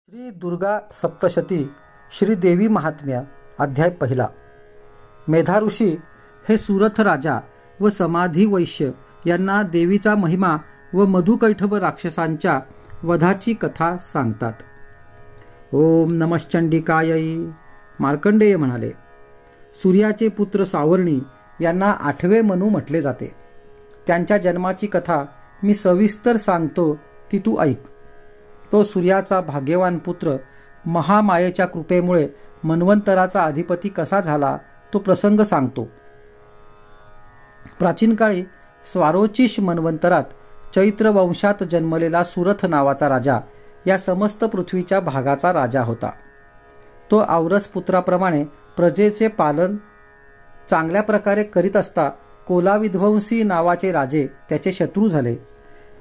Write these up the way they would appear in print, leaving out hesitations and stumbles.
श्री दुर्गा सप्तशती श्री देवी महात्म्य अध्याय पहिला। मेधा ऋषी हे सुरथ राजा व समाधी वैश्य यांना देवीचा महिमा व मधुकैठभ राक्षसांच्या वधाची कथा सांगतात। ओम नमश्चंडिकायै। मार्कंडेय म्हणाले, सूर्याचे पुत्र सावर्णी यांना 8वे मनू म्हटले जाते। त्यांच्या जन्माची कथा मी सविस्तर सांगतो, ती तू ऐक। तो सूर्याचा भाग्यवान पुत्र महामायेच्या कृपेमुळे मन्वंतराचा अधिपती कसा झाला तो प्रसंग सांगतो। प्राचीन काळी स्वारोचिष मन्वंतरात चैत्र वंशात जन्मलेला सुरथ नावाचा राजा या समस्त पृथ्वीच्या भागाचा राजा होता। तो औरस पुत्राप्रमाणे प्रजेचे पालन चांगल्या प्रकारे करीत असता कोलाविध्वंसी नावाचे राजे त्याचे शत्रू झाले।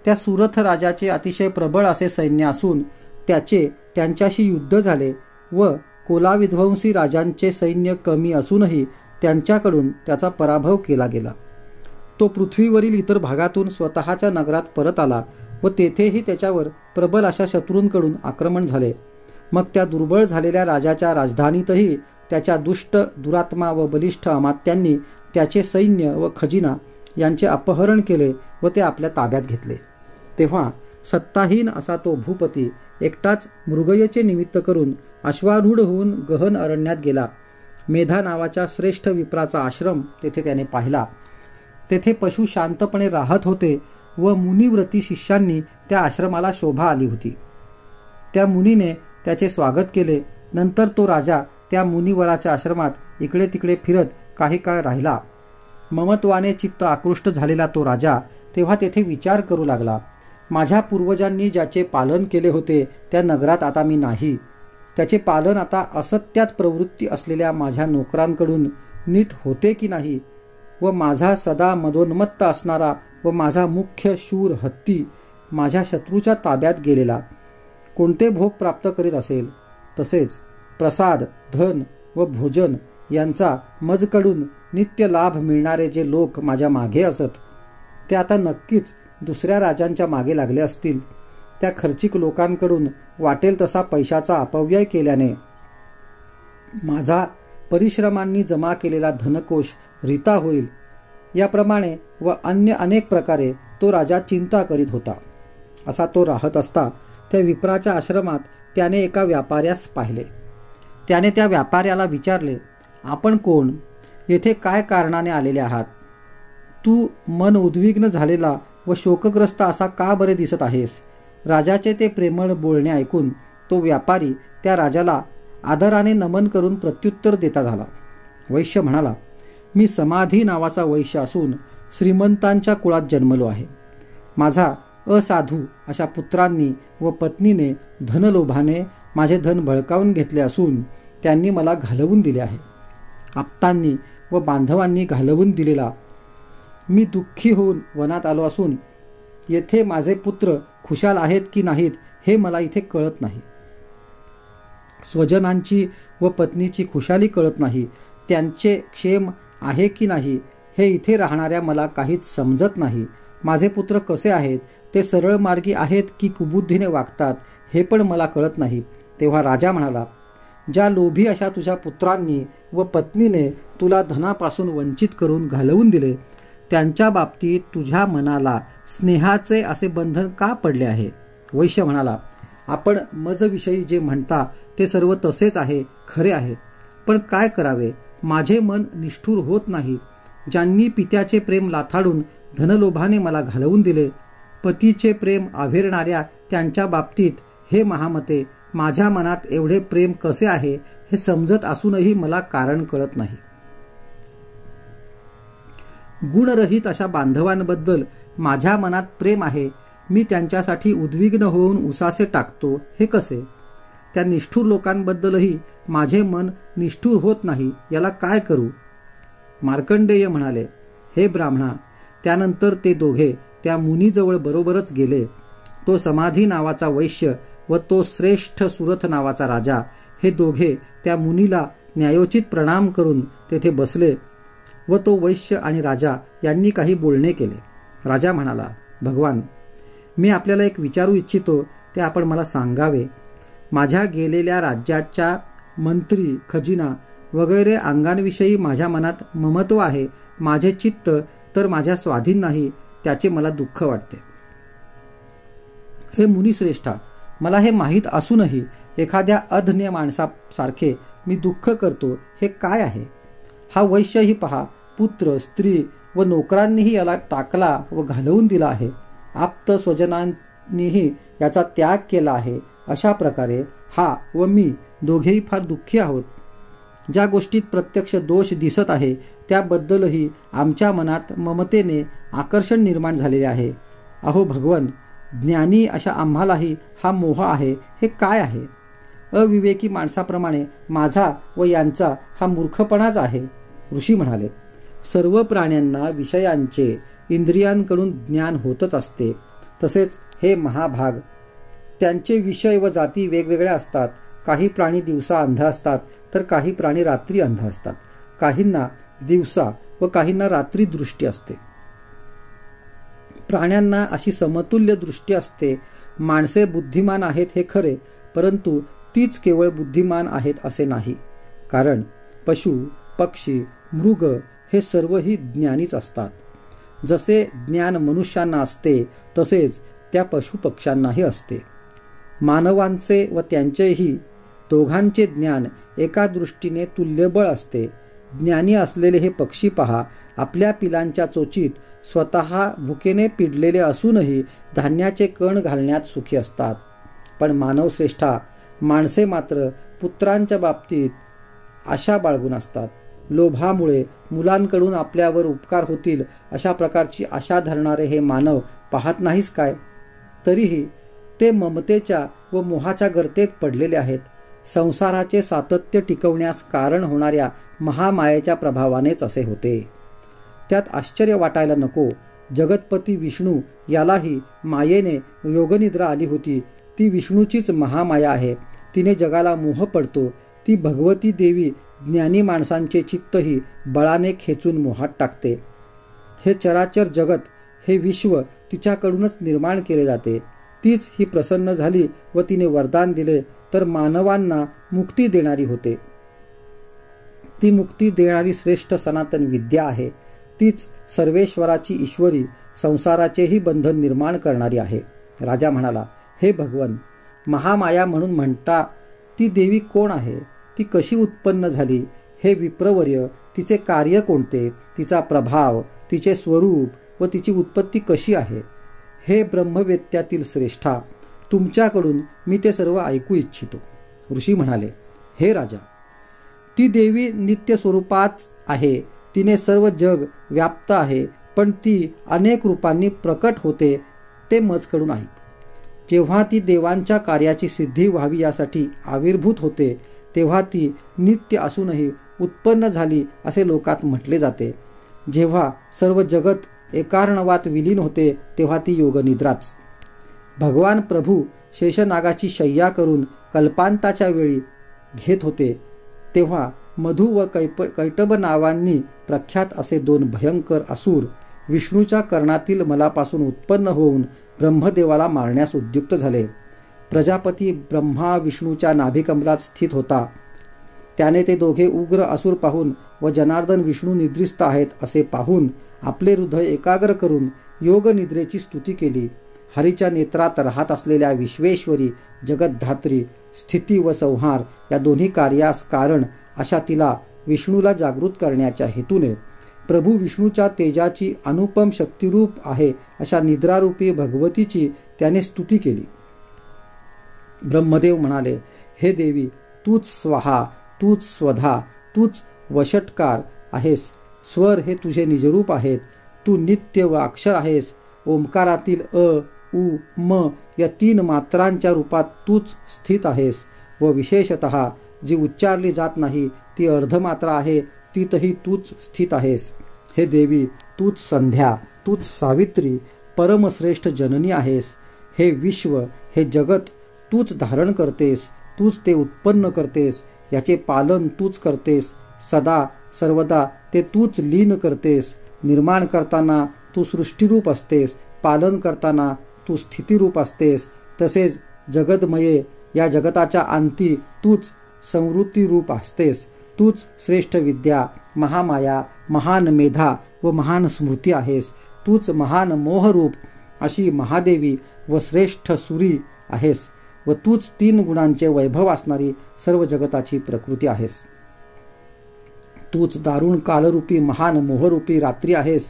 त्या सुरथ राजाचे अतिशय प्रबळ असे सैन्य असून त्यांच्याशी युद्ध झाले व कोलाविध्वंसी राजांचे सैन्य कमी असूनही त्यांच्याकडून त्याचा पराभव केला गेला। तो पृथ्वीवरील इतर भागातून स्वतःच्या नगरात परत आला व तेथेही त्याच्यावर प्रबल अशा शत्रूंकडून आक्रमण झाले। मग त्या दुर्बळ झालेल्या राजाच्या राजधानीतही त्याच्या दुष्ट दुरात्मा व बलिष्ठ अमात्यांनी त्याचे सैन्य व खजिना यांचे अपहरण केले व ते आपल्या ताब्यात घेतले। तेव्हा सत्ताहीन असा तो भूपती एकटाच मृगयेचे निमित्त करून अश्वारूढ होऊन गहन अरण्यात गेला। मेधा नावाच्या श्रेष्ठ विप्राचा आश्रम तेथे त्याने पाहिला। तेथे पशु शांतपणे राहत होते व मुनिव्रती शिष्यांनी त्या आश्रमाला शोभा आली होती। त्या मुनीने त्याचे स्वागत केले। नंतर तो राजा त्या मुनिवराच्या आश्रमात इकडे तिकडे फिरत काही काळ राहिला। ममत्वाने चित्त आकृष्ट झालेला तो राजा तेव्हा तेथे विचार करू लागला, माझ्या पूर्वजांनी ज्याचे पालन केले होते त्या नगरात आता मी नाही। त्याचे पालन आता असत्यात प्रवृत्ती असलेल्या माझ्या नोकरांकडून नीट होते की नाही, व माझा सदा मदोन्मत्त असणारा व माझा मुख्य शूर हत्ती माझ्या शत्रूच्या ताब्यात गेलेला कोणते भोग प्राप्त करीत असेल। तसेच प्रसाद, धन व भोजन यांचा मजकडून नित्य लाभ मिळणारे जे लोक माझ्या मागे असत ते आता नक्कीच दुसऱ्या राजांच्या मागे लागले असतील। त्या खर्चिक लोकांकडून वाटेल तसा पैशाचा अपव्यय केल्याने माझा परिश्रमांनी जमा केलेला धनकोश रिता होईल। याप्रमाणे व अन्य अनेक प्रकारे तो राजा चिंता करीत होता। असा तो राहत असता त्या विप्राच्या आश्रमात त्याने एका व्यापाऱ्यास पाहिले। त्याने त्या व्यापाऱ्याला विचारले, आपण कोण? येथे काय कारणाने आलेले आहात? तू मन उद्विग्न झालेला व शोकग्रस्त असा का बरे दिसत आहेस? राजाचे ते प्रेमळ बोलणे ऐकून तो व्यापारी त्या राजाला आदराने नमन करून प्रत्युत्तर देता झाला। वैश्य म्हणाला, मी समाधी नावाचा वैश्य असून श्रीमंतांच्या कुळात जन्मलो आहे। माझा असाधू अशा पुत्रांनी व पत्नीने धनलोभाने माझे धन बळकावून घेतले असून त्यांनी मला घालवून दिले आहे। आप्तांनी व बांधवांनी घालवून दिलेला मी दुःखी होऊन वनात आलो असून येथे माझे पुत्र खुशाल आहेत की नाहीत हे मला इथे कळत नाही। स्वजनांची व पत्नीची खुशाली कळत नाही। त्यांचे क्षेम आहे की नाही हे इथे राहणाऱ्या मला काहीच समजत नाही। माझे पुत्र कसे आहेत, ते सरळ मार्गी आहेत की कुबुद्धीने वागतात हे पण मला कळत नाही। तेव्हा राजा म्हणाला, ज्या लोभी अशा तुझ्या पुत्रांनी व पत्नीने तुला धनापासून वंचित करून घालवून दिले त्यांच्या बाबतीत तुझ्या मनाला स्नेहाचे असे बंधन का पडले आहे? वैश्य म्हणाला, आपण मजविषयी जे म्हणता ते सर्व तसेच आहे, खरे आहे, पण काय करावे? माझे मन निष्ठुर होत नाही। ज्यांनी पित्याचे प्रेम लाथाडून धनलोभाने मला घालवून दिले, पतीचे प्रेम आभेरणाऱ्या त्यांच्या बाबतीत हे महामते माझ्या मनात एवढे प्रेम कसे आहे हे समजत असूनही मला कारण कळत नाही। गुणरहित अशा बांधवांबद्दल माझ्या मनात प्रेम आहे, मी त्यांच्यासाठी उद्विग्न होऊन उसासे टाकतो हे कसे? त्या निष्ठुर लोकांबद्दलही माझे मन निष्ठुर होत नाही, याला काय करू? मार्कंडेय म्हणाले, हे ब्राह्मणा, त्यानंतर ते दोघे त्या मुनीजवळ बरोबरच गेले। तो समाधी नावाचा वैश्य व तो श्रेष्ठ सुरथ नावाचा राजा हे दोघे त्या मुनीला न्यायोचित प्रणाम करून तेथे बसले व तो वैश्य आणि राजा यांनी काही बोलणे केले। राजा म्हणाला, भगवान, मी आपल्याला एक विचारू इच्छितो, ते आपण मला सांगावे। माझ्या गेलेल्या राज्याच्या मंत्री, खजिना वगैरे अंगांविषयी माझ्या मनात ममत्व आहे. माझे चित्त तर माझ्या स्वाधीन नाही, त्याचे मला दुःख वाटते. हे मुनिश्रेष्ठा, मला हे माहीत असूनही एखाद्या अधन्य माणसासारखे मी दुःख करतो, हे काय आहे? हा वैश्यही पहा, पुत्र, स्त्री व नोकरांनीही याला टाकला व घालवून दिला आहे. आप्त स्वजनांनीही याचा त्याग केला आहे. अशा प्रकारे हा व मी दोघेही फार दुःखी आहोत. ज्या गोष्टीत प्रत्यक्ष दोष दिसत आहे त्याबद्दलही आमच्या मनात ममतेने आकर्षण निर्माण झालेले आहे. अहो भगवन, ज्ञानी अशा आम्हालाही हा मोह आहे. हे काय आहे? अविवेकी माणसाप्रमाणे माझा व यांचा हा मूर्खपणाच आहे. ऋषी म्हणाले, सर्व प्राण्यांना विषयांचे इंद्रियांकडून ज्ञान होतच असते. तसेच हे महाभाग, त्यांचे विषय व जाती वेगवेगळ्या असतात. काही प्राणी दिवसा अंध असतात तर काही प्राणी रात्री अंध असतात. काहींना दिवसा व काहींना रात्री दृष्टी असते. प्राण्यांना अशी समतुल्य दृष्टी असते. माणसे बुद्धिमान आहेत हे खरे, परंतु तीच केवळ बुद्धिमान आहेत असे नाही. कारण पशु, पक्षी, मृग हे सर्वही ज्ञानीच असतात. जसे ज्ञान मनुष्यांना असते तसेच त्या पशुपक्ष्यांनाही असते. मानवांचे व त्यांचेही दोघांचे ज्ञान एका दृष्टीने तुल्यबळ असते. ज्ञानी असलेले हे पक्षी पहा, आपल्या पिलांच्या चोचीत स्वतः भुकेने पिडलेले असूनही धान्याचे कण घालण्यात सुखी असतात. पण मानवश्रेष्ठा, माणसे मात्र पुत्रांच्या बाबतीत आशा बाळगून असतात. लोभामुळे मुलांकडून आपल्यावर उपकार होतील अशा प्रकारची आशा धरणारे हे मानव पाहत नाहीस काय? तरीही ते ममतेच्या व मोहाच्या गर्तेत पडलेले आहेत. संसाराचे सातत्य टिकवण्यास कारण होणाऱ्या महामायेच्या प्रभावानेच असे होते. त्यात आश्चर्य वाटायला नको. जगतपती विष्णू यालाही मायेने योगनिद्रा आली होती. ती विष्णूचीच महामाया आहे. तिने जगाला मोह पडतो. ती भगवती देवी ज्ञानी माणसांचे चित्तही बळाने खेचून मोहात टाकते. हे चराचर जगत, हे विश्व तिच्याकडूनच निर्माण केले जाते. तीच ही प्रसन्न झाली व तिने वरदान दिले तर मानवांना मुक्ती देणारी होते. ती मुक्ती देणारी श्रेष्ठ सनातन विद्या आहे. तीच सर्वेश्वराची ईश्वरी, संसाराचेही बंधन निर्माण करणारी आहे. राजा म्हणाला, हे भगवन, महामाया म्हणून म्हणता ती देवी कोण आहे? ती कशी उत्पन्न झाली? हे विप्रवर्य, तिचे कार्य कोणते? तिचा प्रभाव, तिचे स्वरूप व तिची उत्पत्ती कशी आहे? हे ब्रह्मवेत्यातील श्रेष्ठा, तुमच्याकडून मी ते सर्व ऐकू इच्छितो. ऋषी म्हणाले, हे राजा, ती देवी नित्य स्वरूपाच आहे. तिने सर्व जग व्याप्त आहे, पण ती अनेक रूपांनी प्रकट होते ते मजकडून ऐक. जेव्हा ती देवांच्या कार्याची सिद्धी व्हावी यासाठी आविर्भूत होते तेव्हा ती नित्य असूनही उत्पन्न झाली असे लोकात म्हटले जाते. जेव्हा सर्व जगत एकार्णवात विलीन होते तेव्हा ती योगनिद्राच. भगवान प्रभू शेषनागाची शय्या करून कल्पांताच्या वेळी घेत होते तेव्हा मधु व कैटब नावांनी प्रख्यात असे दोन भयंकर असुर विष्णूच्या कर्णातील मलापासून उत्पन्न होऊन ब्रह्मदेवाला मारण्यास उद्युक्त झाले. प्रजापती ब्रह्मा विष्णूच्या नाभिकमलात स्थित होता. त्याने ते दोघे उग्र असुर पाहून व जनार्दन विष्णू निद्रिस्त आहेत असे पाहून आपले हृदय एकाग्र करून योगनिद्रेची स्तुती केली. हरीच्या नेत्रात राहत असलेल्या विश्वेश्वरी, जगद्धात्री, स्थिती व संहार या दोन्ही कार्यास कारण अशा तिला विष्णूला जागृत करण्याच्या हेतूने प्रभू विष्णूच्या तेजाची अनुपम शक्तिरूप आहे अशा निद्रारूपी भगवतीची त्याने स्तुती केली. ब्रह्मदेव म्हणाले, हे देवी, तूच स्वाहा, तूच स्वधा, तूच वषटकार आहेस. स्वर हे तुझे निजरूप आहेत. तू नित्य व अक्षर आहेस. ओंकारातील अ, उ, म या 3 मात्रांच्या रूपात तूच स्थित आहेस व विशेषतः जी उच्चारली जात नाही ती अर्धमात्रा आहे, तीतही तूच स्थित आहेस. हे देवी, तूच संध्या, तूच सावित्री, परमश्रेष्ठ जननी आहेस. हे विश्व, हे जगत तूच धारण करतेस. तूच ते उत्पन्न करतेस. याचे पालन तूच करतेस. सदा सर्वदा ते तूच लीन करतेस. निर्माण करताना तू सृष्टीरूप असतेस. पालन करताना तू स्थितीरूप असतेस. तसेच जगदमये या जगताच्या अंती तूच संवृत्ती रूप असतेस. तूच श्रेष्ठ विद्या, महामाया, महान मेधा व महान स्मृती आहेस. तूच महान मोहरूप अशी महादेवी व श्रेष्ठ सुरी आहेस व तूच 3 गुणांचे वैभव असणारी सर्व जगताची प्रकृती आहेस. तूच दारुण कालरूपी महान मोहरूपी रात्री आहेस.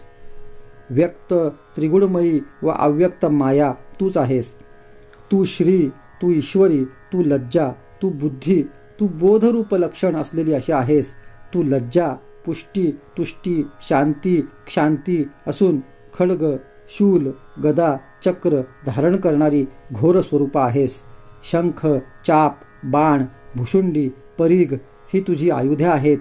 व्यक्त त्रिगुणमयी व अव्यक्त माया तूच आहेस. तू श्री, तू ईश्वरी, तू लज्जा, तू बुद्धी, तू बोधरूप लक्षण असलेली अशी आहेस. तू लज्जा, पुष्टी, तुष्टी, शांती, क्षांती असून खड्ग, शूल, गदा, चक्र धारण करणारी घोर स्वरूपा आहेस. शंख, चाप, बाण, भुशुंडी, परीघ ही तुझी आयुधे आहेत.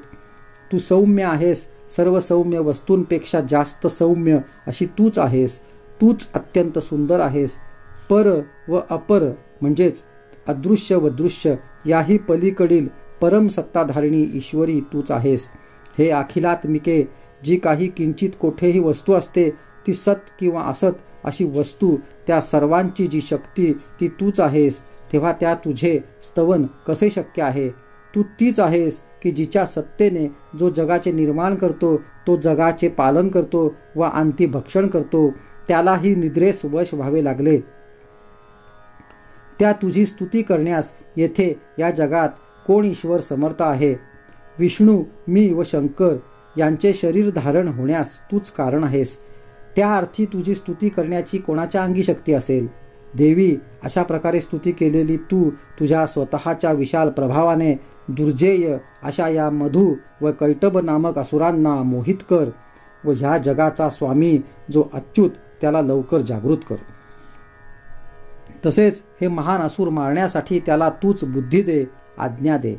तू सौम्य आहेस. सर्व सौम्य वस्तूंपेक्षा जास्त सौम्य अशी तूच आहेस. तूच अत्यंत सुंदर आहेस. पर व अपर म्हणजेच अदृश्य व दृश्य याही पलीकडील परम सत्ताधारिणी ईश्वरी तूच आहेस. हे अखिलात्मिके, जी काही किंचित कोठेही वस्तू असते ती सत किंवा असत अशी वस्तू, त्या सर्वांची जी शक्ती ती तूच आहेस. तेव्हा त्या तुझे स्तवन कसे शक्य आहे? तू तीच आहेस की जिच्या सत्तेने जो जगाचे निर्माण करतो, तो जगाचे पालन करतो व अंती भक्षण करतो, त्यालाही निद्रेस वश व्हावे लागले. त्या तुझी स्तुती करण्यास येथे या जगात कोण ईश्वर समर्थ आहे? विष्णू, मी व शंकर यांचे शरीर धारण होण्यास तूच कारण आहेस. त्या अर्थी तुझी स्तुती करण्याची कोणाच्या अंगी शक्ती असेल? देवी, अशा प्रकारे स्तुती केलेली तू तुझ्या स्वतःच्या विशाल प्रभावाने दुर्जेय अशा या मधु व कैटभ नामक असुरांना मोहित कर व ह्या जगाचा स्वामी जो अच्युत त्याला लवकर जागृत कर. तसेच हे महान असुर मारण्यासाठी त्याला तूच बुद्धी दे, आज्ञा दे.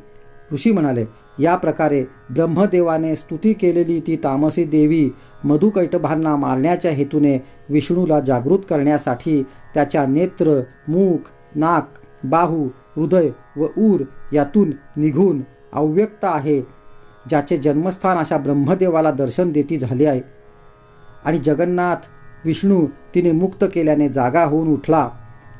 ऋषी म्हणाले, या प्रकारे ब्रह्मदेवाने स्तुती केलेली ती तामसी देवी मधुकैटभांना मारण्याच्या हेतूने विष्णूला जागृत करण्यासाठी त्याच्या नेत्र, मुख, नाक, बाहू, हृदय व ऊर यातून निघून अव्यक्त आहे, ज्याचे जन्मस्थान अशा ब्रह्मदेवाला दर्शन देती झाले आहे. आणि जगन्नाथ विष्णू तिने मुक्त केल्याने जागा होऊन उठला.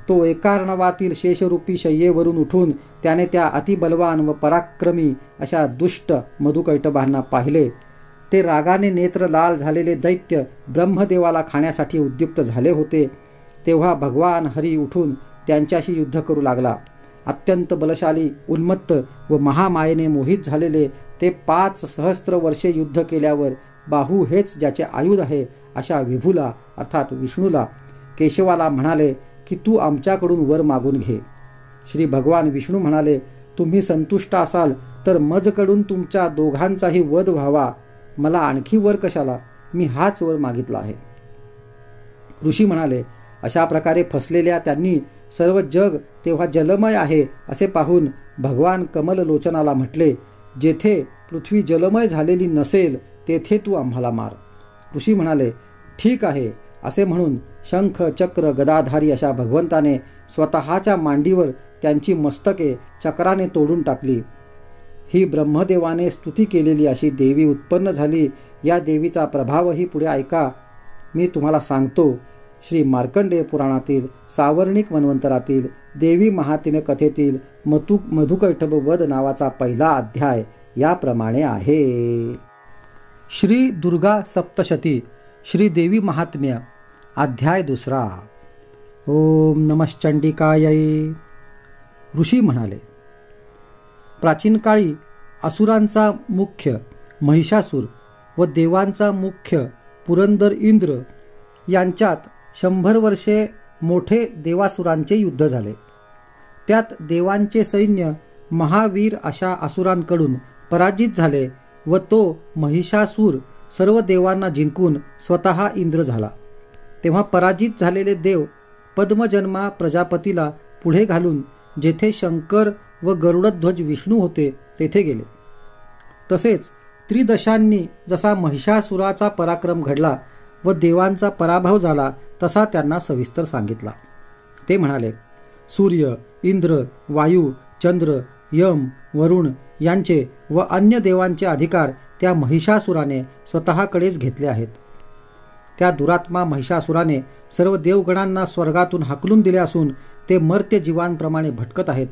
तो एकार्णवातील शेषरूपी शय्येवरून उठून त्याने त्या अतिबलवान व पराक्रमी अशा दुष्ट मधुकैटभांना पाहिले. ते रागाने नेत्र लाल झालेले दैत्य ब्रह्मदेवाला खाण्यासाठी उद्युक्त झाले होते. तेव्हा भगवान हरी उठून त्यांच्याशी युद्ध करू लागला. अत्यंत बलशाली, उन्मत्त व महामायेने मोहित झालेले ते 5 सहस्त्र वर्षे युद्ध केल्यावर बाहू हेच ज्याचे आयुध आहे अशा विभूला अर्थात विष्णूला केशवाला म्हणाले की तू आमच्याकडून वर मागून घे. श्री भगवान विष्णू म्हणाले, तुम्ही संतुष्ट असाल तर मजकडून तुमच्या दोघांचाही वध व्हावा. मला आणखी वर कशाला? मी हाच वर मागितला आहे. ऋषी म्हणाले, अशा प्रकारे फसलेल्या त्यांनी सर्व जग तेव्हा जलमय आहे असे पाहून भगवान कमललोचनाला म्हटले, जेथे पृथ्वी जलमय झालेली नसेल तेथे तू आम्हाला मार. ऋषी म्हणाले, ठीक आहे. असे म्हणून शंख, चक्र, गदाधारी अशा भगवंताने स्वतःच्या मांडीवर त्यांची मस्तके चक्राने तोडून टाकली. ही ब्रह्मदेवाने स्तुती केलेली अशी देवी उत्पन्न झाली. या देवीचा प्रभावही पुढे ऐका. मी तुम्हाला सांगतो. श्री मार्कंडेय पुराणातील सावर्णिक मन्वंतरातील देवी महात्म्य कथेतील मधुकैटभ वध नावाचा पहिला अध्याय याप्रमाणे आहे. श्री दुर्गा सप्तशती श्री देवी महात्म्य अध्याय 2. ओम नमश्चंडिकायै. ऋषी म्हणाले, प्राचीन काळी असुरांचा मुख्य महिषासूर व देवांचा मुख्य पुरंदर इंद्र यांच्यात 100 वर्षे मोठे देवासुरांचे युद्ध झाले. त्यात देवांचे सैन्य महावीर अशा असुरांकडून पराजित झाले व तो महिषासूर सर्व देवांना जिंकून स्वतः इंद्र झाला. तेव्हा पराजित झालेले देव पद्मजन्मा प्रजापतीला पुढे घालून जेथे शंकर व गरुडध्वज विष्णू होते तेथे गेले. तसेच त्रिदशांनी जसा महिषासुराचा पराक्रम घडला व देवांचा पराभव झाला तसा त्यांना सविस्तर सांगितला. ते म्हणाले, सूर्य, इंद्र, वायू, चंद्र, यम, वरुण यांचे व अन्य देवांचे अधिकार त्या महिषासुराने स्वतःकडेच घेतले आहेत. त्या दुरात्मा महिषासुराने सर्व देवगणांना स्वर्गातून हाकलून दिले असून ते मर्त्य जीवांप्रमाणे भटकत आहेत.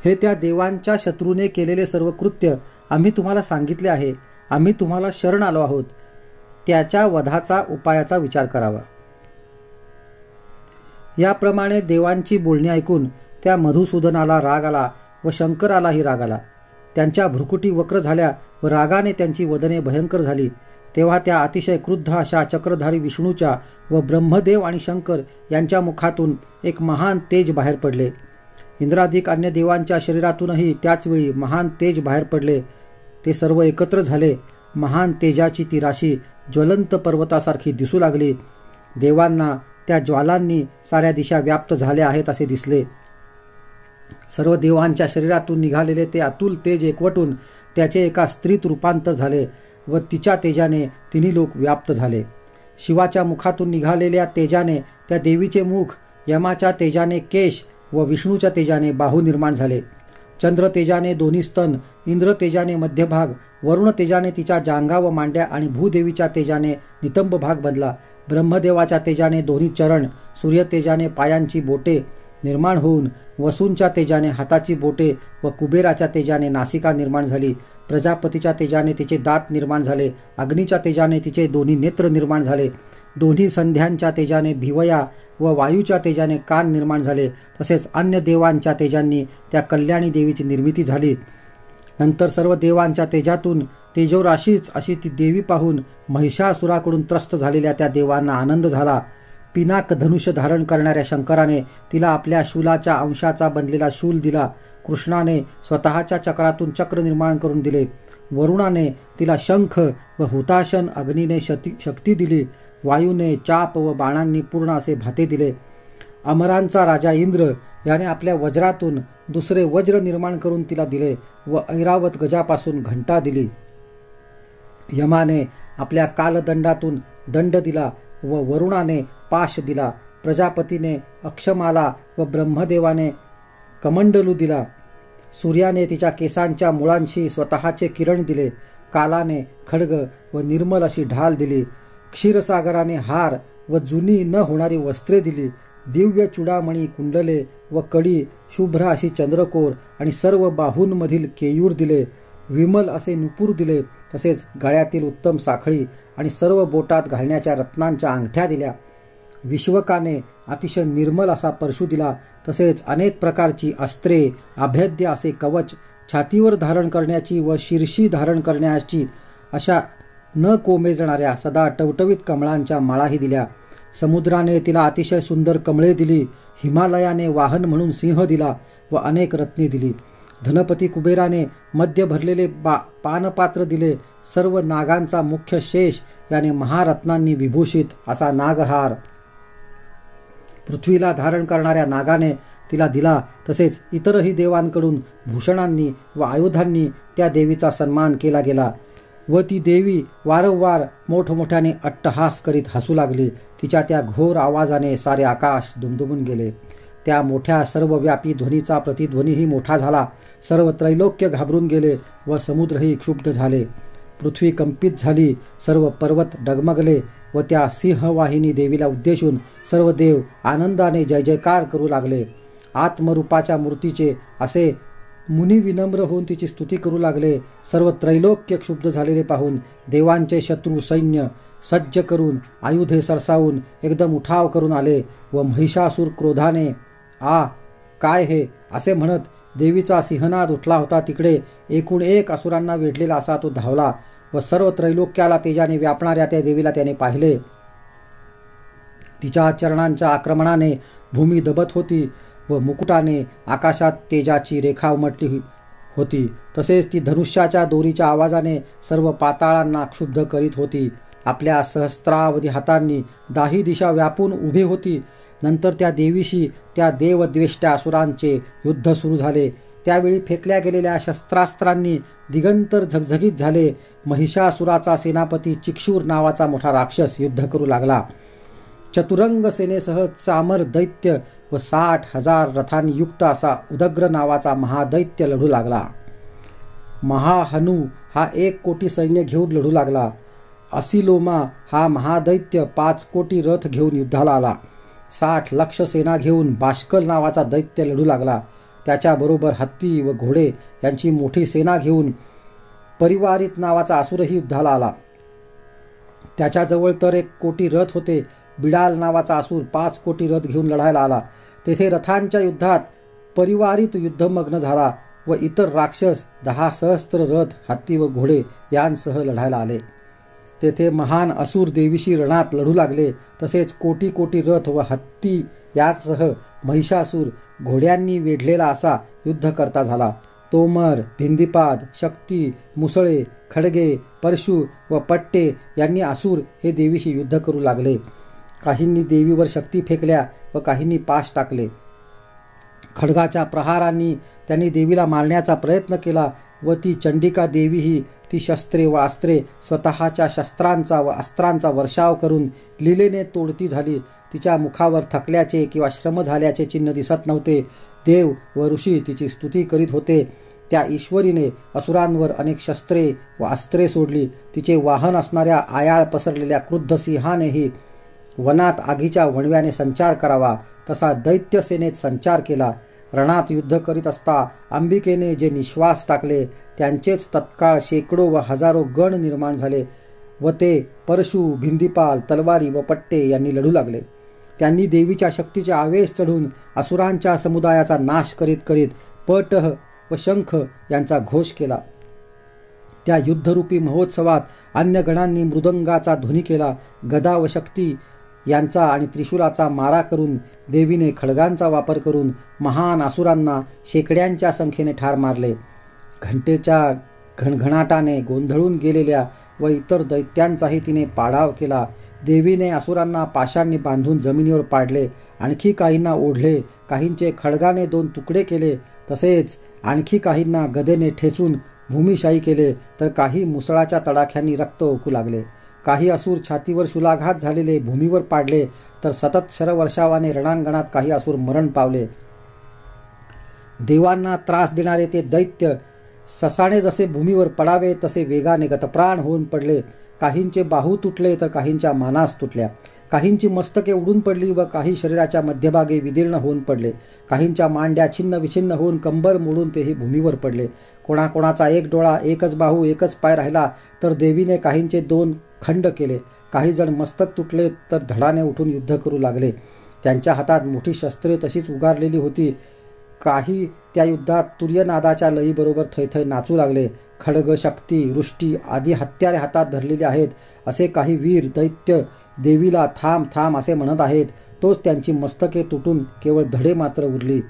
हे त्या देवांच्या शत्रूने केलेले सर्व कृत्य आम्ही तुम्हाला सांगितले आहे. आम्ही तुम्हाला शरण आलो आहोत. त्याच्या वधाचा उपायाचा विचार करावा. याप्रमाणे देवांची बोलणी ऐकून त्या मधुसूदनाला राग आला व शंकरालाही राग आला. त्यांच्या भ्रुकुटी वक्र झाल्या व रागाने त्यांची वदने भयंकर झाली. तेव्हा त्या अतिशय क्रुद्ध अशा चक्रधारी विष्णूच्या व ब्रह्मदेव आणि शंकर यांच्या मुखातून एक महान तेज बाहेर पडले. इंद्राधिक अन्य देवांच्या शरीरातूनही त्याचवेळी महान तेज बाहेर पडले. ते सर्व एकत्र झाले. महान तेजाची ती राशी ज्वलंत पर्वतासारखी दिसू लागली. देवांना त्या ज्वालांनी साऱ्या दिशा व्याप्त झाल्या आहेत असे दिसले. सर्व देवांच्या शरीरातून निघालेले ते अतुल तेज एकवटून त्याचे एका स्त्रीत रूपांतर झाले व तिच्या तेजाने तिन्ही लोक व्याप्त झाले. शिवाच्या मुखातून निघालेल्या तेजाने त्या देवीचे मुख, यमाच्या तेजाने केश व विष्णूच्या तेजाने बाहू निर्माण झाले. चंद्र तेजाने दोन्ही स्तन, इंद्र तेजाने मध्यभाग, वरुण तेजाने तिच्या जांघा व मांड्या आणि भूदेवीच्या तेजाने नितंब भाग बनला. ब्रह्मदेवाच्या तेजाने दोन्ही चरण, सूर्य तेजाने पायांची बोटे निर्माण होऊन वसूंच्या तेजाने हाताची बोटे व कुबेराच्या तेजाने नासिका निर्माण झाली. प्रजापतीच्या तेजाने तिचे दात निर्माण झाले. अग्नीच्या तेजाने तिचे दोन्ही नेत्र निर्माण झाले. दोन्ही संध्यांच्या तेजाने भिवया व वायूच्या तेजाने कान निर्माण झाले. तसेच अन्य देवांच्या तेजांनी त्या कल्याणी देवीची निर्मिती झाली. नंतर सर्व देवांच्या तेजातून तेजोराशीच अशी ती देवी पाहून महिषासुराकडून त्रस्त झालेल्या त्या देवांना आनंद झाला. पिनाक धनुष्य धारण करणाऱ्या शंकराने तिला आपल्या शूलाच्या अंशाचा बनलेला शूल दिला. कृष्णाने स्वतःच्या चक्रातून चक्र निर्माण करून दिले. वरुणाने तिला शंख व हुताशन, अग्नीने शक्ती दिली. वायूने चाप व बाणांनी पूर्ण असे भाते दिले. अमरांचा राजा इंद्र याने आपल्या वज्रातून दुसरे वज्र निर्माण करून तिला दिले व ऐरावत गजापासून घंटा दिली. यमाने आपल्या कालदंडातून दंड दिला व वरुणाने पाश दिला. प्रजापतीने अक्षमाला व ब्रह्मदेवाने कमंडलू दिला. सूर्याने तिच्या केसांच्या मुळांशी स्वतःचे किरण दिले. कालाने खड्ग व निर्मल अशी ढाल दिली. क्षीरसागराने हार व जुनी न होणारी वस्त्रे दिली. दिव्य चुडामणी, कुंडले व कडी, शुभ्र अशी चंद्रकोर आणि सर्व बाहूंमधील केयूर दिले. विमल असे नुपूर दिले. तसेच गळ्यातील उत्तम साखळी आणि सर्व बोटात घालण्याच्या रत्नांच्या अंगठ्या दिल्या. विश्वकाने अतिशय निर्मल असा परशु दिला. तसेच अनेक प्रकारची अस्त्रे, अभेद्य असे कवच, छातीवर धारण करण्याची व शीर्षी धारण करण्याची अशा न कोमेजणाऱ्या सदा टवटवीत कमळांच्या माळाही दिल्या. समुद्राने तिला अतिशय सुंदर कमळे दिली. हिमालयाने वाहन म्हणून सिंह दिला व अनेक रत्ने दिली. धनपती कुबेराने मध्य भरलेले पानपात्र दिले. सर्व नागांचा मुख्य शेष याने महारत्नांनी विभूषित असा नागहार पृथ्वीला धारण करणाऱ्या नागाने तिला दिला. तसेच इतरही देवांकडून भूषणांनी व आयुधांनी त्या देवीचा सन्मान केला गेला व ती देवी वारंवार मोठमोठ्याने अट्टहास करीत हसू लागली. तिच्या त्या घोर आवाजाने सारे आकाश दुमदुमून गेले. त्या मोठ्या सर्वव्यापी ध्वनीचा प्रतिध्वनीही मोठा झाला. सर्व त्रैलोक्य घाबरून गेले व समुद्रही क्षुब्ध झाले. पृथ्वी कंपित झाली. सर्व पर्वत डगमगले व त्या सिंहवाहिनी देवीला उद्देशून सर्व देव आनंदाने जय जयकार करू लागले. आत्मरूपाच्या मूर्तीचे असे मुनी विनम्र होऊन तिची स्तुती करू लागले. सर्व त्रैलोक्य क्षुब्ध झालेले पाहून देवांचे शत्रू सैन्य सज्ज करून आयुधे सरसावून एकदम उठाव करून आले व महिषासूर क्रोधाने आ काय हे असे म्हणत देवीचा सिंहनाद उठला होता तिकडे एकूण एक असुरांना वेढलेला असा तो धावला व सर्व त्रैलोक्याला तेजाने व्यापणाऱ्या त्या देवीला त्याने पाहिले. तिच्या चरणांच्या आक्रमणाने भूमी दबत होती व मुकुटाने आकाशात तेजाची रेखा उमटली होती. तसेच ती धनुष्याच्या दोरीच्या आवाजाने सर्व पाताळांना क्षुब्ध करीत होती. आपल्या सहस्त्रावधी हातांनी दाही दिशा व्यापून उभी होती. नंतर त्या देवीशी त्या देवद्वेष्ट्या असुरांचे युद्ध सुरू झाले. त्यावेळी फेकल्या गेलेल्या शस्त्रास्त्रांनी दिगंतर झगझगीत झाले. महिषासुराचा सेनापती चिक्षूर नावाचा मोठा राक्षस युद्ध करू लागला. चतुरंग सेनेसह चामर दैत्य व 60,000 रथांनी युक्त असा उदग्र नावाचा महादैत्य लढू लागला. महाहनू हा 1 कोटी सैन्य घेऊन लढू लागला. असिलोमा हा महादैत्य 5 कोटी रथ घेऊन युद्धाला आला. 60 लक्ष सेना घेऊन बाष्कल नावाचा दैत्य लढू लागला. त्याच्याबरोबर हत्ती व घोडे यांची मोठी सेना घेऊन परिवारित नावाचा असुरही युद्धाला आला. त्याच्याजवळ तर 1 कोटी रथ होते. बिडाल नावाचा असुर 5 कोटी रथ घेऊन लढायला आला. तेथे रथांच्या युद्धात परिवारित युद्धमग्न झाला व इतर राक्षस 10 सहस्त्र रथ, हत्ती व घोडे यांसह लढायला आले. तेथे महान असुर देवीशी रणात लढू लागले. तसेच कोटी कोटी रथ व हत्ती यांसह महिषासूर घोड्यांनी वेढलेला असा युद्धकर्ता झाला. तोमर, भिंदीपाद, शक्ती, मुसळे, खडगे, परशु व पट्टे यांनी असुर हे देवीशी युद्ध करू लागले. काहींनी देवीवर शक्ती फेकल्या व काहींनी पाश टाकले. खडगाच्या प्रहारांनी त्यांनी देवीला मारण्याचा प्रयत्न केला व ती चंडिका देवीही ती शस्त्रे व अस्त्रे स्वतःच्या शस्त्रांचा व अस्त्रांचा वर्षाव करून लीलेने तोडती झाली. तिच्या मुखावर थकल्याचे किंवा श्रम झाल्याचे चिन्ह दिसत नव्हते. देव व ऋषी तिची स्तुती करीत होते. त्या ईश्वरीने असुरांवर अनेक शस्त्रे व अस्त्रे सोडली. तिचे वाहन असणाऱ्या आयाळ पसरलेल्या क्रुद्ध सिंहानेही वनात आगीच्या वणव्याने संचार करावा तसा दैत्यसेनेत संचार केला. रणात युद्ध करीत असता अंबिकेने जे निश्वास टाकले त्यांचेच तत्काळ शेकडो व हजारो गण निर्माण झाले व ते परशु, भिंदीपाल, तलवारी व पट्टे यांनी लढू लागले. त्यांनी देवीच्या शक्तीचे आवेश चढून असुरांच्या समुदायाचा नाश करीत करीत पटह व शंख यांचा घोष केला. त्या युद्धरूपी महोत्सवात अन्य गणांनी मृदंगाचा ध्वनी केला. गदा व शक्ती यांचा आणि त्रिशूलाचा मारा करून देवीने खडगांचा वापर करून महान असुरांना शेकड्यांच्या संख्येने ठार मारले. घंटेच्या घणघणाटाने गोंधळून गेलेल्या व इतर दैत्यांचाही तिने पाडाव केला. देवीने असुरांना पाशांनी बांधून जमिनीवर पाडले. आणखी काहींना ओढले. काहींचे खडगाने 2 तुकडे केले. तसेच आणखी काहींना गदेने ठेचून भूमिशाही केले. तर काही मुसळाच्या तडाख्यांनी रक्त ओकू लागले. काही असुर छातीवर शूलाघात झालेले भूमीवर पाडले. तर सतत शरवर्षावाने रणांगणात काही असुर मरण पावले. देवांना त्रास देणारे ते दैत्य ससाणे जसे भूमीवर पडावे तसे वेगाने गतप्राण होऊन पडले. काहींचे बाहू तुटले तर काहींच्या मानास तुटल्या. काहींची मस्तके उडून पडली व काही शरीराच्या मध्यभागी विदीर्ण होऊन पडले. काहींच्या मांड्या छिन्न विछिन्न होऊन कंबर मोडून तेही भूमीवर पडले. कोणाकोणाचा 1 डोळा, 1च बाहू, 1च पाय राहिला तर देवीने काहींचे 2 खंड केले. काही जण मस्तक तुटले तर धडाने उठून युद्ध करू लागले. त्यांच्या हातात मोठी शस्त्रे तशीच उगारलेली होती. काही त्या युद्धात तुर्यनादाच्या लईबरोबर थैथै नाचू लागले. खडग, शक्ती, वृष्टी आदी हत्यारे हातात धरलेली आहेत. असे काही वीर दैत्य देवीला थांब थांब असे म्हणत आहेत. तोच त्यांची मस्तके तुटून केवळ धडे मात्र उरली.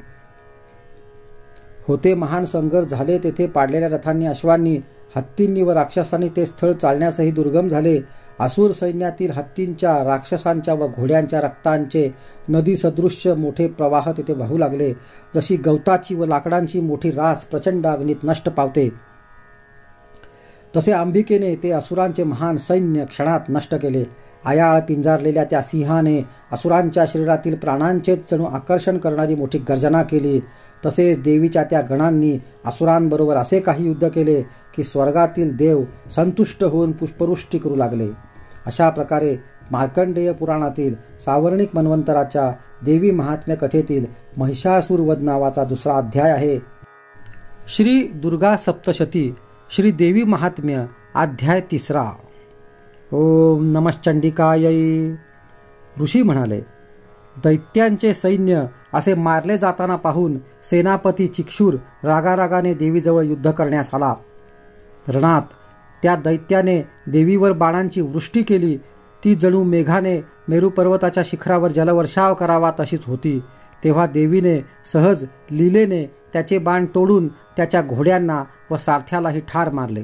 होते महान संघर्ष झाले. तेथे पाडलेल्या रथांनी, अश्वांनी, हत्तींनी व राक्षसांनी ते स्थळ चालण्यासही दुर्गम झाले. असुर सैन्यातील हत्तींच्या, राक्षसांच्या व घोड्यांच्या रक्तांचे नदी सदृश्य मोठे प्रवाह तेथे वाहू लागले. जशी गवताची व लाकडांची मोठी रास प्रचंड अग्नीत नष्ट पावते तसे अंबिकेने ते असुरांचे महान सैन्य क्षणात नष्ट केले. आयाळ पिंजारलेल्या त्या सिंहाने असुरांच्या शरीरातील प्राणांचेच जणू आकर्षण करणारी मोठी गर्जना केली. तसेच देवीच्या त्या गणांनी असुरांबरोबर असे काही युद्ध केले की स्वर्गातील देव संतुष्ट होऊन पुष्पवृष्टी करू लागले. अशा प्रकारे मार्कंडेय पुराणातील सावर्णिक मन्वंतराच्या देवी महात्म्य कथेतील महिषासूर वध नावाचा 2रा अध्याय आहे. श्री दुर्गा सप्तशती श्री देवी महात्म्य अध्याय 3. ओम नमश्चंडिकायै. ऋषी म्हणाले, दैत्यांचे सैन्य असे मारले जाताना पाहून सेनापती चिक्षुर रागारागाने देवीजवळ युद्ध करण्यास आला. रणात त्या दैत्याने देवीवर बाणांची वृष्टी केली. ती जणू मेघाने मेरू पर्वताच्या शिखरावर जलवर्षाव करावा तशीच होती. तेव्हा देवीने सहज लीलेने त्याचे बाण तोडून त्याच्या घोड्यांना व सारथ्यालाही ठार मारले.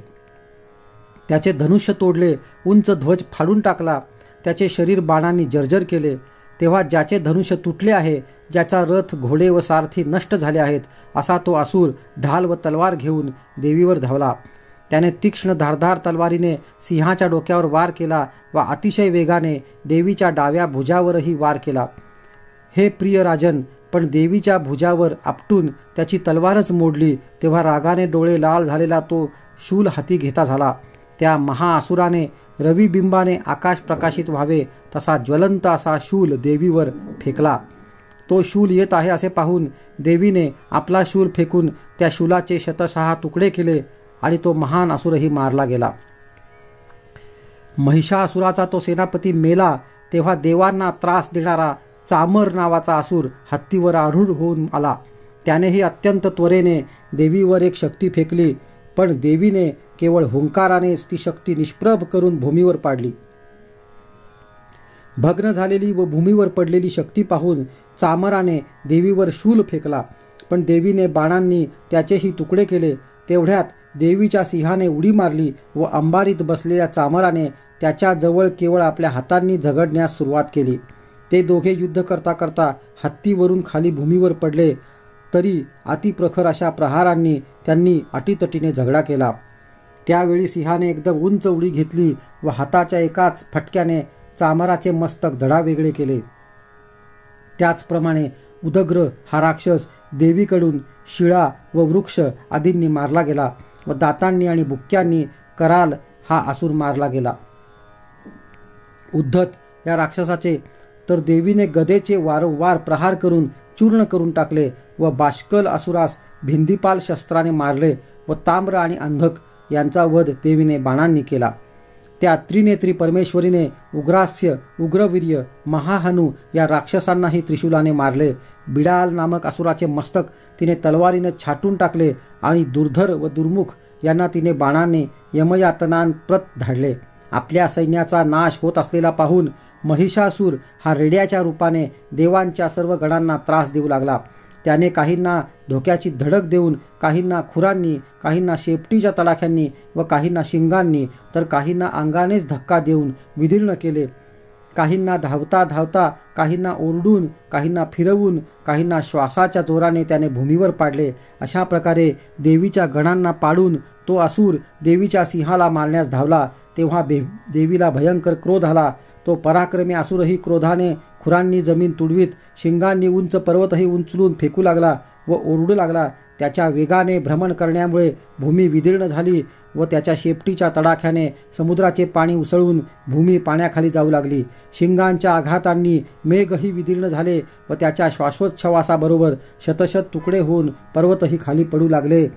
त्याचे धनुष्य तोडले, उंच ध्वज फाडून टाकला. त्याचे शरीर बाणांनी जर्जर केले. तेव्हा ज्याचे धनुष्य तुटले आहे, ज्याचा रथ, घोडे व सारथी नष्ट झाले आहेत, असा तो असुर ढाल व तलवार घेऊन देवीवर धावला. त्याने तीक्ष्ण धारधार तलवारीने सिंहाच्या डोक्यावर वार केला व अतिशय वेगाने देवीच्या डाव्या भुजावरही वार केला. हे प्रिय राजन, पण देवीच्या भुजावर आपटून त्याची तलवारच मोडली. तेव्हा रागाने डोळे लाल झालेला तो शूल हाती घेता झाला. त्या महाअसुराने रविबिंबाने आकाश प्रकाशित व्हावे तसा ज्वलंत असा शूल देवीवर फेकला. तो शूल येत आहे असे पाहून देवीने आपला शूल फेकून त्या शूलाचे शतशः तुकडे केले आणि तो महान असुरही मारला गेला. महिषासुराचा तो सेनापती मेला तेव्हा देवांना त्रास देणारा चामर नावाचा असुर हत्तीवर आरूढ होऊन आला. त्यानेही अत्यंत त्वरेने देवीवर एक शक्ती फेकली, पण देवीने केवळ हुंकारानेच ती शक्ती निष्प्रभ करून भूमीवर पाडली. भग्न झालेली व भूमीवर पडलेली शक्ती पाहून चामराने देवीवर शूल फेकला, पण देवीने बाणांनी त्याचेही तुकडे केले. तेवढ्यात देवीच्या सिंहाने उडी मारली व अंबारीत बसलेल्या चामराने त्याच्या जवळ केवळ आपल्या हातांनी झगडण्यास सुरुवात केली. ते दोघे युद्ध करता करता हत्तीवरून खाली भूमीवर पडले, तरी अतिप्रखर अशा प्रहारांनी त्यांनी अटीतटीने झगडा केला. त्यावेळी सिंहाने एकदम उंच उडी घेतली व हाताच्या एकाच फटक्याने चामराचे मस्तक धडावेगळे केले. त्याचप्रमाणे उदग्र हा राक्षस देवीकडून शिळा व वृक्ष आदींनी मारला गेला व दातांनी आणि बुक्क्यांनी कराल हा असुर मारला गेला. उद्धत या राक्षसाचे तर देवीने गदेचे वारंवार प्रहार करून चूर्ण करून टाकले व बाष्कल असुरास भिंदीपाल शस्त्राने मारले व ताम्र आणि अंधक यांचा वध देवीने बाणांनी केला. त्या त्रिनेत्री परमेश्वरीने उग्रास्य, उग्रवीर्य, महाहनु या राक्षसांनाही त्रिशूलाने मारले. बिडाल नामक असुराचे मस्तक तिने तलवारीने छाटून टाकले आणि दुर्धर व दुर्मुख यांना तिने बाणाने यमयातनांप्रत धाडले. आपल्या सैन्याचा नाश होत असलेला पाहून महिषासूर हा रेड्याच्या रूपाने देवांच्या सर्व गणांना त्रास देऊ लागला. त्याने काहींना धोक्याची धडक देऊन, काहींना खुरांनी, काहींना शेपटीच्या तडाख्यांनी व काहींना शिंगांनी, तर काहींना अंगानेच धक्का देऊन विदीर्ण केले. काहींना धावता धावता, काहींना ओरडून, काहींना फिरवून, काहींना श्वासाच्या जोराने त्याने भूमीवर पाडले. अशा प्रकारे देवीच्या गणांना पाडून तो असुर देवीच्या सिंहाला मारण्यास धावला. तेव्हा देवीला भयंकर क्रोध आला. तो पराक्रमी असुरही क्रोधाने खुरांनी जमीन तुडवीत, शिंगांनी उंच पर्वतही उंचलून फेकू लागला व ओरडू लागला. त्याच्या वेगाने भ्रमण करण्यामुळे भूमी विदीर्ण झाली व त्याच्या शेपटीच्या तडाख्याने समुद्राचे पाणी उसळून भूमी पाण्याखाली जाऊ लागली. शिंगांच्या आघातांनी मेघही विदीर्ण झाले व त्याच्या श्वासोच्छवासाबरोबर शतशत तुकडे होऊन पर्वतही खाली पडू लागले.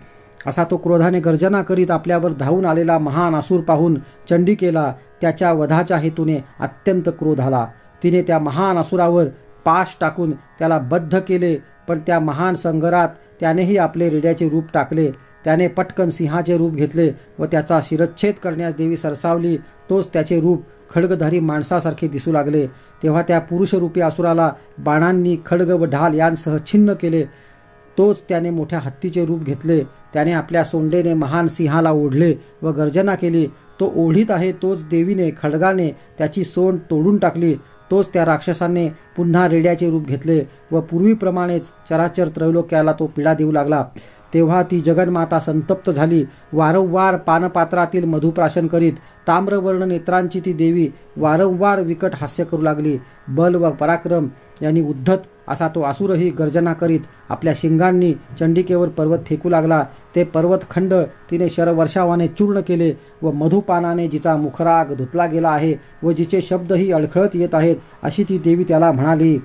असा तो क्रोधाने गर्जना करीत आपल्यावर धावून आलेला महान असुर पाहून चंडिकेला त्याच्या वधाच्या हेतूने अत्यंत क्रोध आला. तिने त्या महान असुरावर पाश टाकून त्याला बद्ध केले, पण त्या महान संग्रात त्यानेही आपले रेड्याचे रूप टाकले. त्याने पटकन सिंहाचे रूप घेतले व त्याचा शिरच्छेद करण्यास देवी सरसावली. तोच त्याचे रूप खड्गधारी माणसासारखे दिसू लागले. तेव्हा त्या पुरुषरूपी असुराला बाणांनी खड्ग व ढाल यांसह छिन्न केले. तोच त्याने मोठ्या हत्तीचे रूप घेतले. त्याने आपल्या सोंडेने महान सिंहाला ओढले व गर्जना केली. तो ओढीत आहे तोच देवीने खड्गाने त्याची सोंड तोडून टाकली. तोच त्या राक्षसाने पुन्हा रेड्याचे रूप घेतले व पूर्वीप्रमाणेच चराचर त्रैलोक्याला तो पीडा देऊ लागला. तेव्हा ती जगन्माता संतप्त झाली. वारंवार पानपात्रातील मधुप्राशन करीत ताम्रवर्ण नेत्रांची ती देवी वारंवार विकट हास्य करू लागली. बल व पराक्रम यांनी उद्धत असा तो असुरही गर्जना करीत आपल्या शिंगांनी चंडिकेवर पर्वत फेकू लागला. ते पर्वतखंड तिने शरवर्षावाने चूर्ण केले व मधुपानाने जिचा मुखराग धुतला गेला आहे व जिचे शब्दही अडखळत येत आहेत अशी ती देवी त्याला म्हणाली.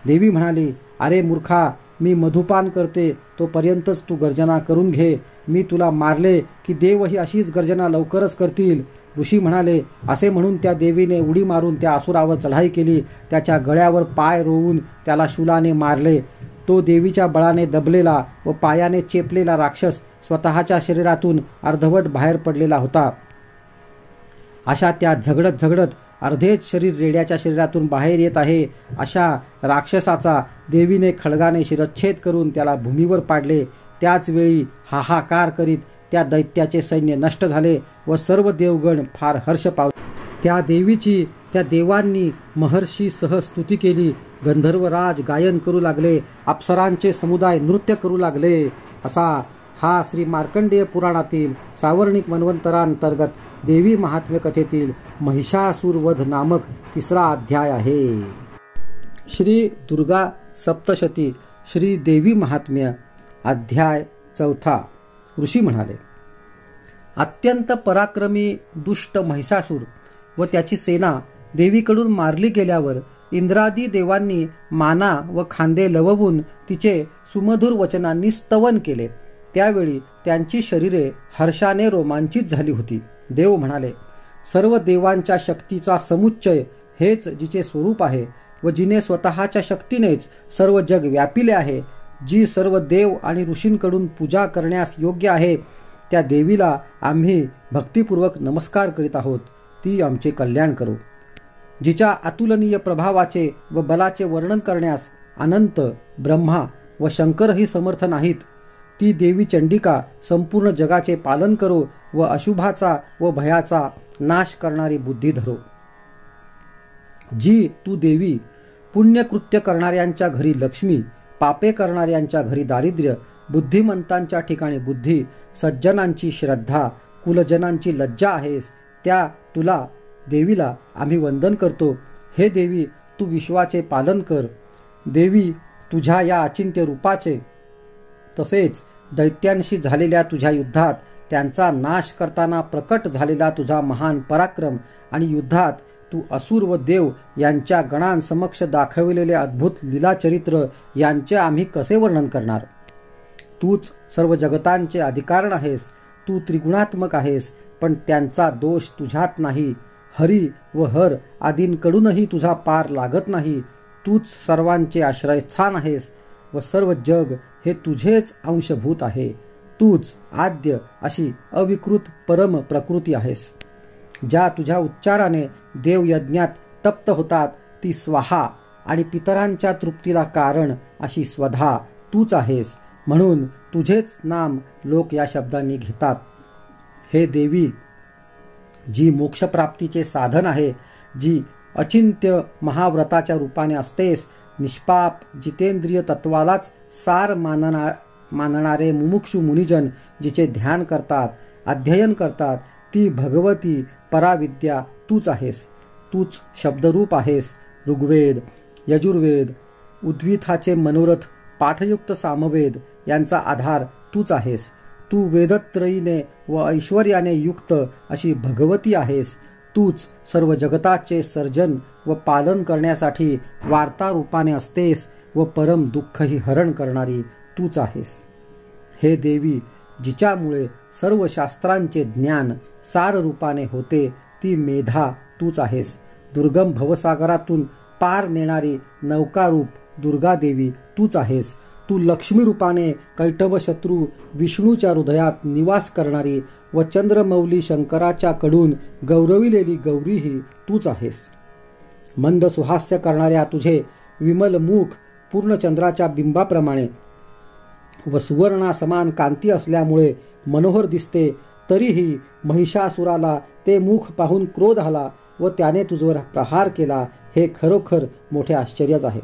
देवी म्हणाली, अरे मूर्खा, मी मधुपान करते तोपर्यंतच तू गर्जना करून घे. मी तुला मारले की देवही अशीच गर्जना लवकरच करतील. ऋषी म्हणाले. असे म्हणून त्या देवीने उडी मारून त्या असुरावर चढाई केली. त्याच्या गळ्यावर पाय रोवून त्याला शूलाने मारले. तो देवीच्या बळाने दबलेला व पायाने चेपलेला राक्षस स्वतःच्या शरीरातून अर्धवट बाहेर पडलेला होता. अशा त्या झगडत झगडत अर्धेच शरीर रेड्याच्या शरीरातून बाहेर येत आहे. अशा राक्षसाचा देवीने खड्गाने शिरच्छेद करून त्याला भूमीवर पाडले. त्याच वेळी हाहाकार करीत त्या दैत्याचे सैन्य नष्ट झाले व सर्व देवगण फार हर्ष पावले. त्या देवीची त्या देवांनी महर्षीसह स्तुती केली. गंधर्वराज गायन करू लागले. अप्सरांचे समुदाय नृत्य करू लागले. असा हा श्री मार्कंडेय पुराणातील सावर्णिक मन्वंतरांतर्गत देवी महात्म्य कथेतील महिषासुरवध नामक 3रा अध्याय आहे. श्री दुर्गा सप्तशती श्री देवी महात्म्य अध्याय 4. ऋषी म्हणाले, अत्यंत पराक्रमी दुष्ट महिषासूर व त्याची सेना देवीकडून मारली गेल्यावर इंद्रादी देवांनी माना व खांदे लववून तिचे सुमधुर वचनांनी स्तवन केले. त्यावेळी त्यांची शरीरे हर्षाने रोमांचित झाली होती. देव म्हणाले, सर्व देवांच्या शक्तीचा समुच्चय हेच जिचे स्वरूप आहे व जिने स्वतःच्या शक्तीनेच सर्व जग व्यापिले आहे, जी सर्व देव आणि ऋषींकडून पूजा करण्यास योग्य आहे, त्या देवीला आम्ही भक्तिपूर्वक नमस्कार करीत आहोत. ती आमचे कल्याण करो. जिच्या अतुलनीय प्रभावाचे व बलाचे वर्णन करण्यास अनंत ब्रह्मा व शंकरही समर्थ नाहीत, ती देवी चंडिका संपूर्ण जगाचे पालन करो व अशुभाचा व भयाचा नाश करणारी बुद्धी धरो. जी तू देवी पुण्यकृत्य करणाऱ्यांच्या घरी लक्ष्मी, पापे करणाऱ्यांच्या घरी दारिद्र्य, बुद्धिमंतांच्या ठिकाणी बुद्धी, सज्जनांची श्रद्धा, कुलजनांची लज्जा आहेस, त्या तुला देवीला आम्ही वंदन करतो. हे देवी, तू विश्वाचे पालन कर. देवी, तुझ्या या अचिंत्य रूपाचे तसेच दैत्यांशी झालेल्या तुझ्या युद्धात त्यांचा नाश करताना प्रकट झालेला तुझा महान पराक्रम आणि युद्धात तू असुर व देव यांच्या गणांसमक्ष दाखविलेले अद्भुत लीलाचरित्र यांचे आम्ही कसे वर्णन करणार. तूच सर्व जगतांचे अधिकारण आहेस. तू त्रिगुणात्मक आहेस, पण त्यांचा दोष तुझ्यात नाही. हरी व हर आदींकडूनही तुझा पार लागत नाही. तूच सर्वांचे आश्रयस्थान आहेस व सर्व जग हे तुझेच अंशभूत आहे. तूच आद्य अशी अविकृत परम प्रकृती आहेस. ज्या तुझ्या उच्चाराने देव यज्ञात तप्त होतात ती स्वाहा आणि पितरांच्या तृप्तीला कारण अशी स्वधा तूच आहेस. म्हणून तुझेच नाम लोक या शब्दांनी घेतात. हे देवी, जी मोक्षप्राप्तीचे साधन आहे, जी अचिंत्य महाव्रताच्या रूपाने असतेस, निष्पाप जितेंद्रिय तत्वालाच सार मानणारे मुमुक्षु मुनिजन जिचे ध्यान करतात, अध्ययन करतात, ती भगवती पराविद्या तूच आहेस. तूच शब्दरूप आहेस. ऋग्वेद, यजुर्वेद, उद्गीथाचे मनोरथ, पाठयुक्त सामवेद यांचा आधार तूच आहेस. तू वेदत्रयीने व ऐश्वर्याने युक्त अशी भगवती आहेस. तूच सर्व जगताचे सर्जन व पालन करण्यासाठी वार्ता रूपाने असतेस व परम दुःखही हरण करणारी तूच आहेस. हे देवी, जिच्यामुळे सर्व शास्त्रांचे ज्ञान सार रूपाने होते, ती मेधा तूच आहेस. दुर्गम भवसागरातून पार नेणारी नौकारूप दुर्गा देवी तूच आहेस. तू लक्ष्मी रूपाने कैटभ शत्रू विष्णूच्या हृदयात निवास करणारी व चंद्रमौली शंकराच्या कडून गौरविलेली गौरीही तूच आहेस. मंद सुहास्य करणाऱ्या तुझे विमल मुख पूर्णचंद्राच्या बिंबाप्रमाणे व सुवर्णा समान कांती असल्यामुळे मनोहर दिसते. तरीही महिषासुराला ते मुख पाहून क्रोध आला व त्याने तुझवर प्रहार केला. हे खरोखर मोठे आश्चर्यच आहे.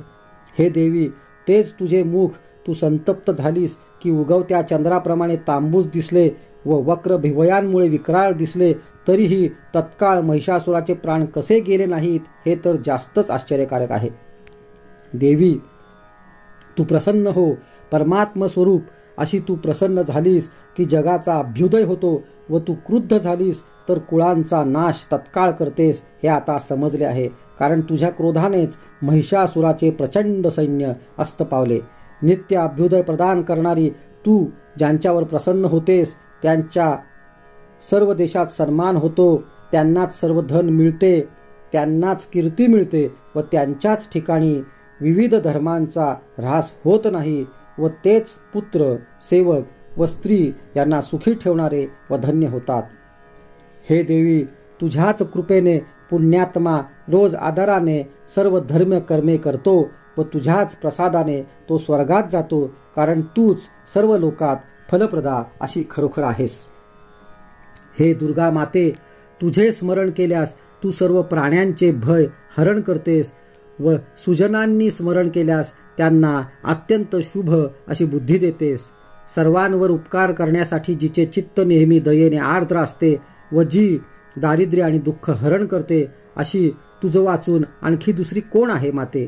हे देवी, तेच तुझे मुख तू संतप्त झालीस की उगवत्या चंद्राप्रमाणे तांबूस दिसले व वक्र भिवयांमुळे विक्राळ दिसले, तरीही तत्काळ महिषासुराचे प्राण कसे गेले नाहीत हे तर जास्तच आश्चर्यकारक आहे. देवी, तू प्रसन्न हो. परमात्म स्वरूप अशी तू प्रसन्न झालीस की जगाचा अभ्युदय होतो व तू क्रुद्ध झालीस तर कुळांचा नाश तत्काळ करतेस हे आता समजले आहे. कारण तुझ्या क्रोधानेच महिषासुराचे प्रचंड सैन्य अस्त पावले. नित्य अभ्युदय प्रदान करणारी तू ज्यांच्यावर प्रसन्न होतेस त्यांच्या सर्व देशात सन्मान होतो, त्यांनाच सर्व धन मिळते, त्यांनाच कीर्ती मिळते व त्यांच्याच ठिकाणी विविध धर्मांचा ऱ्हास होत नाही व तेच पुत्र, सेवक व स्त्री यांना सुखी ठेवणारे व धन्य होतात. हे देवी, तुझ्याच कृपेने पुण्यात्मा रोज आदराने सर्व धर्म कर्मे करतो व तुझ्याच प्रसादाने तो स्वर्गात जातो, कारण तूच सर्व लोकात फलप्रदा अशी खरोखर आहेस. हे दुर्गा माते, तुझे स्मरण केल्यास तू सर्व प्राण्यांचे भय हरण करतेस व सुजनांनी स्मरण केल्यास त्यांना अत्यंत शुभ अशी बुद्धी देतेस. सर्वांवर उपकार करण्यासाठी जिचे चित्त नेहमी दयेने आर्द्र असते व जी दारिद्र्य आणि दुःख हरण करते, अशी तुझं वाचून आणखी दुसरी कोण आहे माते.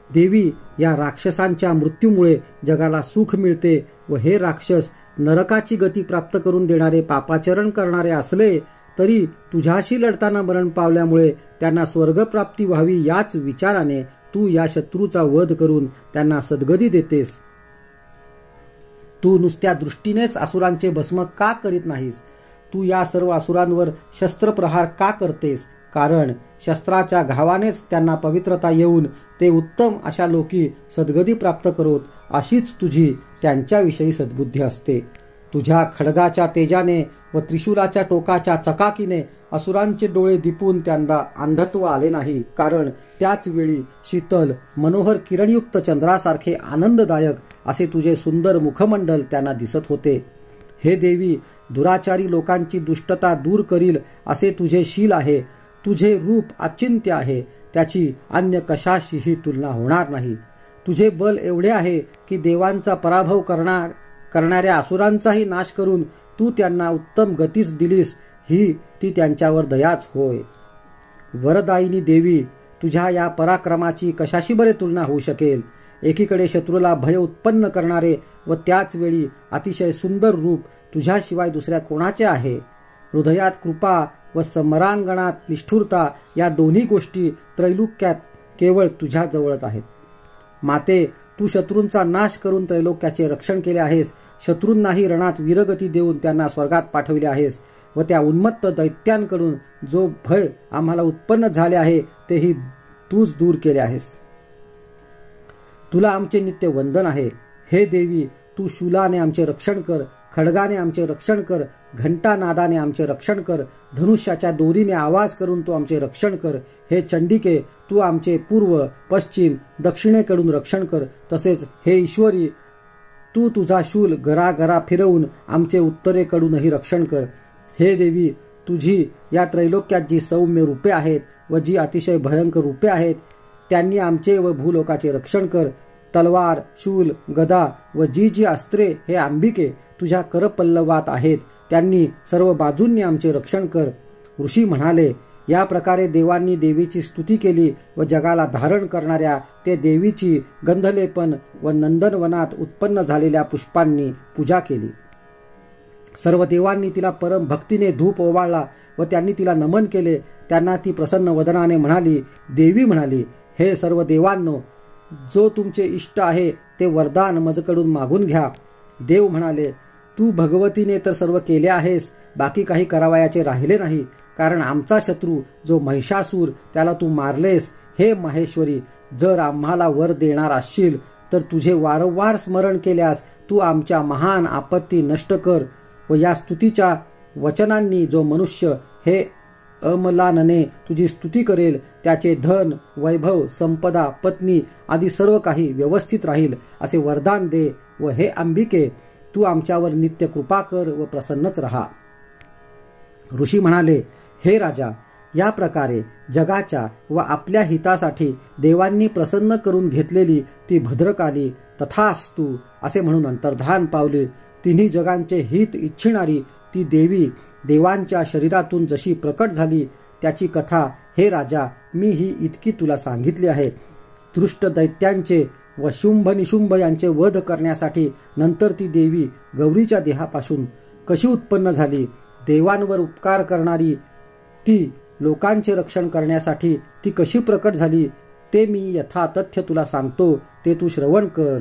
देवी, या राक्षसांच्या मृत्यूमुळे जगाला सुख मिळते व हे राक्षस नरकाची गती प्राप्त करून देणारे पापाचरण करणारे असले तरी तुझ्याशी लढताना मरण पावल्यामुळे त्यांना स्वर्गप्राप्ती व्हावी याच विचाराने तू या शत्रूचा वध करून त्यांना सद्गती देतेस. तू नुसत्या दृष्टीनेच असुरांचे भस्म का करीत नाहीस? तू या सर्व असुरांवर शस्त्रप्रहार का करतेस? कारण शस्त्राच्या घावानेच त्यांना पवित्रता येऊन ते उत्तम अशा लोकी सद्गती प्राप्त करोत, अशीच तुझी त्यांच्याविषयी सद्बुद्धी असते. तुझ्या खड्गाच्या तेजाने व त्रिशूलाच्या टोकाच्या चकाकीने असुरांचे डोळे दिपून त्यांना अंधत्व आले नाही. कारण त्याच वेळी शीतल मनोहर किरणयुक्त चंद्रासारखे आनंददायक असे तुझे सुंदर मुखमंडल त्यांना दिसत होते. हे देवी, दुराचारी लोकांची दुष्टता दूर करील असे तुझे शील आहे. तुझे रूप अचिंत्य आहे, त्याची अन्य कशाशीही तुलना होणार नाही. तुझे बल एवढे आहे की देवांचा पराभव करणाऱ्या असुरांचाही नाश करून तू त्यांना उत्तम गतीच दिलीस, ही ती त्यांच्यावर दयाच होय. वरदायिनी देवी, तुझ्या या पराक्रमाची कशाशी बरे तुलना होऊ शकेल? एकीकडे शत्रूला भय उत्पन्न करणारे व त्याच वेळी अतिशय सुंदर रूप तुझ्याशिवाय दुसऱ्या कोणाचे आहे? हृदयात कृपा व समरांगणात निष्ठुरता या दोन्ही गोष्टी त्रैलोक्यात केवळ तुझ्या जवळच आहेत. माते, तू शत्रूंचा नाश करून त्रैलोक्याचे रक्षण केले आहेस. शत्रूंनाही रणात वीरगती देऊन त्यांना स्वर्गात पाठविले आहेस व त्या उन्मत्त दैत्यांकडून जो भय आम्हाला उत्पन्न झाले आहे तेही तूच दूर केले आहेस. तुला आमचे नित्य वंदन आहे. हे देवी, तू शूलाने आमचे रक्षण कर, खड्गाने आमचे रक्षण कर, घंटा नादाने आमचे रक्षण कर, धनुष्याच्या दोरीने आवाज करून तू आमचे रक्षण कर. हे चंडिके, तू आमचे पूर्व पश्चिम दक्षिणेकडून रक्षण कर. तसेच हे ईश्वरी, तू तुझा शूल गरागरा फिरवून आमचे उत्तरेकडूनही रक्षण कर. हे देवी, तुझी या त्रैलोक्यात जी सौम्य रूपे आहेत व जी अतिशय भयंकर रूपे आहेत त्यांनी आमचे व भूलोकाचे रक्षण कर. तलवार, शूल, गदा व जी जी अस्त्रे हे अंबिके तुझ्या करपल्लवात आहेत त्यांनी सर्व बाजूंनी आमचे रक्षण कर. ऋषी म्हणाले, या प्रकारे देवांनी देवीची स्तुती केली व जगाला धारण करणाऱ्या ते देवीची गंधलेपन व नंदनवनात उत्पन्न झालेल्या पुष्पांनी पूजा केली. सर्व देवांनी तिला परम भक्तीने धूप ओवाळला व त्यांनी तिला नमन केले. त्यांना ती प्रसन्न वदनाने म्हणाली. देवी म्हणाली, हे सर्व देवांनो, जो तुमचे इष्ट आहे ते वरदान मजकडून मागून घ्या. देव म्हणाले, तू भगवतीने तर सर्व केले आहेस, बाकी काही करावयाचे राहिले नाही. कारण आमचा शत्रू जो महिषासूर त्याला तू मारलेस. हे माहेश्वरी, जर आम्हाला वर देणार असशील तर तुझे वारंवार स्मरण केल्यास तू आमच्या महान आपत्ती नष्ट कर. व या स्तुतीच्या वचनांनी जो मनुष्य हे अमलानने तुझी स्तुती करेल त्याचे धन, वैभव, संपदा, पत्नी आदी सर्व काही व्यवस्थित राहील असे वरदान दे. व हे अंबिके, तू आमच्यावर नित्य कृपा कर व प्रसन्नच रहा. ऋषी म्हणाले, हे राजा, या प्रकारे जगाच्या व आपल्या हितासाठी देवांनी प्रसन्न करून घेतलेली ती भद्रकाली तथास्तु असे म्हणून अंतर्धान पावली. तिन्ही जगांचे हित इच्छिणारी ती देवी देवांच्या शरीरातून जशी प्रकट झाली त्याची कथा हे राजा मी ही इतकी तुला सांगितली आहे. दृष्ट दैत्यांचे व शुंभ निशुंभ यांचे वध करण्यासाठी नंतर ती देवी गौरीच्या देहापासून कशी उत्पन्न झाली, देवांवर उपकार करणारी ती लोकांचे रक्षण करण्यासाठी ती कशी प्रकट झाली ते मी यथातथ्य तुला सांगतो, ते तू श्रवण कर.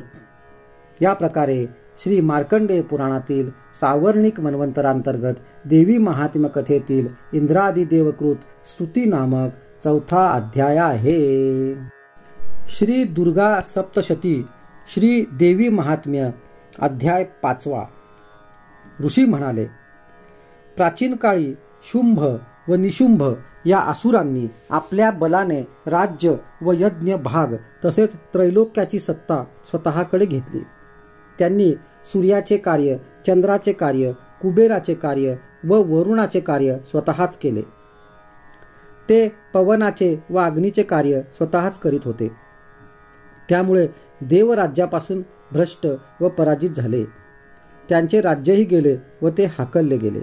या प्रकारे श्री मार्कंडेय पुराणातील सावर्णिक मन्वंतरांतर्गत देवी महात्म्य कथेतील इंद्रादी देवकृत स्तुती नामक 4था अध्याय आहे. श्री दुर्गा सप्तशती श्री देवी महात्म्य अध्याय 5. ऋषी म्हणाले, प्राचीन काळी शुंभ व निशुंभ या असुरांनी आपल्या बलाने राज्य व यज्ञ भाग तसेच त्रैलोक्याची सत्ता स्वतःकडे घेतली. त्यांनी सूर्याचे कार्य, चंद्राचे कार्य, कुबेराचे कार्य व वरुणाचे कार्य स्वतःच केले. ते पवनाचे व अग्नीचे कार्य स्वतःच करीत होते. त्यामुळे देवराज्यापासून भ्रष्ट व पराजित झाले. त्यांचे राज्यही गेले व ते हाकलले गेले.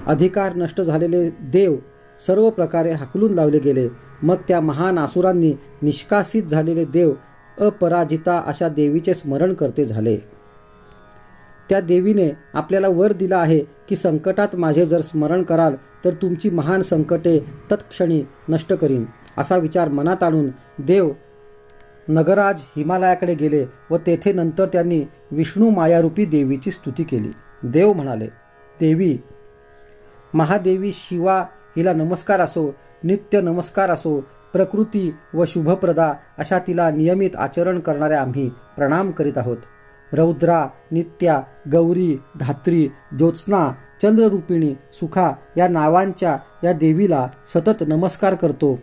अधिकार नष्ट झालेले देव सर्व प्रकारे हाकलून लावले गेले. मग त्या महान असुरांनी निष्कासित झालेले देव अपराजिता अशा देवीचे स्मरण करते झाले. त्या देवीने आपल्याला वर दिला आहे की संकटात माझे जर स्मरण कराल तर तुमची महान संकटे तत्क्षणी नष्ट करीन. असा विचार मनात आणून देव नगराज हिमालयाकडे गेले व तेथे नंतर त्यांनी विष्णू मायारूपी देवीची स्तुती केली. देव म्हणाले, देवी महादेवी शिवा हिला नमस्कार असो, नित्य नमस्कार असो. प्रकृती व शुभप्रदा अशा तिला नियमित आचरण करणाऱ्या आम्ही प्रणाम करीत आहोत. रौद्रा, नित्या, गौरी, धात्री, ज्योत्स्ना, चंद्ररूपिणी, सुखा या नावांच्या या देवीला सतत नमस्कार करतो.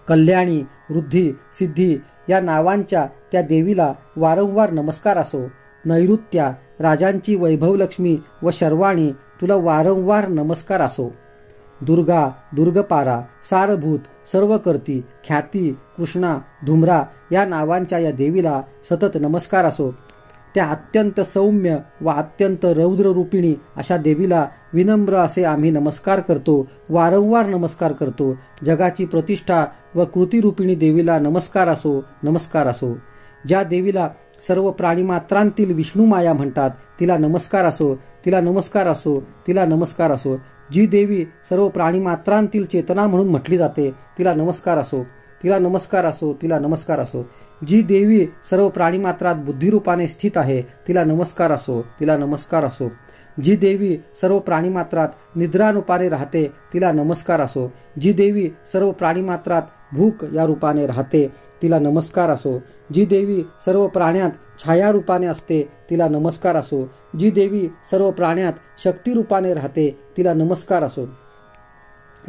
कल्याणी, वृद्धी, सिद्धी या नावांच्या त्या देवीला वारंवार नमस्कार असो. नैऋत्या, राजांची वैभवलक्ष्मी व शर्वाणी तुला वारंवार नमस्कार असो. दुर्गा, दुर्गपारा, सारभूत, सर्वकर्ती, ख्याती, कृष्णा, धुम्रा या नावांच्या या देवीला सतत नमस्कार असो. त्या अत्यंत सौम्य व अत्यंत रौद्ररूपिणी अशा देवीला विनम्र असे आम्ही नमस्कार करतो, वारंवार नमस्कार करतो. जगाची प्रतिष्ठा व कृतीरूपिणी देवीला नमस्कार असो, नमस्कार असो. ज्या देवीला सर्व प्राणीमात्रांतील विष्णुमाया म्हणतात तिला नमस्कार असो, तिला नमस्कार असो, तिला नमस्कार असो. जी देवी सर्व प्राणीमात्रांतील चेतना म्हणून म्हटली जाते तिला नमस्कार असो, तिला नमस्कार असो, तिला नमस्कार असो. जी देवी सर्व प्राणीमात्रात बुद्धिरूपाने स्थित आहे तिला नमस्कार असो, तिला नमस्कार असो. जी देवी सर्व प्राणीमात्रात निद्रारूपाने राहते तिला नमस्कार असो. जी देवी सर्व प्राणीमात्रात भूक या रूपाने राहते तिला नमस्कार असो. जी देवी सर्व प्राण्यात छायारूपाने असते तिला नमस्कार असो. जी देवी सर्व प्राण्यात शक्तिरूपाने राहते तिला नमस्कार असो.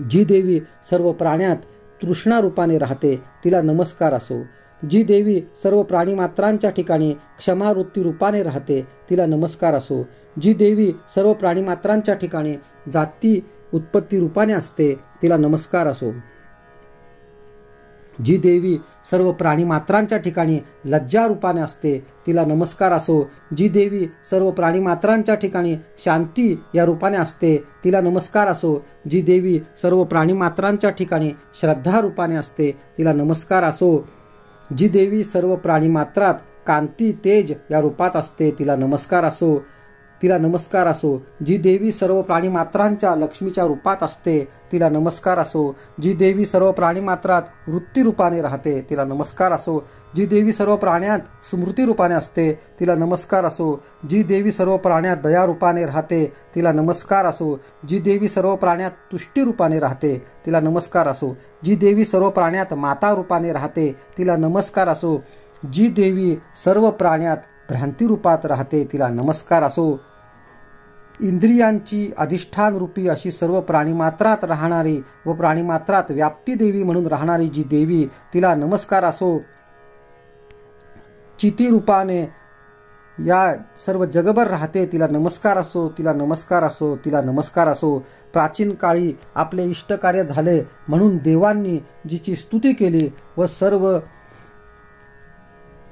जी देवी सर्व प्राण्यात तृष्णारूपाने राहते तिला नमस्कार असो. जी देवी सर्व प्राणीमात्रांच्या ठिकाणी क्षमावृत्ती रूपाने राहते तिला नमस्कार असो. जी देवी सर्व प्राणीमात्रांच्या ठिकाणी जाती उत्पत्ती रूपाने असते तिला नमस्कार असो. जी देवी सर्व प्राणीमात्रांच्या ठिकाणी लज्जा रूपाने असते तिला नमस्कार असो. जी देवी सर्व प्राणीमात्रांच्या ठिकाणी शांती या रूपाने असते तिला नमस्कार असो. जी देवी सर्व प्राणीमात्रांच्या ठिकाणी श्रद्धा रूपाने असते तिला नमस्कार असो. जी देवी सर्व प्राणीमात्रात कांती तेज या रूपात असते तिला नमस्कार असो, तिला नमस्कार असो. जी देवी सर्व प्राणीमात्रांच्या लक्ष्मीच्या रूपात असते तिला नमस्कार असो. जी देवी सर्व प्राणीमात्रात वृत्ती रूपाने राहते तिला नमस्कार असो. जी देवी सर्व प्राण्यात स्मृती रूपाने असते तिला नमस्कार असो. जी देवी सर्व प्राण्यात दया रूपाने राहते तिला नमस्कार असो. जी देवी सर्व प्राण्यात तुष्टी रूपाने राहते तिला नमस्कार असो. जी देवी सर्व प्राण्यात माता रूपाने राहते तिला नमस्कार असो. जी देवी सर्व प्राण्यात भ्रांती रूपात राहते तिला नमस्कार असो. इंद्रियांची अधिष्ठान रूपी अशी सर्व प्राणीमात्रात राहणारी व प्राणीमात्रात व्याप्ती देवी म्हणून राहणारी जी देवी तिला नमस्कार असो. चिती रूपाने या सर्व जगभर राहते तिला नमस्कार असो, तिला नमस्कार असो, तिला नमस्कार असो. प्राचीन काळी आपले इष्टकार्य झाले म्हणून देवांनी जिची स्तुती केली व सर्व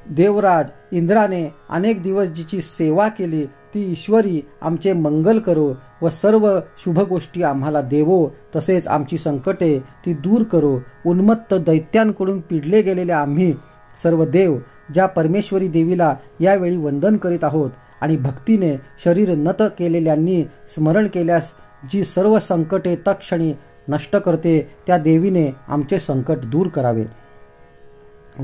देवराज इंद्राने अनेक दिवस जिची सेवा केली ती ईश्वरी आमचे मंगल करो व सर्व शुभ गोष्टी आम्हाला देवो. तसेच आमची संकटे ती दूर करो. उन्मत्त दैत्यांकडून पिडले गेलेले आम्ही सर्व देव ज्या परमेश्वरी देवीला यावेळी वंदन करीत आहोत आणि भक्तीने शरीर नत केलेल्यांनी स्मरण केल्यास जी सर्व संकटे तत्क्षणी नष्ट करते त्या देवीने आमचे संकट दूर करावे.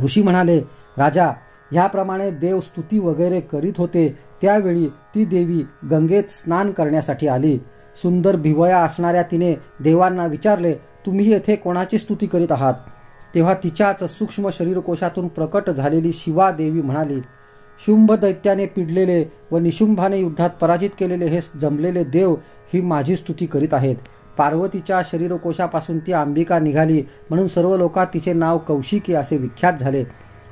ऋषी म्हणाले, राजा ह्याप्रमाणे देव स्तुती वगैरे करीत होते त्यावेळी ती देवी गंगेत स्नान करण्यासाठी आली. सुंदर भिवया असणाऱ्या तिने देवांना विचारले, तुम्ही येथे कोणाची स्तुती करीत आहात? तेव्हा तिच्याच सूक्ष्म शरीरकोशातून प्रकट झालेली शिवा देवी म्हणाली, शुंभ दैत्याने पिडलेले व निशुंभाने युद्धात पराजित केलेले हे जमलेले देव ही माझी स्तुती करीत आहेत. पार्वतीच्या शरीरकोशापासून ती अंबिका निघाली म्हणून सर्व लोकात तिचे नाव कौशिकी असे विख्यात झाले.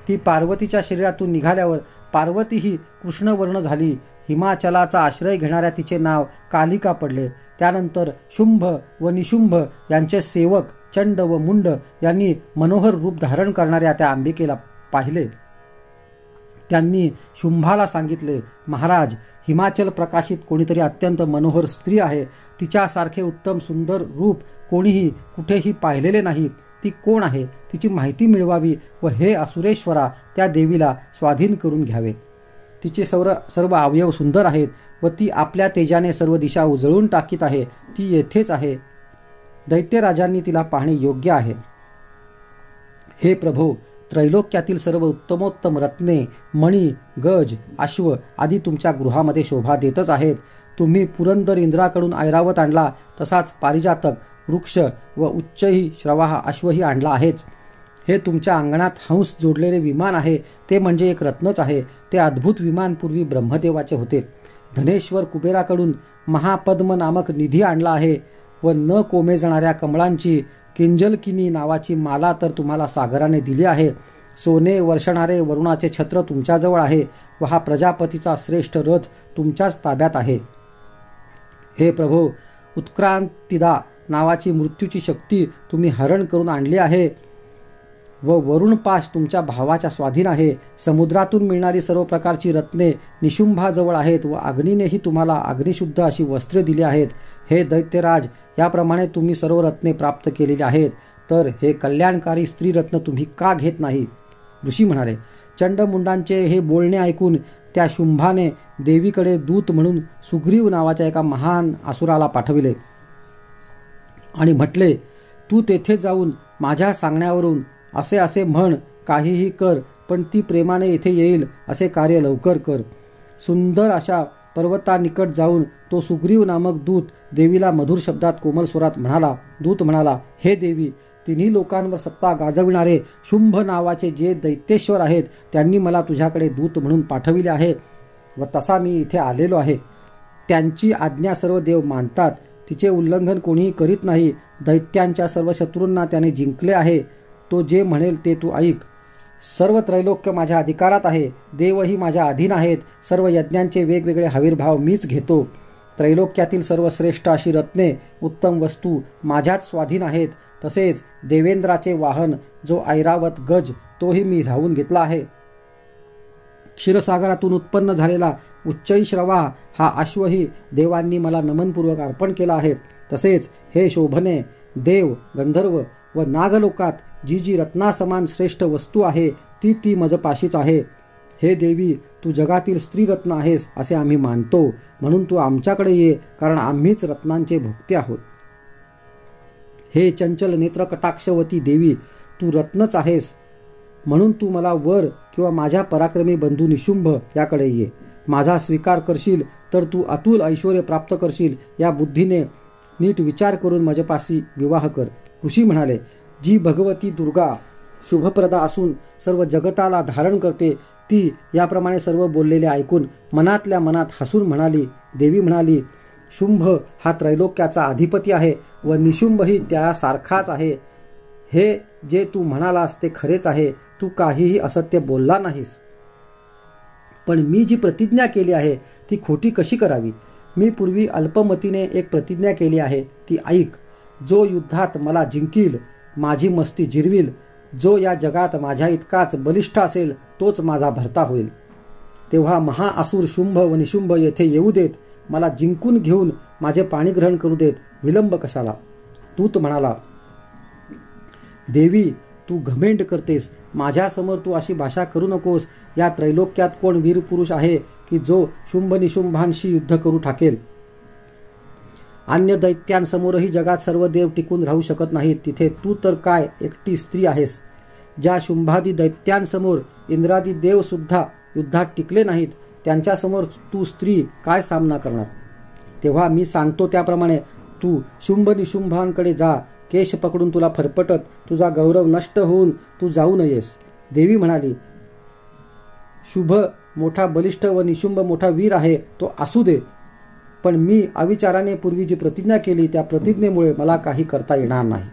ती पार्वतीच्या शरीरातून निघाल्यावर पार्वती ही कृष्णवर्ण झाली. हिमाचलाचा आश्रय घेणाऱ्या तिचे नाव कालिका पडले. त्यानंतर शुंभ व निशुंभ यांचे सेवक चंड व मुंड यांनी मनोहर रूप धारण करणाऱ्या त्या अंबिकेला पाहिले. त्यांनी शुंभाला सांगितले, महाराज, हिमाचल प्रकाशित कोणीतरी अत्यंत मनोहर स्त्री आहे. तिच्यासारखे उत्तम सुंदर रूप कोणीही कुठेही पाहिलेले नाही. ती कोण आहे तिची माहिती मिळवावी व हे असुरेश्वरा त्या देवीला स्वाधीन करून घ्यावे. तिचे सर्व अवयव सुंदर आहेत व ती आपल्या तेजाने सर्व दिशा उजळून टाकीत आहे. ती येथेच आहे. दैत्यराजांनी तिला पाहणे योग्य आहे. हे प्रभो, त्रैलोक्यातील सर्व उत्तमोत्तम रत्ने, मणी, गज, अश्व आदी तुमच्या गृहामध्ये शोभा देतच आहेत. तुम्ही पुरंदर इंद्राकडून ऐरावत आणला तसाच पारिजातक वृक्ष व उच्चही श्रवाह अश्वही आणला आहेच. हे तुमच्या अंगणात हंस जोडलेले विमान आहे, ते म्हणजे एक रत्नच आहे. ते अद्भुत विमान पूर्वी ब्रह्मदेवाचे होते. धनेश्वर कुबेराकडून महापद्म नामक निधी आणला आहे व न कोमेजणाऱ्या कमळांची किंजलकिनी नावाची माला तर तुम्हाला सागराने दिली आहे. सोने वर्षणारे वरुणाचे छत्र तुमच्याजवळ आहे व हा प्रजापतीचा श्रेष्ठ रथ तुमच्याच ताब्यात आहे. हे प्रभो, उत्क्रांतिदा नावाची मृत्यूची शक्ती तुम्ही हरण करून आणली आहे व वरुणपाश तुमच्या भावाच्या स्वाधीन आहे. समुद्रातून मिळणारी सर्व प्रकारची रत्ने निशुंभाजवळ आहेत व अग्नीनेही तुम्हाला अग्निशुद्ध अशी वस्त्रे दिली आहेत. हे दैत्यराज, याप्रमाणे तुम्ही सर्व रत्ने प्राप्त केलेली आहेत, तर हे कल्याणकारी स्त्रीरत्न तुम्ही का घेत नाही? ऋषी म्हणाले, चंडमुंडांचे हे बोलणे ऐकून त्या शुंभाने देवीकडे दूत म्हणून सुग्रीव नावाच्या एका महान असुराला पाठविले आणि म्हटले, तू तेथे जाऊन माझ्या सांगण्यावरून असे असे म्हण, काहीही कर, पण ती प्रेमाने येथे येईल असे कार्य लवकर कर. सुंदर अशा पर्वतानिकट जाऊन तो सुग्रीव नामक दूत देवीला मधुर शब्दात कोमल स्वरात म्हणाला. दूत म्हणाला, हे देवी, तिन्ही लोकांवर सत्ता गाजविणारे शुंभ नावाचे जे दैत्येश्वर आहेत त्यांनी मला तुझ्याकडे दूत म्हणून पाठविले आहे व तसा मी इथे आलेलो आहे. त्यांची आज्ञा सर्व देव मानतात. तिचे उल्लंघन कोणीही करीत नाही. दैत्यांच्या सर्व शत्रूंना त्याने जिंकले आहे. तो जे म्हणेल ते तू ऐक. सर्व त्रैलोक्य माझ्या अधिकारात आहे. देवही माझ्या अधीन आहेत. सर्व यज्ञांचे वेगवेगळे आविर्भाव मीच घेतो. त्रैलोक्यातील सर्व श्रेष्ठ अशी रत्ने, उत्तम वस्तू माझ्याच स्वाधीन आहेत. तसेच देवेंद्राचे वाहन जो ऐरावत गज तोही मी राहून घेतला आहे. क्षीरसागरातून उत्पन्न झालेला उच्चैश्रवा हा अश्वही देवांनी मला नमनपूर्वक अर्पण केला आहे. तसेच हे शोभने, देव, गंधर्व व नागलोकात जी जी रत्नासमान श्रेष्ठ वस्तू आहे ती ती मजपाशीच आहे. हे देवी, तू जगातील स्त्रीरत्न आहेस असे आम्ही मानतो, म्हणून तू आमच्याकडे ये, कारण आम्हीच रत्नांचे भोक्ते आहोत. हे चंचल नेत्र कटाक्षवती देवी, तू रत्नच आहेस, म्हणून तू मला वर किंवा माझ्या पराक्रमी बंधू निशुंभ याकडे ये. माझा स्वीकार करशील तर तू अतुल ऐश्वर्य प्राप्त करशील. या बुद्धीने नीट विचार करून माझ्यापाशी विवाह कर. ऋषी म्हणाले, जी भगवती दुर्गा शुभप्रदा असून सर्व जगताला धारण करते, ती याप्रमाणे सर्व बोललेले ऐकून मनातल्या मनात हसून म्हणाली. देवी म्हणाली, शुंभ हा त्रैलोक्याचा अधिपती आहे व निशुंभही त्यासारखाच आहे. हे जे तू म्हणालास ते खरेच आहे. तू काहीही असत्य बोलला नाहीस. पण मी जी प्रतिज्ञा केली आहे ती खोटी कशी करावी? मी पूर्वी अल्पमतीने एक प्रतिज्ञा केली आहे, ती ऐक. जो युद्धात मला जिंकील, माझी मस्ती जिरविल, जो या जगात माझ्या इतकाच बलिष्ठ असेल तोच माझा भर्ता होईल. तेव्हा महाअसुर शुंभ व निशुंभ येथे येऊ देत. मला जिंकून घेऊन माझे पाणीग्रहण करू देत. विलंब कशाला? दूत म्हणाला, देवी, तू घमेंड करतेस. माझ्यासमोर तू अशी भाषा करू नकोस. या त्रैलोक्यात कोण वीर पुरुष आहे की जो शुंभ निशुंभांशी युद्ध करू टाकेल? अन्य दैत्यांसमोरही जगात सर्व देव टिकून राहू शकत नाहीत. तिथे तू तर काय एकटी स्त्री आहेस. ज्या शुंभादी दैत्यांसमोर इंद्रादी देव सुद्धा युद्धात टिकले नाहीत, त्यांच्यासमोर तू स्त्री काय सामना करणार? तेव्हा मी सांगतो त्याप्रमाणे तू शुंभ निशुंभांकडे जा. केश पकडून तुला फरफटत तुझा गौरव नष्ट होऊन तू जाऊ नयेस. देवी म्हणाली, शुभ मोठा बलिष्ठ व निशुंभ मोठा वीर आहे, तो असू दे. पण मी अविचाराने पूर्वी जी प्रतिज्ञा केली त्या प्रतिज्ञेमुळे मला काही करता येणार नाही.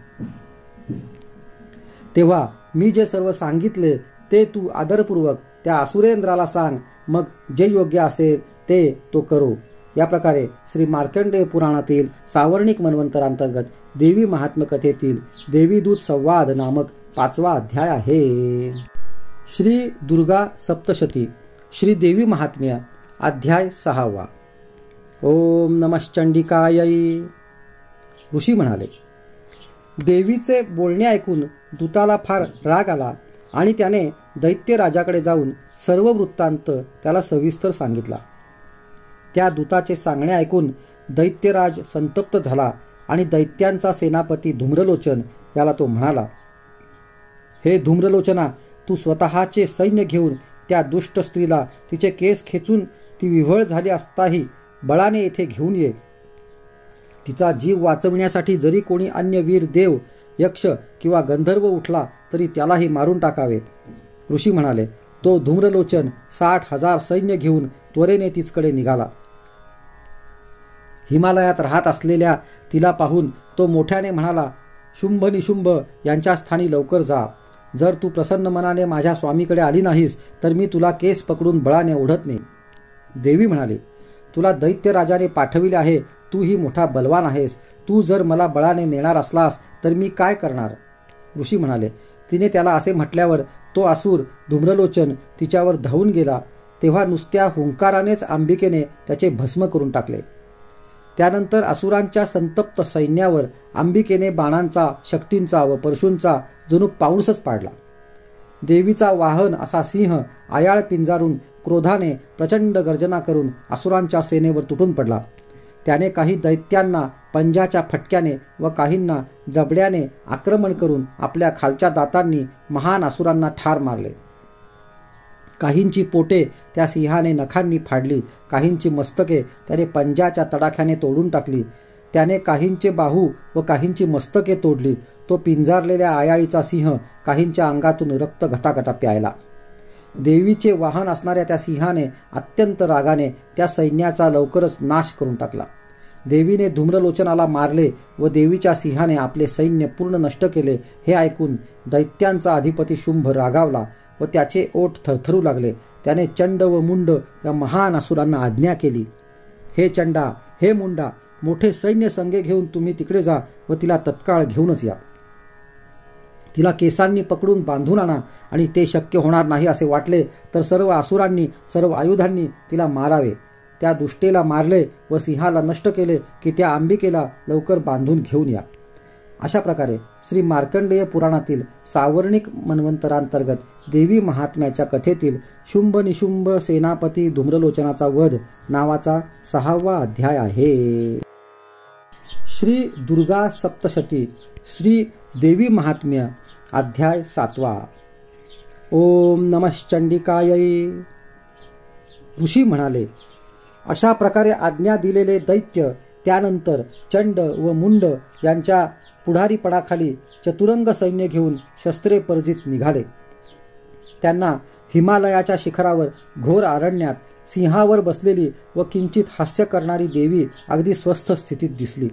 तेव्हा मी जे सर्व सांगितले ते तू आदरपूर्वक त्या असुरेंद्राला सांग. मग जे योग्य असेल ते तो करो. या प्रकारे श्री मार्कंडेय पुराणातील सावर्णिक मन्वंतरांतर्गत देवी महात्म्य कथेतील देवीदूत संवाद नामक 5वा अध्याय आहे. श्री दुर्गा सप्तशती श्री देवी महात्म्य अध्याय 6. ओम नमश्चंडिकायै. ऋषी म्हणाले, देवीचे बोलणे ऐकून दूताला फार राग आला आणि त्याने दैत्य राजाकडे जाऊन सर्व वृत्तांत त्याला सविस्तर सांगितला. त्या दूताचे सांगणे ऐकून दैत्यराज संतप्त झाला आणि दैत्यांचा सेनापती धूम्रलोचन याला तो म्हणाला, हे धूम्रलोचना, तू स्वतःचे सैन्य घेऊन त्या दुष्ट स्त्रीला तिचे केस खेचून ती विव्हळ झाली असताही बळाने येथे घेऊन ये. तिचा जीव वाचविण्यासाठी जरी कोणी अन्य वीर देव, यक्ष किंवा गंधर्व उठला तरी त्यालाही मारून टाकावे. ऋषी म्हणाले, तो धूम्रलोचन 60,000 सैन्य घेऊन त्वरेने तिचकडे निघाला. हिमालयात राहत असलेल्या तिला पाहून तो मोठ्याने म्हणाला, शुंभ निशुंभ यांच्या स्थानी लवकर जा. जर तू प्रसन्न मनाने माझ्या स्वामीकडे आली नाहीस तर मी तुला केस पकडून बळाने ओढत नाही. देवी म्हणाली, तुला दैत्यराजाने पाठविले आहे. तू ही मोठा बलवान आहेस. तू जर मला बळाने नेणार असलास तर मी काय करणार. ऋषी म्हणाले, तिने त्याला असे म्हटल्यावर तो असुर धूम्रलोचन तिच्यावर धावून गेला. तेव्हा नुसत्या हुंकारानेच अंबिकेने त्याचे भस्म करून टाकले. त्यानंतर असुरांच्या संतप्त सैन्यावर अंबिकेने बाणांचा, शक्तींचा व परशूंचा जणू पाऊसच पाडला. देवीचा वाहन असा सिंह आयाळ पिंजारून क्रोधाने प्रचंड गर्जना करून असुरांच्या सेनेवर तुटून पडला. त्याने काही दैत्यांना पंजाच्या फटक्याने व काहींना जबड्याने आक्रमण करून आपल्या खालच्या दातांनी महान असुरांना ठार मारले. काहींची पोटे त्या सिंहाने नखांनी फाडली. काहींची मस्तके त्याने पंजाच्या तडाख्याने तोडून टाकली. त्याने काहींचे बाहू व काहींची मस्तके तोडली. तो पिंजारलेल्या आयाळीचा सिंह काहींच्या अंगातून रक्त घटाघटा प्यायला. देवीचे वाहन असणाऱ्या त्या सिंहाने अत्यंत रागाने त्या सैन्याचा लवकरच नाश करून टाकला. देवीने धूम्रलोचनाला मारले व देवीच्या सिंहाने आपले सैन्य पूर्ण नष्ट केले. हे ऐकून दैत्यांचा अधिपती शुंभ रागावला व त्याचे ओठ थरथरू लागले. त्याने चंड व मुंड या महान असुरांना आज्ञा केली, हे चंडा, हे मुंडा, मोठे सैन्य संगे घेऊन तुम्ही तिकडे जा व तिला तत्काळ घेऊनच या. तिला केसांनी पकडून बांधून आणा आणि ते शक्य होणार नाही असे वाटले तर सर्व असुरांनी सर्व आयुधांनी तिला मारावे. त्या दुष्टेला मारले व सिंहाला नष्ट केले की त्या अंबिकेला लवकर बांधून घेऊन या. अशा प्रकारे श्री मार्कंडेय पुराणातील सावर्णिक मन्वंतरांतर्गत देवी महात्म्याच्या कथेतील शुंभ निशुंभ सेनापती धूम्रलोचनाचा वध नावाचा 6वा अध्याय आहे. श्री दुर्गा सप्तशती श्री देवी महात्म्य अध्याय 7वा. ओम नमश्चंडिकायै. ऋषी म्हणाले, अशा प्रकारे आज्ञा दिलेले दैत्य त्यानंतर चंड व मुंड यांच्या पुढारीपणाखाली चतुरंग सैन्य घेऊन शस्त्रे परजीत निघाले. त्यांना हिमालयाच्या शिखरावर घोर अरण्यात सिंहावर बसलेली व किंचित हास्य करणारी देवी अगदी स्वस्थ स्थितीत दिसली.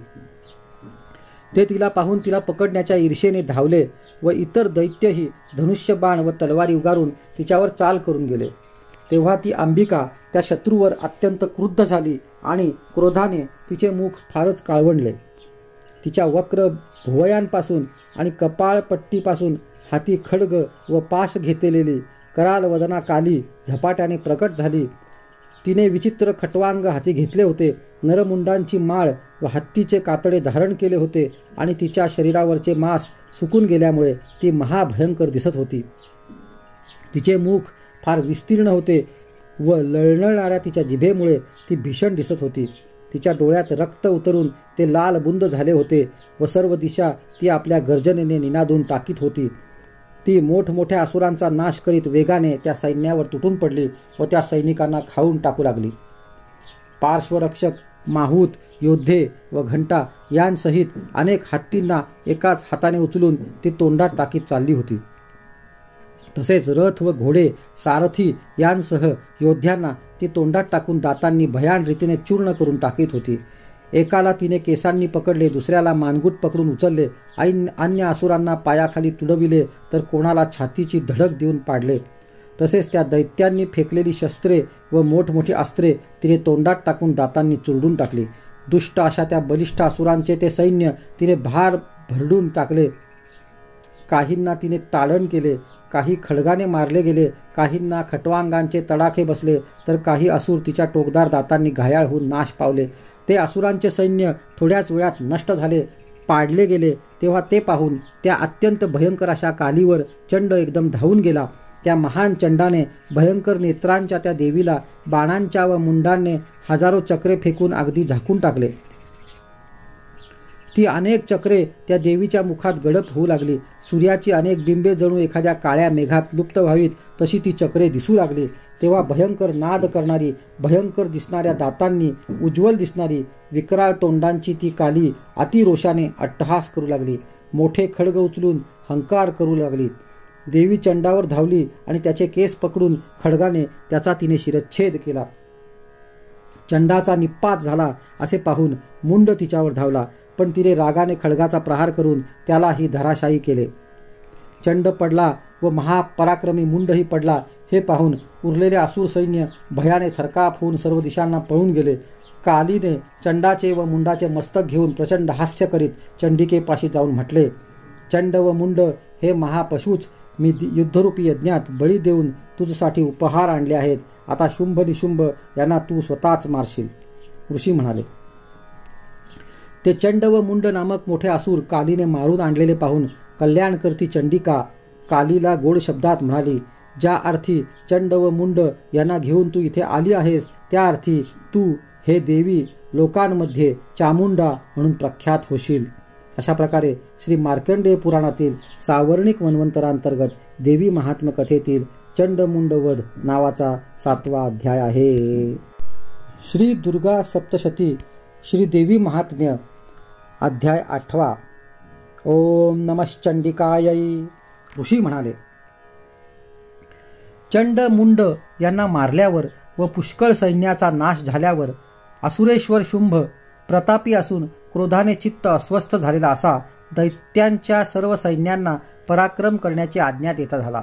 ते तिला पाहून तिला पकडण्याच्या ईर्षेने धावले व इतर दैत्यही धनुष्यबाण व तलवारी उगारून तिच्यावर चाल करून गेले. तेव्हा ती अंबिका त्या शत्रूवर अत्यंत क्रुद्ध झाली आणि क्रोधाने तिचे मुख फारच काळवंडले. तिच्या वक्र भुवयांपासून आणि कपाळपट्टीपासून हाती खड्ग व पाश घेतलेली कराल वदना काली झपाट्याने प्रकट झाली. तिने विचित्र खटवांग हाती घेतले होते. नरमुंडांची माळ व हत्तीचे कातडे धारण केले होते आणि तिच्या शरीरावरचे मांस सुकून गेल्यामुळे ती महाभयंकर दिसत होती. तिचे मुख फार विस्तीर्ण होते व लळणळणाऱ्या तिच्या जिभेमुळे ती भीषण दिसत होती. तिच्या डोळ्यात रक्त उतरून ते लाल बुंद झाले होते व सर्व दिशा ती आपल्या गर्जनेने निनादून टाकीत होती. ती मोठमोठ्या असुरांचा नाश करीत वेगाने त्या सैन्यावर तुटून पडली व त्या सैनिकांना खाऊन टाकू लागली. पार्श्वरक्षक, माहूत, योद्धे व घंटा यांसहित अनेक हत्तींना एकाच हाताने उचलून ती तोंडात टाकीत चालली होती. तसेच रथ व घोडे, सारथी यांसह योद्ध्यांना ती तोंडात टाकून दातांनी भयान रीतीने चूर्ण करून टाकीत होती. एकाला तिने केसांनी पकडले, दुसऱ्याला मानगूट पकडून उचलले, अन्य असुरांना पायाखाली तुडविले तर कोणाला छातीची धडक देऊन पाडले. तसेच त्या दैत्यांनी फेकलेली शस्त्रे व मोठमोठी अस्त्रे तिने तोंडात टाकून दातांनी चुरडून टाकली. दुष्ट अशा त्या बलिष्ठ असुरांचे ते सैन्य तिने भार भरडून टाकले. काहींना तिने ताडण केले, काही खड्गाने मारले गेले, काहींना खटवांगांचे तडाखे बसले तर काही असुर तिच्या टोकदार दातांनी घायाळ होऊन नाश पावले. ते असुरांचे सैन्य थोड्याच वेळात नष्ट झाले, पाडले गेले. तेव्हा ते पाहून त्या अत्यंत भयंकर अशा कालीवर चंड एकदम धावून गेला त्या महान चंडाने भयंकर नेत्रांच्या त्या देवीला बाणांच्या व मुंडांनी हजारो चक्रे फेकून अगदी झाकून टाकले. ती अनेक चक्रे त्या देवीच्या मुखात गडप होऊ लागली. सूर्याची अनेक बिंबे जणू एखाद्या काळ्या मेघात लुप्त व्हावीत तशी ती चक्रे दिसू लागली. तेव्हा भयंकर नाद करणारी, भयंकर दिसणाऱ्या दातांनी उज्ज्वल दिसणारी, विकराळ तोंडांची ती काली अतिरोषाने अट्टहास करू लागली. मोठे खड्ग उचलून हंकार करू लागली. देवी चंडावर धावली आणि त्याचे केस पकडून खड्गाने त्याचा तिने शिरच्छेद केला. चंडाचा निप्पात झाला असे पाहून मुंड तिच्यावर धावला, पण तिने रागाने खड्गाचा प्रहार करून त्यालाही धराशायी केले. चंड पडला व महापराक्रमी मुंडही पडला हे पाहून उरलेले असुर सैन्य भयाने थरकाप होऊन सर्व दिशांना पळून गेले. कालीने चंडाचे व मुंडाचे मस्तक घेऊन प्रचंड हास्य करीत चंडिकेपाशी जाऊन म्हटले, चंड व मुंड हे महापशूच मी युद्धरूपी यज्ञात बळी देऊन तुझसाठी उपहार आणले आहेत. आता शुंभ निशुंभ यांना तू स्वतःच मारशील. ऋषी म्हणाले. ते चंड व मुंड नामक मोठे असुर कालीने मारून आणलेले पाहून कल्याणकर्ती चंडिका कालीला गोड शब्दात म्हणाली, ज्या अर्थी चंड व मुंड यांना घेऊन तू इथे आली आहेस त्या अर्थी तू हे देवी लोकांमध्ये चामुंडा म्हणून प्रख्यात होशील. अशा प्रकारे श्री मार्कंडेय पुराणातील सावर्णिक मन्वंतरांतर्गत देवी महात्म्य कथेतील चंडमुंडवध नावाचा 7वा अध्याय आहे. श्री दुर्गा सप्तशती श्री देवी महात्म्य अध्याय 8. ओम नमश्चंडिकायै. ऋषी म्हणाले, चंड मुंड यांना मारल्यावर व पुष्कळ सैन्याचा नाश झाल्यावर असुरेश्वर शुंभ प्रतापी असून क्रोधाने चित्त अस्वस्थ झालेला असा दैत्यांच्या सर्व सैन्यांना पराक्रम करण्याची आज्ञा देता झाला.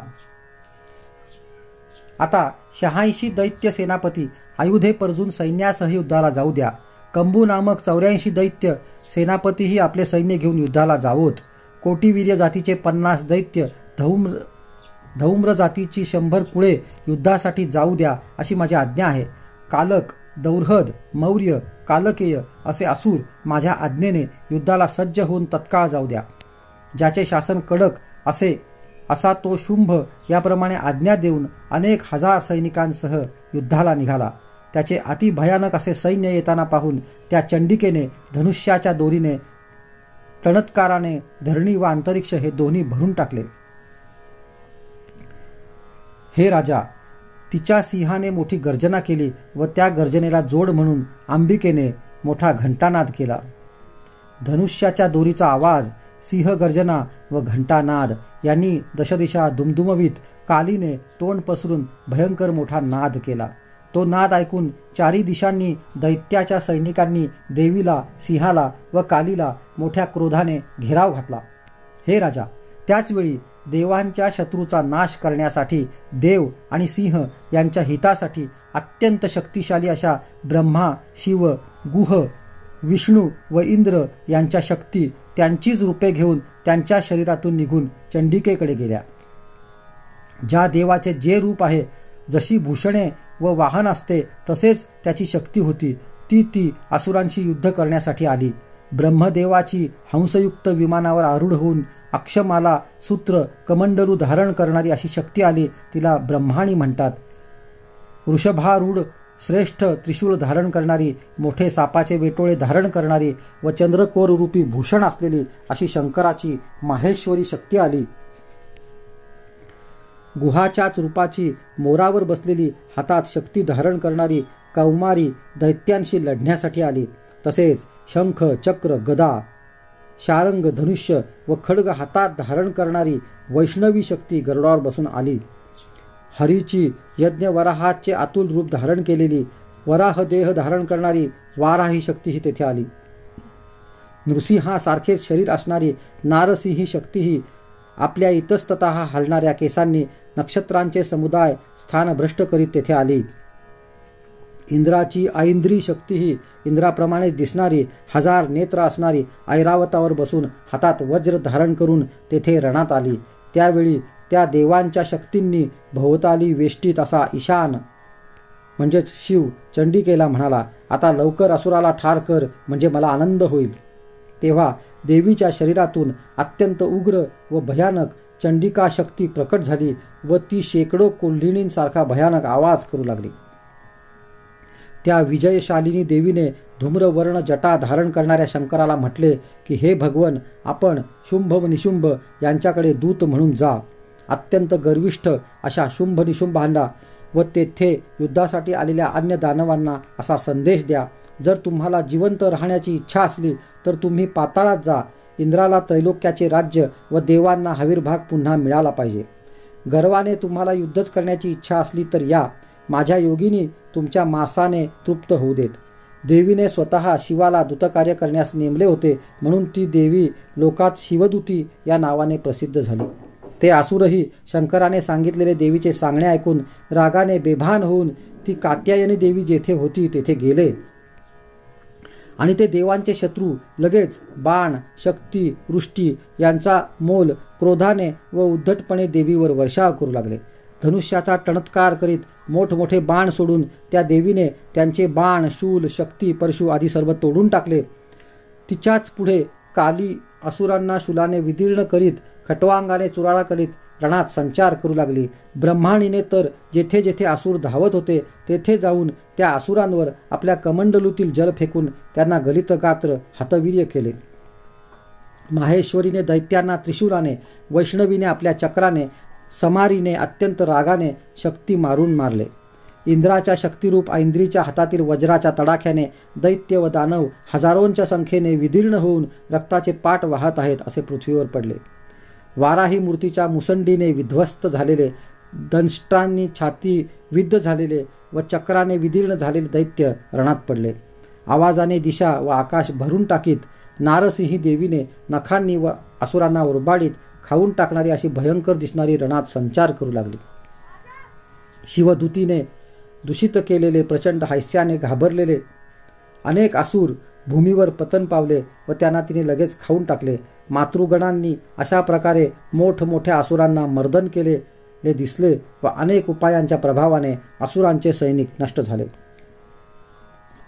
आता 86 दैत्य सेनापती आयुधे परजून सैन्यासह युद्धाला जाऊ द्या. कंबू नामक 84 दैत्य सेनापतीही आपले सैन्य घेऊन युद्धाला जावोत. कोटीवीर्य जातीचे 50 दैत्य, धौम्र जातीची 100 कुळे युद्धासाठी जाऊ द्या अशी माझी आज्ञा आहे. कालक, दौर्हद, मौर्य, कालकेय असे असुर माझ्या आज्ञेने युद्धाला सज्ज होऊन तत्काळ जाऊ द्या. ज्याचे शासन कडक असा तो शुंभ याप्रमाणे आज्ञा देऊन अनेक हजार सैनिकांसह युद्धाला निघाला. त्याचे अतिभयानक असे सैन्य येताना पाहून त्या चंडिकेने धनुष्याच्या दोरीने टणत्काराने धरणी व अंतरिक्ष हे दोन्ही भरून टाकले. हे राजा, तिच्या सिंहाने मोठी गर्जना केली व त्या गर्जनेला जोड म्हणून अंबिकेने मोठा घंटानाद केला. धनुष्याच्या दोरीचा आवाज, सिंह गर्जना व घंटानाद यांनी दशदिशा दुमदुमवीत कालीने तोंड पसरून भयंकर मोठा नाद केला. तो नाद ऐकून 4 दिशांनी दैत्याच्या सैनिकांनी देवीला, सिंहाला व कालीला मोठ्या क्रोधाने घेराव घातला. हे राजा, त्याचवेळी देवांच्या शत्रूचा नाश करण्यासाठी देव आणि सिंह यांच्या हितासाठी अत्यंत शक्तिशाली अशा ब्रह्मा, शिव, गुह, विष्णू व इंद्र यांच्या शक्ती त्यांचीच रूपे घेऊन त्यांच्या शरीरातून निघून चंडिकेकडे गेल्या. ज्या देवाचे जे रूप आहे, जशी भूषणे व वाहन असते तसेच त्याची शक्ती होती, ती असुरांशी युद्ध करण्यासाठी आली. ब्रह्मदेवाची हंसयुक्त विमानावर आरूढ होऊन अक्षमाला, सूत्र, कमंडलू धारण करणारी अशी शक्ती आली, तिला ब्रह्माणी म्हणतात. वृषभारूढ श्रेष्ठ त्रिशूळ धारण करणारी, मोठे सापाचे वेटोळे धारण करणारी व चंद्रकोर रूपी भूषण असलेली अशी शंकराची माहेश्वरी शक्ती आली. गुहाच्याच रूपाची मोरावर बसलेली, हातात शक्ती धारण करणारी कौमारी दैत्यांशी लढण्यासाठी आली. तसेच शंख, चक्र, गदा, शारंग, धनुष्य व खड्ग हातात धारण करणारी वैष्णवी शक्ती गरुडावर बसून आली. हरीची यज्ञ वराहाचे अतुल रूप धारण केलेली वराह देह धारण करणारी वाराही शक्तीही तेथे आली. नृसिंहासारखेच शरीर असणारी नारसिंही शक्तीही आपल्या इतस्ततः हलणाऱ्या केसांनी नक्षत्रांचे समुदाय स्थान भ्रष्ट करीत तेथे आली. इंद्राची ऐंद्री शक्तीही इंद्राप्रमाणेच दिसणारी 1000 नेत्र असणारी ऐरावतावर बसून हातात वज्र धारण करून तेथे रणात आली. त्यावेळी त्या देवांच्या शक्तींनी भोवताली वेष्टीत असा ईशान म्हणजेच शिव चंडिकेला म्हणाला, आता लवकर असुराला ठार कर म्हणजे मला आनंद होईल. तेव्हा देवीच्या शरीरातून अत्यंत उग्र व भयानक चंडिका शक्ती प्रकट झाली व ती शेकडो कोल्हिणींसारखा भयानक आवाज करू लागली. त्या विजयशालिनी देवीने धूम्रवर्ण जटा धारण करणाऱ्या शंकराला म्हटले की हे भगवन, आपण शुंभ व निशुंभ यांच्याकडे दूत म्हणून जा. अत्यंत गर्विष्ठ अशा शुंभ निशुंभांना व तेथे युद्धासाठी आलेल्या अन्य दानवांना असा संदेश द्या, जर तुम्हाला जिवंत राहण्याची इच्छा असली तर तुम्ही पाताळात जा. इंद्राला त्रैलोक्याचे राज्य व देवांना हविर्भाग पुन्हा मिळाला पाहिजे. गर्वाने तुम्हाला युद्धच करण्याची इच्छा असली तर या. माझ्या योगिनी तुमच्या मासाने तृप्त होऊ देत. देवीने स्वतः शिवाला दूतकार्य करण्यास नेमले होते, म्हणून ती देवी लोकात शिवदूती या नावाने प्रसिद्ध झाली. ते असुरही शंकराने सांगितलेले देवीचे सांगणे ऐकून रागाने बेभान होऊन ती कात्यायनी देवी जेथे होती तेथे गेले आणि ते देवांचे शत्रू लगेच बाण, शक्ती, वृष्टी यांचा मोल क्रोधाने व उद्धटपणे देवीवर वर्षाव करू लागले. धनुष्याचा टणत्कार करीत मोठमोठे बाण सोडून त्या देवीने त्यांचे बाण, शूल, शक्ती, परशु आदी सर्व तोडून टाकले. तिच्याच पुढे काली असुरांना शूलाने विदीर्ण करीत खटवांगाने चुराळा करीत रणात संचार करू लागली. ब्रह्माणीने तर जेथे जेथे असुर धावत होते तेथे जाऊन त्या असुरांवर आपल्या कमंडलूतील जल फेकून त्यांना गलित गात्र हतवीर्य केले. माहेश्वरीने दैत्यांना त्रिशूलाने, वैष्णवीने आपल्या चक्राने, समारीने अत्यंत रागाने शक्ती मारून मारले. इंद्राच्या शक्तिरूप ऐंद्रीच्या हातातील वज्राच्या तडाख्याने दैत्य व दानव हजारोंच्या संख्येने विदीर्ण होऊन रक्ताचे पाट वाहत आहेत असे पृथ्वीवर पडले. वाराही मूर्तीच्या मुसंडीने विध्वस्त झालेले, दंष्ट्रांनी छाती विद्ध झालेले व चक्राने विदीर्ण झालेले दैत्य रणात पडले. आवाजाने दिशा व आकाश भरून टाकीत नारसिंही देवीने नखांनी व असुरांना उरबाडीत खाऊन टाकणारी अशी भयंकर दिसणारी रणात संचार करू लागली. शिवदूतीने दूषित केलेले प्रचंड हास्याने घाबरलेले अनेक असुर भूमीवर पतन पावले व त्यांना तिने लगेच खाऊन टाकले. मातृगणांनी अशा प्रकारे मोठमोठ्या असुरांना मर्दन केलेले दिसले व अनेक उपायांच्या प्रभावाने असुरांचे सैनिक नष्ट झाले.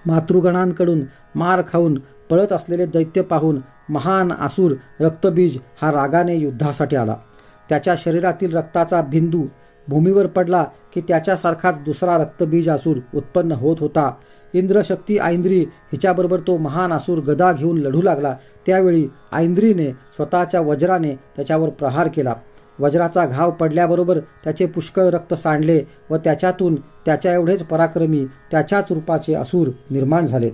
मातृगणांकडून मार खाऊन पळत असलेले दैत्य पाहून महान असुर रक्तबीज हा रागाने युद्धासाठी आला. त्याच्या शरीरातील रक्ताचा बिंदू भूमीवर पडला की त्याच्यासारखाच दुसरा रक्तबीज असुर उत्पन्न होत होता. इंद्रशक्ती ऐंद्री हिच्याबरोबर तो महान असुर गदा घेऊन लढू लागला. त्यावेळी ऐंद्रीने स्वतःच्या वज्राने त्याच्यावर प्रहार केला. वज्राचा घाव पडल्याबरोबर त्याचे पुष्कळ रक्त सांडले व त्याच्यातून त्याच्या एवढेच पराक्रमी त्याच्याच रूपाचे असुर निर्माण झाले.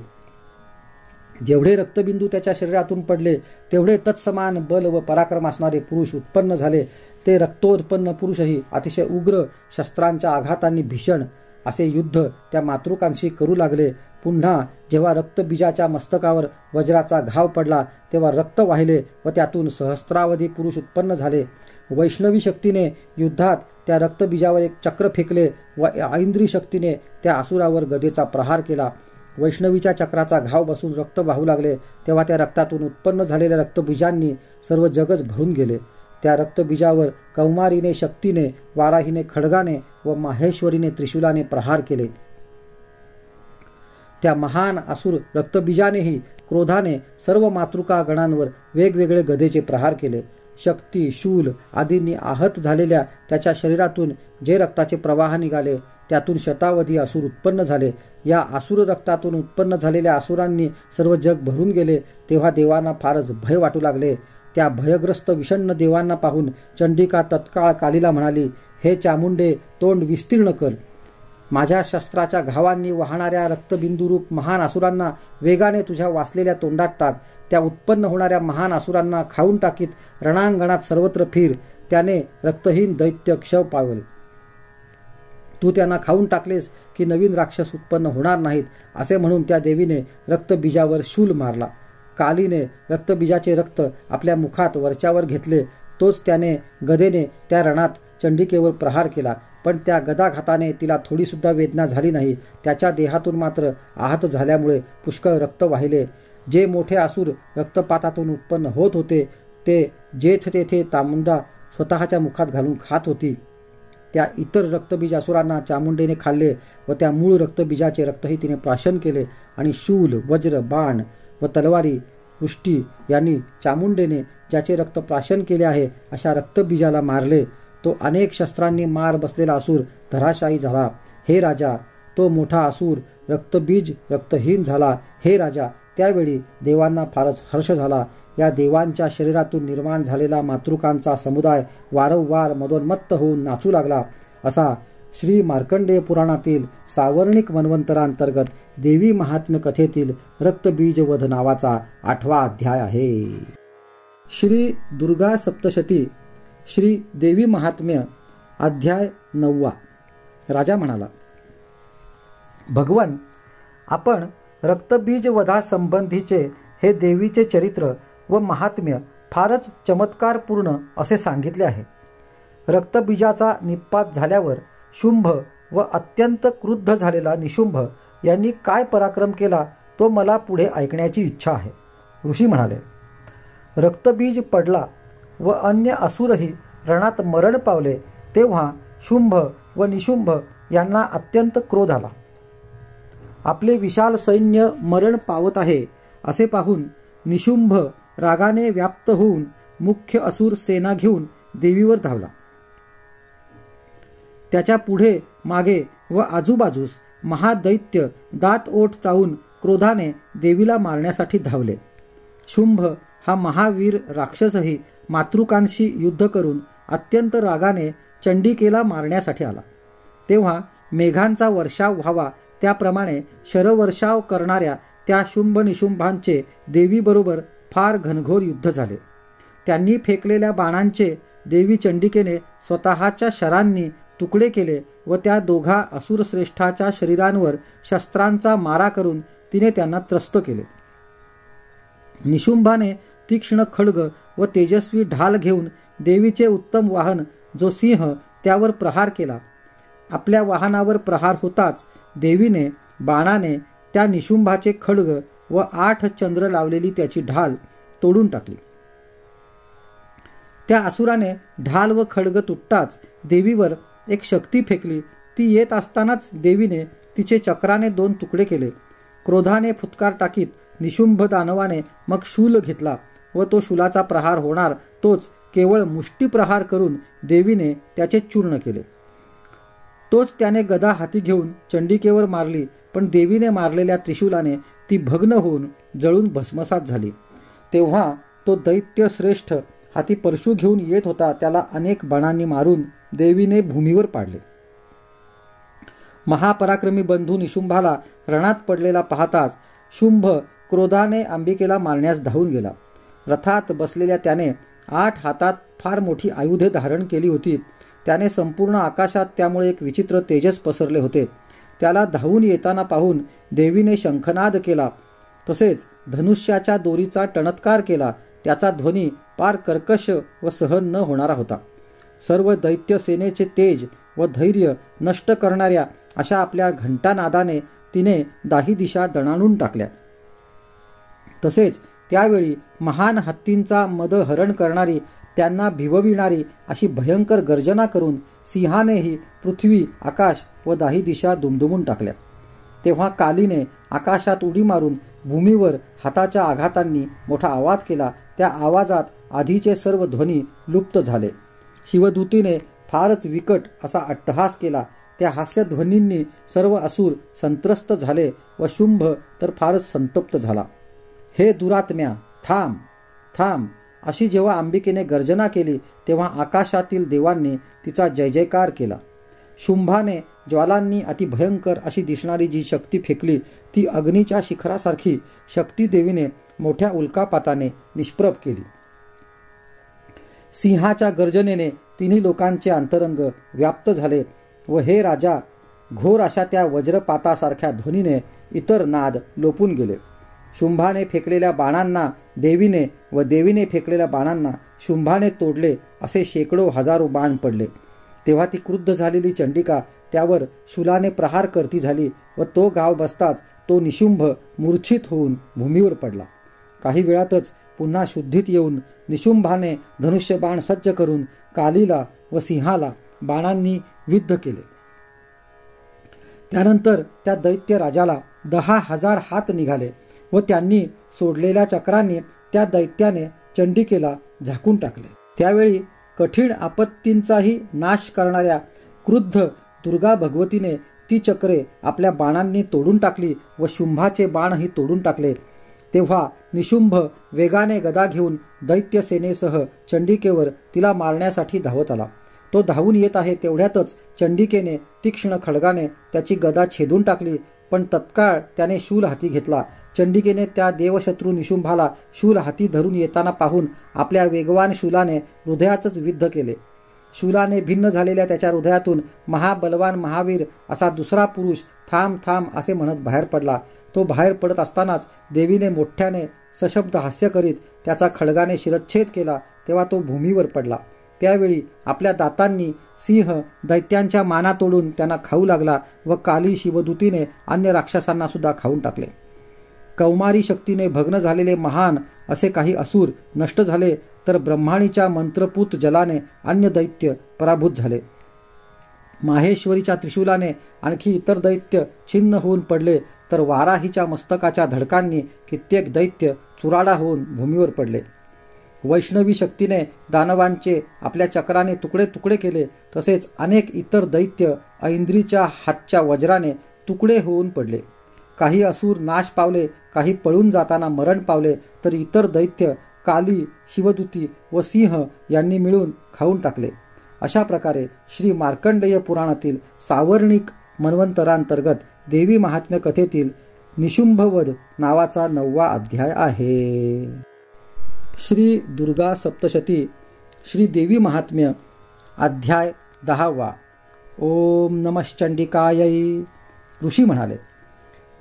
जेवढे रक्तबिंदू त्याच्या शरीरातून पडले तेवढे तत्समान बल व पराक्रम असणारे पुरुष उत्पन्न झाले. ते रक्तोत्पन्न पुरुषही अतिशय उग्र शस्त्रांच्या आघातांनी भीषण असे युद्ध त्या मातृकांशी करू लागले. पुन्हा जेव्हा रक्तबीजाच्या मस्तकावर वज्राचा घाव पडला तेव्हा रक्त वाहिले व त्यातून सहस्त्रावधी पुरुष उत्पन्न झाले. वैष्णवी शक्तीने युद्धात त्या रक्तबीजावर एक चक्र फेकले व ऐंद्री शक्तीने त्या असुरावर गदेचा प्रहार केला. वैष्णवीच्या चक्राचा घाव बसून रक्त वाहू लागले तेव्हा त्या रक्तातून उत्पन्न झालेल्या रक्तबीजांनी सर्व जगच भरून गेले. त्या रक्तबीजावर कौमारीने शक्तीने, वाराहीने खड्गाने व माहेश्वरीने त्रिशूलाने प्रहार केले. त्या महान असुर रक्तबीजानेही क्रोधाने सर्व मातृका गणांवर वेगवेगळे गदेचे प्रहार केले. शक्ती, शूल आदींनी आहत झालेल्या त्याच्या शरीरातून जे रक्ताचे प्रवाह निघाले त्यातून शतावधी असुर उत्पन्न झाले. या असुर रक्तातून उत्पन्न झालेल्या असुरांनी सर्व जग भरून गेले. तेव्हा देवांना फारच भय वाटू लागले. त्या भयग्रस्त विषण्ण देवांना पाहून चंडिका तत्काळ कालीला म्हणाली, हे चामुंडे, तोंड विस्तीर्ण कर. माझ्या शस्त्राच्या घावांनी वाहणाऱ्या रक्तबिंदुरूप महान असुरांना वेगाने तुझ्या वाचलेल्या तोंडात टाक. त्या उत्पन्न होणाऱ्या महान असुरांना खाऊन टाकीत रणांगणात सर्वत्र फिर. त्याने रक्तहीन दैत्य क्षय पावेल. तू त्यांना खाऊन टाकलेस की नवीन राक्षस उत्पन्न होणार नाहीत असे म्हणून त्या देवीने रक्तबीजावर शूल मारला. कालीने रक्तबीजाचे रक्त आपल्या मुखात वरच्यावर घेतले. तोच त्याने गदेने त्या रणात चंडिकेवर प्रहार केला. पण त्या गदाघाताने तिला थोडीसुद्धा वेदना झाली नाही. त्याच्या देहातून मात्र आहत झाल्यामुळे पुष्कळ रक्त वाहिले. जे मोठे असुर रक्तपातातून उत्पन्न होत होते ते जेथ तेथे चामुंडा स्वतःच्या मुखात घालून खात होती. त्या इतर रक्तबीज असुरांना चामुंडेने खाल्ले व त्या मूळ रक्तबीजाचे रक्तही तिने प्राशन केले आणि शूल, वज्र, बाण व तलवारी वृष्टी यांनी चामुंडेने ज्याचे रक्त प्राशन केले आहे अशा रक्तबीजाला मारले. तो अनेक शस्त्रांनी मार बसलेला असुर धराशायी झाला. हे राजा, तो मोठा असुर रक्तबीज रक्तहीन झाला. हे राजा, त्यावेळी देवांना फारच हर्ष झाला. या देवांच्या शरीरातून निर्माण झालेला मातृकांचा समुदाय वारंवार मदोन्मत्त होऊन नाचू लागला. असा श्री मार्कंडेय पुराणातील सावर्णिक मन्वंतरांतर्गत देवी महात्म्य कथेतील रक्तबीजवध नावाचा 8वा अध्याय आहे. श्री दुर्गा सप्तशती श्री देवी महात्म्य अध्याय 9. राजा म्हणाला, भगवन, आपण रक्तबीज वधासंबंधीचे हे देवीचे चरित्र व महात्म्य फारच चमत्कारपूर्ण असे सांगितले आहे. रक्तबीजाचा निपात झाल्यावर शुंभ व अत्यंत क्रुद्ध झालेला निशुंभ यांनी काय पराक्रम केला तो मला पुढे ऐकण्याची इच्छा आहे. ऋषी म्हणाले, रक्तबीज पडला व अन्य असुरही रणात मरण पावले तेव्हा शुंभ व निशुंभ यांना अत्यंत क्रोध आला. आपले विशाल सैन्य मरण पावत आहे असे पाहून निशुंभ रागाने व्याप्त होऊन मुख्य असुर सेना घेऊन देवीवर धावला. त्याच्या पुढे मागे व आजूबाजूस महादैत्य दात ओठ चावून क्रोधाने देवीला मारण्यासाठी धावले. शुंभ हा महावीर राक्षसही मातृकांशी युद्ध करून अत्यंत रागाने चंडिकेला मारण्यासाठी आला. तेव्हा मेघांचा वर्षाव व्हावा त्याप्रमाणे शरवर्षाव करणाऱ्या त्या शुंभ निशुंभांचे देवीबरोबर फार घनघोर युद्ध झाले. त्यांनी फेकलेल्या बाणांचे देवी चंडिकेने स्वतःच्या शरांनी तुकडे केले व त्या दोघा असुरश्रेष्ठाच्या शरीरांवर शस्त्रांचा मारा करून तिने त्यांना त्रस्त केले. निशुंभाने तीक्ष्ण खड्ग व तेजस्वी ढाल घेऊन देवीचे उत्तम वाहन जो सिंह त्यावर प्रहार केला. आपल्या वाहनावर प्रहार होताच देवीने बाणाने त्या निशुंभाचे खड्ग व 8 चंद्र लावलेली त्याची ढाल तोडून टाकली. त्या असुराने ढाल व खड्ग तुटताच देवीवर एक शक्ती फेकली. ती येत असतानाच देवीने तिचे चक्राने 2 तुकडे केले. क्रोधाने फुत्कार टाकीत निशुंभ दानवाने मग शूल घेतला व तो शूलाचा प्रहार होणार तोच केवळ मुष्टी प्रहार करून देवीने त्याचे चूर्ण केले. तोच त्याने गदा हाती घेऊन चंडिकेवर मारली, पण देवीने मारलेल्या त्रिशूलाने ती भग्न होऊन जळून भस्मसात झाली. तेव्हा तो दैत्य श्रेष्ठ हाती परशु घेऊन येत होता त्याला अनेक बाणांनी मारून देवीने भूमीवर पाडले. महापराक्रमी बंधू निशुंभाला रणात पडलेला पाहताच शुंभ क्रोधाने अंबिकेला मारण्यास धावून गेला. रथात बसलेल्या त्याने 8 हातात फार मोठी आयुधे धारण केली होती. त्याने संपूर्ण आकाशात त्यामुळे एक विचित्र तेजस पसरले होते. त्याला धावून येताना पाहून देवीने शंखनाद केला. तसेच धनुष्याच्या दोरीचा टणत्कार केला. त्याचा ध्वनी पार कर्कश व सहन न होणारा होता. सर्व दैत्य सेनेचे तेज व धैर्य नष्ट करणाऱ्या अशा आपल्या घंटानादाने तिने 10 दिशा दणाणून टाकल्या. तसेच त्यावेळी महान हत्तींचा मदहरण करणारी त्यांना भिवविणारी अशी भयंकर गर्जना करून सिंहानेही पृथ्वी आकाश व 10 दिशा दुमदुमून टाकल्या. तेव्हा कालीने आकाशात उडी मारून भूमीवर हाताच्या आघातांनी मोठा आवाज केला. त्या आवाजात आधीचे सर्व ध्वनी लुप्त झाले. शिवदूतीने फारच विकट असा अट्टहास केला. त्या हास्यध्वनींनी सर्व असुर संत्रस्त झाले व शुंभ तर फारच संतप्त झाला. हे दुरात्म्या, थांब थांब अशी जेव्हा अंबिकेने गर्जना केली तेव्हा आकाशातील देवांनी तिचा जय जयकार केला. शुंभाने ज्वालांनी अतिभयंकर अशी दिसणारी जी शक्ती फेकली ती अग्नीच्या शिखरासारखी शक्ती देवीने मोठ्या उल्कापाताने निष्प्रभ केली. सिंहाच्या गर्जनेने तिन्ही लोकांचे अंतरंग व्याप्त झाले व हे राजा, घोर अशा त्या वज्रपातासारख्या ध्वनीने इतर नाद लोपून गेले. शुंभाने फेकलेल्या बाणांना देवीने व देवीने फेकलेल्या बाणांना शुंभाने तोडले. असे शेकडो हजारो बाण पडले. तेव्हा ती क्रुद्ध झालेली चंडिका त्यावर शूलाने प्रहार करती झाली व तो गाव बसताच तो निशुंभ मूर्छित होऊन भूमीवर पडला. काही वेळातच पुन्हा शुद्धीत येऊन निशुंभाने धनुष्यबाण सज्ज करून कालीला व सिंहाला बाणांनी विद्ध केले. त्यानंतर त्या दैत्य राजाला 10,000 हात निघाले. व त्यांनी सोडलेल्या चक्रांनी त्या दैत्याने चंडिकेला झाकून टाकले. त्यावेळी कठीण आपत्तींचाही नाश करणाऱ्या क्रुद्ध दुर्गा भगवतीने ती चक्रे आपल्या बाणांनी तोडून टाकली व शुंभाचे बाणही तोडून टाकले. तेव्हा निशुंभ वेगाने गदा घेऊन दैत्य सेनेसह चंडिकेवर तिला मारण्यासाठी धावत आला. तो धावून येत आहे तेवढ्यातच चंडिकेने तीक्ष्ण खड्गाने त्याची गदा छेदून टाकली, पण तत्काळ त्याने शूल हाती घेतला. चंडिकेने त्या देवशत्रू निशुंभाला शूल हाती धरून येताना पाहून आपल्या वेगवान शूलाने हृदयाचंच विद्ध केले. शूलाने भिन्न झालेल्या त्याच्या हृदयातून महाबलवान महावीर असा दुसरा पुरुष थांब थांब असे म्हणत बाहेर पडला. तो बाहेर पडत असतानाच देवीने मोठ्याने सशब्द हास्य करीत त्याचा खड्गाने शिरच्छेद केला. तेव्हा तो भूमीवर पडला. त्यावेळी आपल्या दातांनी सिंह दैत्यांच्या माना तोडून त्यांना खाऊ लागला व काली शिवदूतीने अन्य राक्षसांना सुद्धा खाऊन टाकले. कौमारी शक्तीने भग्न झालेले महान असे काही असुर नष्ट झाले, तर ब्रह्माणीच्या मंत्रपूत जलाने अन्य दैत्य पराभूत झाले. माहेश्वरीच्या त्रिशूलाने आणखी इतर दैत्य छिन्न होऊन पडले, तर वाराहीच्या मस्तकाच्या धडकांनी कित्येक दैत्य चुराडा होऊन भूमीवर पडले. वैष्णवी शक्तीने दानवांचे आपल्या चक्राने तुकडे तुकडे केले, तसेच अनेक इतर दैत्य ऐंद्रीच्या हातच्या वज्राने तुकडे होऊन पडले. काही असुर नाश पावले, काही पळून जाताना मरण पावले, तर इतर दैत्य काली, शिवदूती व सिंह यांनी मिळून खाऊन टाकले. अशा प्रकारे श्री मार्कंडेय पुराणातील सावर्णिक मन्वंतरांतर्गत देवी महात्म्य कथेतील निशुंभवध नावाचा 9वा अध्याय आहे. श्री दुर्गा सप्तशती श्री देवी महात्म्य अध्याय 10वा. ओम नमश्चंडिकायै. ऋषी म्हणाले,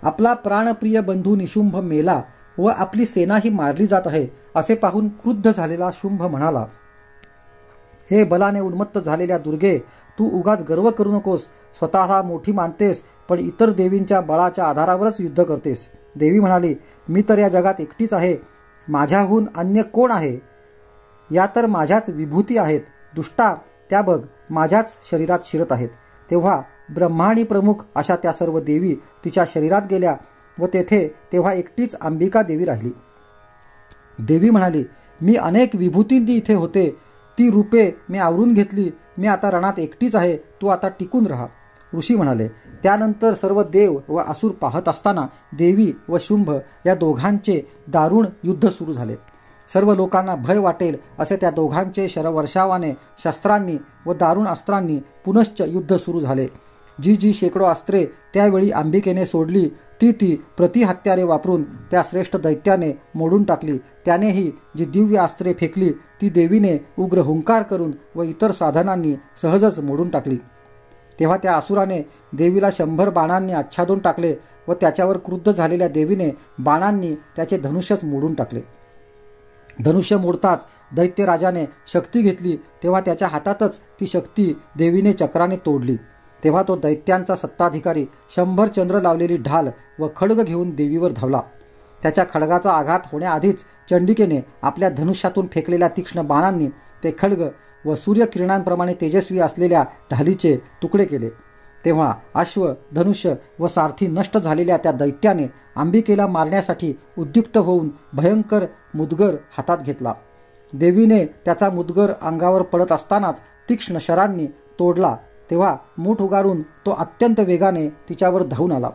आपला प्राणप्रिय बंधू निशुंभ मेला व आपली सेनाही मारली जात आहे असे पाहून क्रुद्ध झालेला शुंभ म्हणाला, हे बलाने उन्मत्त झालेल्या दुर्गे, तू उगाच गर्व करू नकोस. स्वतःला मोठी मानतेस, पण इतर देवींच्या बळाच्या आधारावरच युद्ध करतेस. देवी म्हणाली, मी तर या जगात एकटीच आहे. माझ्याहून अन्य कोण आहे? या तर माझ्याच विभूती आहेत. दुष्टा, त्या बघ, माझ्याच शरीरात शिरत आहेत. तेव्हा ब्रह्माणी प्रमुख अशा त्या सर्व देवी तिच्या शरीरात गेल्या व तेव्हा एकटीच अंबिका देवी राहिली. देवी म्हणाली, मी अनेक विभूतींनी इथे होते. ती रूपे मी आवरून घेतली. मी आता रणात एकटीच आहे. तू आता टिकून राहा. ऋषी म्हणाले, त्यानंतर सर्व देव व असुर पाहत असताना देवी व शुंभ या दोघांचे दारुण युद्ध सुरू झाले. सर्व लोकांना भय वाटेल असे त्या दोघांचे शरवर्षावाने शस्त्रांनी व दारुण अस्त्रांनी पुनश्च युद्ध सुरू झाले. जी शेकडो अस्त्रे त्यावेळी अंबिकेने सोडली, ती प्रतिहत्यारे वापरून त्या श्रेष्ठ दैत्याने मोडून टाकली. त्यानेही जी दिव्य अस्त्रे फेकली ती देवीने उग्र हुंकार करून व इतर साधनांनी सहजच मोडून टाकली. तेव्हा त्या असुराने देवीला 100 बाणांनी आच्छादून टाकले व त्याच्यावर क्रुद्ध झालेल्या देवीने बाणांनी त्याचे धनुष्यच मोडून टाकले. धनुष्य मोडताच दैत्यराजाने शक्ती घेतली, तेव्हा त्याच्या हातातच ती शक्ती देवीने चक्राने तोडली. तेव्हा तो दैत्यांचा सत्ताधिकारी 100 चंद्र लावलेली ढाल व खड्ग घेऊन देवीवर धावला. त्याच्या खड्गाचा आघात होण्याआधीच चंडिकेने आपल्या धनुष्यातून फेकलेल्या तीक्ष्ण बाणांनी ते खड्ग व सूर्यकिरणांप्रमाणे तेजस्वी असलेल्या ढालीचे तुकडे केले. तेव्हा अश्व, धनुष्य व सारथी नष्ट झालेल्या त्या दैत्याने अंबिकेला मारण्यासाठी उद्युक्त होऊन भयंकर मुदगर हातात घेतला. देवीने त्याचा मुदगर अंगावर पडत असतानाच तीक्ष्ण शरांनी तोडला. तेव्हा मूठ उगारून तो अत्यंत वेगाने तिच्यावर धावून आला.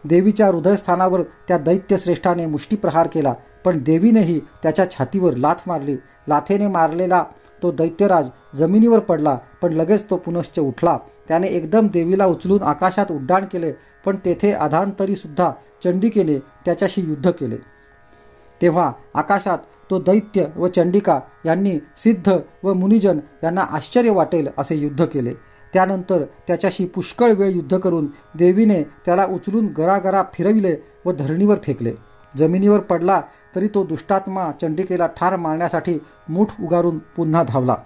देवीच्या हृदयस्थानावर त्या दैत्यश्रेष्ठाने मुष्टीप्रहार केला, पण देवीनेही त्याच्या छातीवर लाथ मारली. लाथेने मारलेला तो दैत्यराज जमिनीवर पडला, पण लगेच तो पुनश्च उठला. त्याने एकदम देवीला उचलून आकाशात उड्डाण केले, पण तेथे अधांतरी सुद्धा चंडिकेने त्याच्याशी युद्ध केले. तेव्हा आकाशात तो दैत्य व चंडिका यांनी सिद्ध व मुनिजन यांना आश्चर्य वाटेल असे युद्ध केले. त्यानंतर त्याच्याशी पुष्कळ वेळ युद्ध करून देवीने त्याला उचलून गरागरा फिरविले व धरणीवर फेकले. जमिनीवर पडला तरी तो दुष्टात्मा चंडिकेला ठार मारण्यासाठी मूठ उगारून पुन्हा धावला.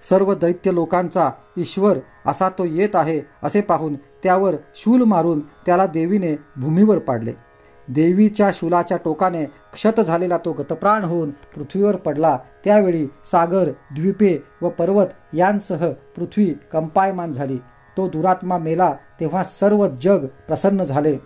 सर्व दैत्य लोकांचा ईश्वर असा तो येत आहे असे पाहून त्यावर शूल मारून त्याला देवीने भूमीवर पाडले. देवीच्या शूलाच्या टोकाने क्षत झालेला तो गतप्राण होऊन पृथ्वीवर पडला. त्यावेळी सागर, द्वीपे व पर्वत यांसह पृथ्वी कंपायमान झाली. तो दुरात्मा मेला तेव्हा सर्व जग प्रसन्न झाले.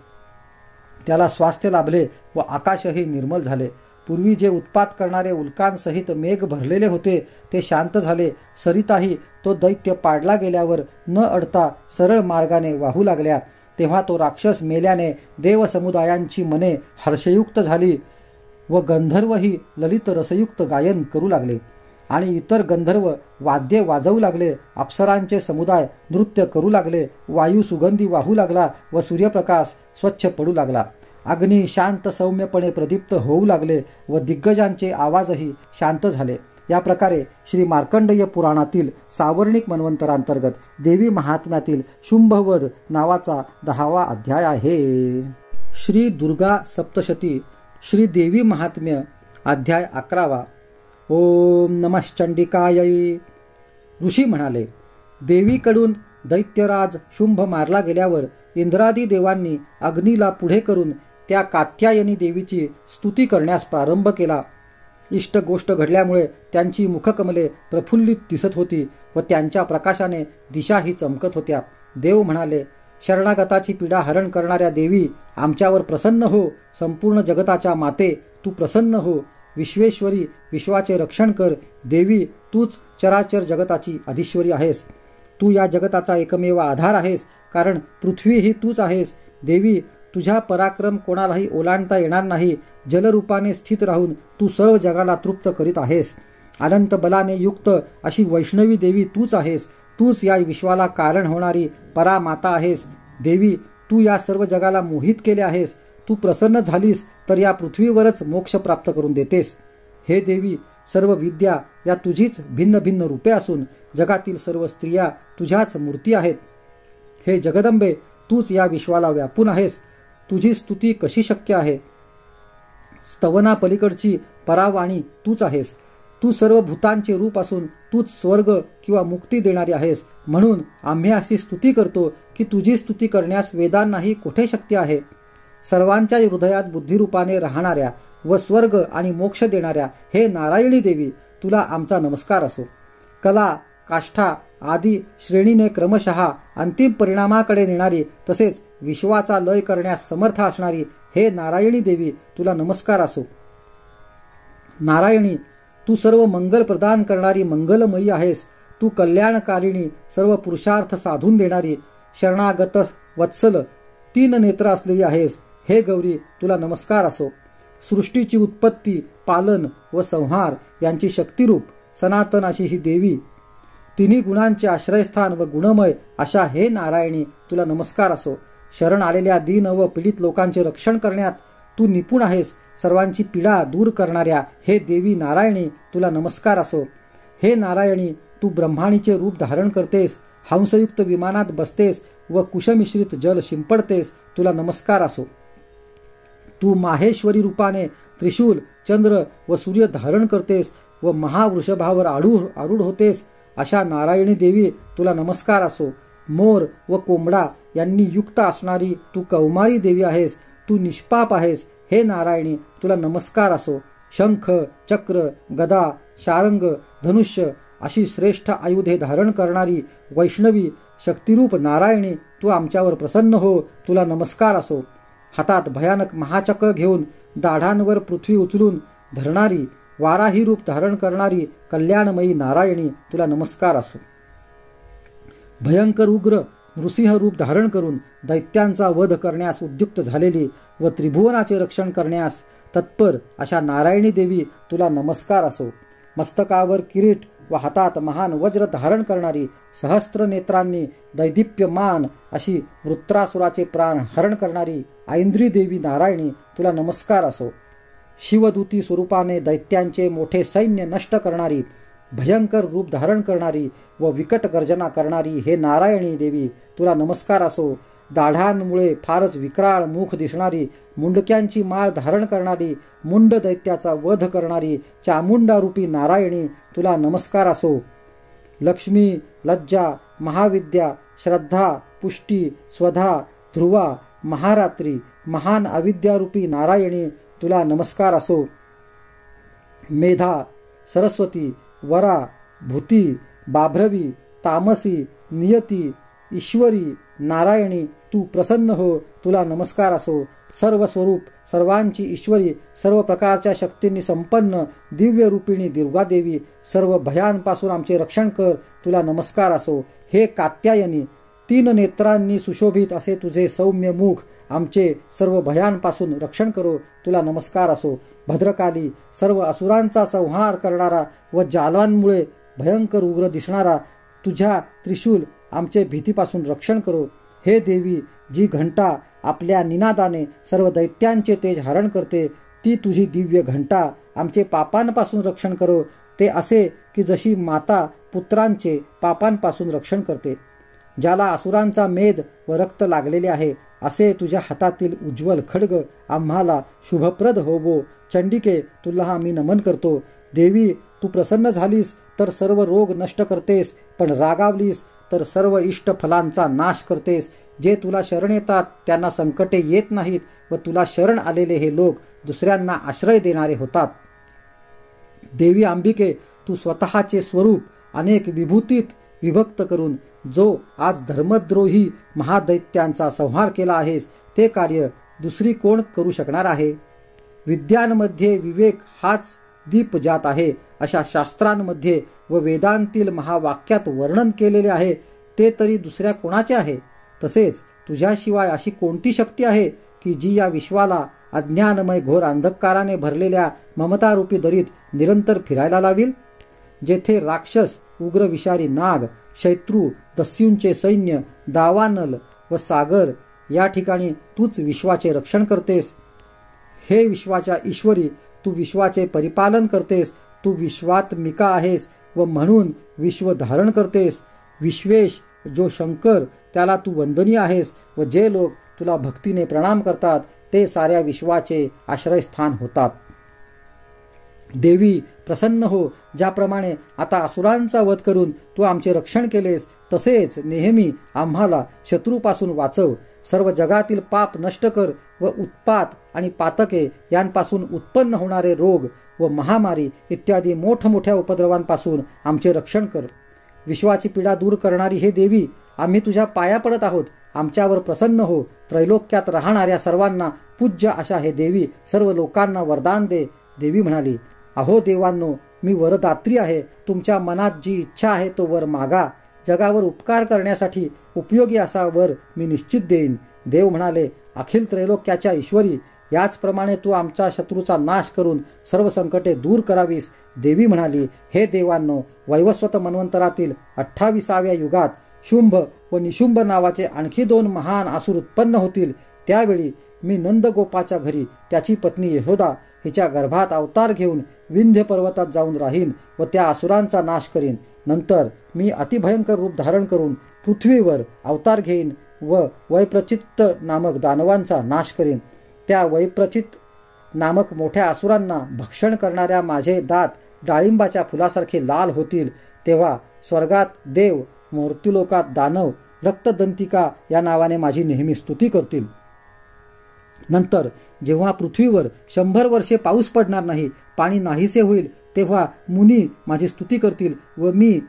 त्याला स्वास्थ्य लाभले व आकाशही निर्मल झाले. पूर्वी जे उत्पात करणारे उल्कांसहित मेघ भरलेले होते ते शांत झाले. सरिताही तो दैत्य पाडला गेल्यावर न अडता सरळ मार्गाने वाहू लागल्या. तेव्हा तो राक्षस मेल्याने देवसमुदायांची मने हर्षयुक्त झाली व गंधर्वही ललित रसयुक्त गायन करू लागले आणि इतर गंधर्व वाद्ये वाजवू लागले. अप्सरांचे समुदाय नृत्य करू लागले. वायू सुगंधी वाहू लागला व सूर्यप्रकाश स्वच्छ पडू लागला. अग्नी शांत सौम्यपणे प्रदीप्त होऊ लागले व दिग्गजांचे आवाजही शांत झाले. या प्रकारे श्री मार्कंडेय पुराणातील सावर्णिक मन्वंतरांतर्गत देवी महात्म्यातील शुंभवध नावाचा 10वा अध्याय आहे. श्री दुर्गा सप्तशती श्री देवी महात्म्य अध्याय 11. ओम नमश्चंडिकायै. ऋषी म्हणाले, देवीकडून दैत्यराज शुंभ मारला गेल्यावर इंद्रादी देवांनी अग्नीला पुढे करून त्या कात्यायनी देवीची स्तुती करण्यास प्रारंभ केला. इष्ट गोष्ट घडल्यामुळे त्यांची मुखकमले प्रफुल्लित दिसत होती व त्यांच्या प्रकाशाने दिशाही चमकत होत्या. देव म्हणाले, शरणागताची पीडा हरण करणाऱ्या देवी, आमच्यावर प्रसन्न हो. संपूर्ण जगताच्या माते, तू प्रसन्न हो. विश्वेश्वरी, विश्वाचे रक्षण कर. देवी, तूच चराचर जगताची अधीश्वरी आहेस. तू या जगताचा एकमेव आधार आहेस, कारण पृथ्वी ही तूच आहेस. देवी, तुझा पराक्रम कोणालाही ओलांडता येणार नाही. जलरूपाने स्थित राहून तू सर्व जगाला तृप्त करीत आहेस. अनंत बलाने युक्त अशी वैष्णवी देवी तूच आहेस. तूच या विश्वाला कारण होणारी परामाता आहेस. देवी, तू या सर्व जगाला मोहित केले आहेस. तू प्रसन्न झालीस तर या पृथ्वीवरच मोक्ष प्राप्त करून देतेस. हे देवी, सर्व विद्या या तुझीच भिन्न भिन्न रूपे असून जगातील सर्व स्त्रिया तुझ्याच मूर्ती आहेत. हे जगदंबे, तूच या विश्वाला व्यापून आहेस. तुझी स्तुती कशी शक्य आहे? स्तवना पलीकडची परावाणी तूच आहेस. तू सर्व भूतांचे रूप असून तूच स्वर्ग किंवा मुक्ती देणारी आहेस. म्हणून आम्ही अशी स्तुती करतो की तुझी स्तुती करण्यास वेदांनाही कुठे शक्ती आहे. सर्वांच्या हृदयात बुद्धिरूपाने राहणाऱ्या व स्वर्ग आणि मोक्ष देणाऱ्या हे नारायणी देवी, तुला आमचा नमस्कार असो. कला, काष्ठा आदी श्रेणीने क्रमशः अंतिम परिणामाकडे नेणारी तसेच विश्वाचा लय करण्यास समर्थ असणारी हे नारायणी देवी, तुला नमस्कार असो. नारायणी, तू सर्व मंगल प्रदान करणारी मंगलमयी आहेस. तू कल्याणकारिणी, सर्व पुरुषार्थ साधून देणारी, शरणागत वत्सल 3 नेत्र असलेली आहेस. हे गौरी, तुला नमस्कार असो. सृष्टीची उत्पत्ती, पालन व संहार यांची शक्तिरूप सनातन अशी ही देवी, तिन्ही गुणांचे आश्रयस्थान व गुणमय अशा हे नारायणी, तुला नमस्कार असो. शरण आलेल्या दीन व पीडित लोकांचे रक्षण करण्यात तू निपुण आहेस. सर्वांची पीडा दूर करणाऱ्या हे देवी नारायणी, तुला नमस्कार असो. हे नारायणी, तू ब्रह्माणीचे रूप धारण करतेस, हंसयुक्त विमानात बसतेस व कुशमिश्रित जल शिंपडतेस, तुला नमस्कार असो. तू माहेश्वरी रूपाने त्रिशूल, चंद्र व सूर्य धारण करतेस व महावृषभावर आरूढ होतेस, अशा नारायणी देवी, तुला नमस्कार असो. मोर व कोंबडा यांनी युक्त असणारी तू कौमारी देवी आहेस. तू निष्पाप आहेस. हे नारायणी, तुला नमस्कार असो. शंख, चक्र, गदा, शारंग, धनुष्य अशी श्रेष्ठ आयुधे धारण करणारी वैष्णवी शक्तिरूप नारायणी, तू आमच्यावर प्रसन्न हो. तुला नमस्कार असो. हातात भयानक महाचक्र घेऊन दाढांवर पृथ्वी उचलून धरणारी, वाराही रूप धारण करणारी कल्याणमयी नारायणी, तुला नमस्कार असो. भयंकर उग्र नृसिंह रूप धारण करून दैत्यांचा वध करण्यास उद्युक्त झालेली व त्रिभुवनाचे रक्षण करण्यास तत्पर अशा नारायणी देवी, तुला नमस्कार असो. मस्तकावर किरीट व हातात महान वज्र धारण करणारी, सहस्त्र नेत्रांनी दैदिप्यमान अशी वृत्रासुराचे प्राण हरण करणारी ऐंद्री देवी नारायणी, तुला नमस्कार असो. शिवदूती स्वरूपाने दैत्यांचे मोठे सैन्य नष्ट करणारी, भयंकर रूप धारण करणारी व विकट गर्जना करणारी हे नारायणी देवी, तुला नमस्कार असो. दाढांमुळे फारच विक्राळ मुख दिसणारी, मुंडक्यांची माळ धारण करणारी, मुंड दैत्याचा वध करणारी चामुंडारूपी नारायणी, तुला नमस्कार असो. लक्ष्मी, लज्जा, महाविद्या, श्रद्धा, पुष्टी, स्वधा, ध्रुवा, महारात्री, महान अविद्यारूपी नारायणी, तुला नमस्कार असो. मेधा, सरस्वती, वरा, भूती, बाभ्रवी, तामसी, नियती, ईश्वरी, नारायणी तू प्रसन्न हो, तुला नमस्कार असो. सर्व स्वरूप, सर्वांची ईश्वरी, सर्व प्रकारच्या शक्तींनी संपन्न दिव्य रूपिणी दुर्गादेवी, सर्व भयांपासून आमचे रक्षण कर, तुला नमस्कार असो. हे कात्यायनी, 3 नेत्रांनी सुशोभित असे तुझे सौम्य मुख आमचे सर्व भयांपासून रक्षण करो, तुला नमस्कार असो. भद्रकाली, सर्व असुरांचा संहार करणारा व जालांमुळे भयंकर उग्र दिसणारा तुझ्या त्रिशूल आमचे भीतीपासून रक्षण करो. हे देवी, जी घंटा आपल्या निनादाने सर्व दैत्यांचे तेज हरण करते, ती तुझी दिव्य घंटा आमचे पापांपासून रक्षण करो. ते असे की जशी माता पुत्रांचे पापांपासून रक्षण करते. ज्याला असुरांचा मेद व रक्त लागलेले आहे, असे तुझ्या हातातील उज्ज्वल खड्ग आम्हाला शुभप्रद होवो. चंडिके, तुला आम्ही नमन करतो. देवी, तू प्रसन्न झालीस तर सर्व रोग नष्ट करतेस, पण रागावलीस तर सर्व इष्ट फलांचा नाश करतेस. जे तुला शरण येतात त्यांना संकटे येत नाहीत व तुला शरण आलेले हे लोक दुसऱ्यांना आश्रय देणारे होतात. देवी अंबिके, तू स्वतःचे स्वरूप अनेक विभूतीत विभक्त करून जो आज धर्मद्रोही महादैत्यांचा संहार केला आहेस, ते कार्य दुसरी कोण करू शकणार आहे? विद्यांमध्ये विवेक हाच दीप जात आहे, अशा शास्त्रांमध्ये व वेदांतील महावाक्यात वर्णन केलेले आहे, ते तरी दुसऱ्या कोणाचे आहे? तसेच तुझ्याशिवाय अशी कोणती शक्ती आहे की जी या विश्वाला अज्ञानमय घोर अंधकाराने भरलेल्या ममतारूपी दरीत निरंतर फिरायला लावील? जेथे राक्षस, उग्र विषारी नाग, शैत्रू, दस्यूंचे सैन्य, दावानल व सागर, या ठिकाणी तूच विश्वाचे रक्षण करतेस. हे विश्वाच्या ईश्वरी, तू विश्वाचे परिपालन करतेस. तू विश्वात्मिका आहेस व म्हणून विश्व धारण करतेस. विश्वेश जो शंकर, त्याला तू वंदनीय आहेस व जे लोक तुला भक्तीने प्रणाम करतात ते साऱ्या विश्वाचे आश्रयस्थान होतात. देवी, प्रसन्न हो. ज्याप्रमाणे आता असुरांचा वध करून तू आमचे रक्षण केलेस, तसेच नेहमी आम्हाला शत्रूपासून वाचव. सर्व जगातील पाप नष्ट कर व उत्पात आणि पातके यांपासून उत्पन्न होणारे रोग व महामारी इत्यादी मोठमोठ्या उपद्रवांपासून आमचे रक्षण कर. विश्वाची पीडा दूर करणारी हे देवी, आम्ही तुझ्या पाया पडत आहोत. आमच्यावर प्रसन्न हो. त्रैलोक्यात राहणाऱ्या सर्वांना पूज्य अशा हे देवी सर्व लोकांना वरदान दे. देवी म्हणाली, अहो देवांनो, मी वरदात्री आहे. तुमच्या मनात जी इच्छा आहे तो वर मागा. जगावर उपकार करण्यासाठी उपयोगी असा वर मी निश्चित देईन. देव म्हणाले, अखिल त्रैलोक्याच्या ईश्वरी, याचप्रमाणे तू आमच्या शत्रूचा नाश करून सर्व संकटे दूर करावीस. देवी म्हणाली, हे देवांनो, वैवस्वत मन्वंतरातील 28व्या युगात शुंभ व निशुंभ नावाचे आणखी 2 महान असुर उत्पन्न होतील. त्यावेळी मी नंदगोपाच्या घरी त्याची पत्नी यशोदा हिच्या गर्भात अवतार घेऊन विंध्य पर्वतात जाऊन राहीन व त्या असुरांचा नाश करीन. नंतर मी अतिभयंकर रूप धारण करून पृथ्वीवर अवतार घेईन व वैप्रचित्त नामक दानवांचा नाश करीन. त्या वैप्रचित नामक मोठ्या असुरांना भक्षण करणाऱ्या माझे दात डाळिंबाच्या फुलासारखे लाल होतील. तेव्हा स्वर्गात देव, मृत्युलोकात दानव रक्तदंतिका या नावाने माझी नेहमी स्तुती करतील. नंतर जेव्हा पृथ्वीवर 100 वर्षे पाऊस पडणार नाही, पाणी नाहीसे होईल, तेव्हा मुनी माझी स्तुती करतील व मी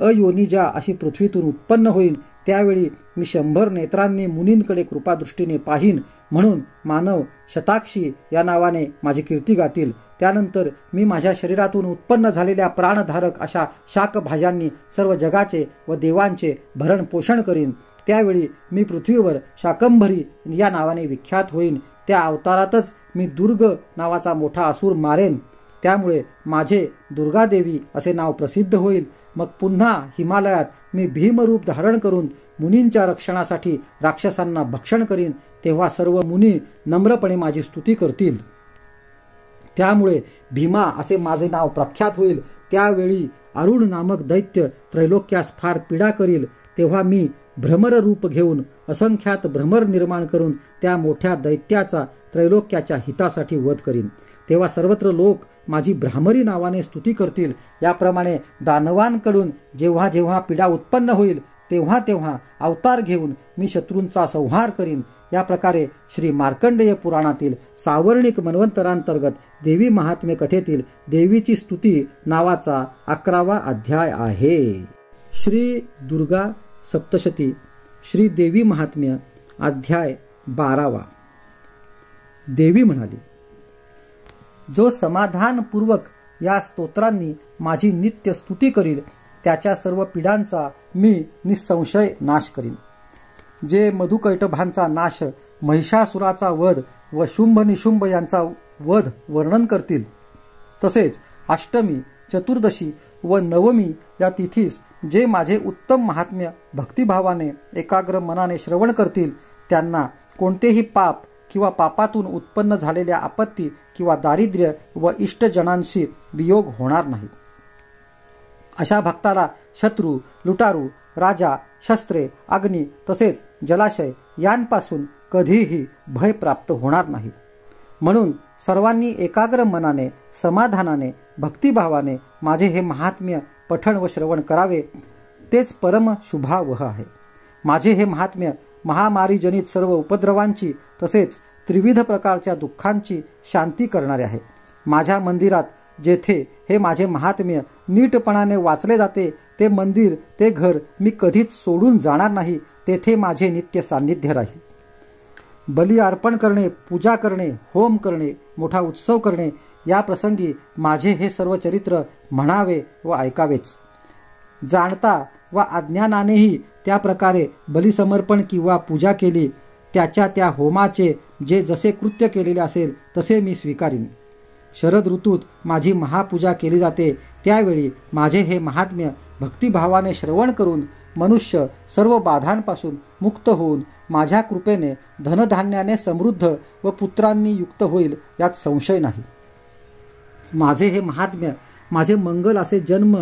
अयोनिजा अशी पृथ्वीतून उत्पन्न होईन. त्यावेळी मी 100 नेत्रांनी मुनींकडे कृपादृष्टीने पाहीन, म्हणून मानव शताक्षी या नावाने माझी कीर्ती गातील. त्यानंतर मी माझ्या शरीरातून उत्पन्न झालेल्या प्राणधारक अशा शाकभाज्यांनी सर्व जगाचे व देवांचे भरण पोषण करीन. त्यावेळी मी पृथ्वीवर शाकंभरी या नावाने विख्यात होईन. त्या अवतारातच मी दुर्ग नावाचा मोठा असुर मारेन. त्यामुळे माझे दुर्गादेवी असे नाव प्रसिद्ध होईल. मग पुन्हा हिमालयात मी भीमरूप धारण करून मुनींच्या रक्षणासाठी राक्षसांना भक्षण करीन. तेव्हा सर्व मुनी नम्रपणे माझी स्तुती करतील. त्यामुळे भीमा असे माझे नाव प्रख्यात होईल. त्यावेळी अरुण नामक दैत्य त्रैलोक्यास फार पीडा करील. तेव्हा मी भ्रमर रूप घेऊन असंख्यात भ्रमर निर्माण करून त्या मोठ्या दैत्याचा त्रैलोक्याच्या हितासाठी वध करीन. तेव्हा सर्वत्र लोक माझी भ्रामरी नावाने स्तुती करतील. याप्रमाणे दानवांकडून जेव्हा जेव्हा पीडा उत्पन्न होईल, तेव्हा तेव्हा अवतार घेऊन मी शत्रूंचा संहार करीन. या प्रकारे श्री मार्कंडेय पुराणातील सावर्णिक मन्वंतरांतर्गत देवी महात्म्य कथेतील देवीची स्तुती नावाचा 11वा अध्याय आहे. श्री दुर्गा सप्तशती. श्री देवी महात्म्य अध्याय 12. देवी म्हणाली, जो समाधानपूर्वक या स्तोत्रांनी माझी नित्य स्तुती करील त्याच्या सर्व पीडांचा मी निसंशय नाश करीन. जे मधुकैटभांचा नाश, महिषासुराचा वध व शुंभ निशुंभ यांचा वध वर्णन करतील, तसेच अष्टमी, चतुर्दशी व नवमी या तिथीस जे माझे उत्तम महात्म्य भक्तिभावाने एकाग्र मनाने श्रवण करतील त्यांना कोणतेही पाप किंवा पापातून उत्पन्न झालेल्या आपत्ती किंवा दारिद्र्य व इष्टजनांशी वियोग होणार नाही. अशा भक्ताला शत्रू, लुटारू, राजा, शस्त्रे, अग्नी तसेच जलाशय यांपासून कधीही भय प्राप्त होणार नाही. म्हणून सर्वांनी एकाग्र मनाने समाधानाने भक्तिभावाने माझे हे महात्म्य पठण व श्रवण करावे, तेच परम शुभावह आहे. माझे हे महात्म्य महामारीजनित सर्व उपद्रवांची तसेच त्रिविध प्रकारच्या दुःखांची शांती करणारे आहे. माझ्या मंदिरात जेथे हे माझे महात्म्य नीटपणाने वाचले जाते ते मंदिर, ते घर मी कधीच सोडून जाणार नाही. तेथे माझे नित्य सान्निध्य राहील. बली अर्पण करणे, पूजा करणे, होम करणे, मोठा उत्सव करणे या प्रसंगी माझे हे सर्व चरित्र म्हणावे व ऐकावेच. जाणता व अज्ञानानेही त्या प्रकारे बलिसमर्पण किंवा पूजा केली, त्याच्या त्या होमाचे जे जसे कृत्य केलेले असेल तसे मी स्वीकारीन. शरद ऋतूत माझी महापूजा केली जाते. त्यावेळी माझे हे महात्म्य भक्तिभावाने श्रवण करून मनुष्य सर्व बाधांपासून मुक्त होऊन माझ्या कृपेने धनधान्याने समृद्ध व पुत्रांनी युक्त होईल, यात संशय नाही. माझे हे महात्म्य, माझे मंगल असे जन्म,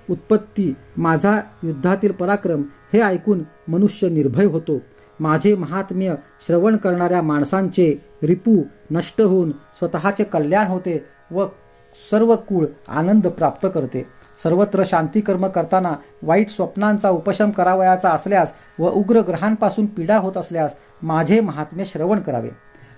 उत्पत्ती, माझा युद्धातील पराक्रम हे ऐकून मनुष्य निर्भय होतो. माझे महात्म्य श्रवण करणाऱ्या माणसांचे रिपू नष्ट होऊन स्वतःचे कल्याण होते व सर्व कुळ आनंद प्राप्त करते. सर्वत्र शांतिकर्म करताना वाईट स्वप्नांचा उपशम करावयाचा असल्यास व उग्र ग्रहांपासून पीडा होत असल्यास माझे महात्म्य श्रवण करावे.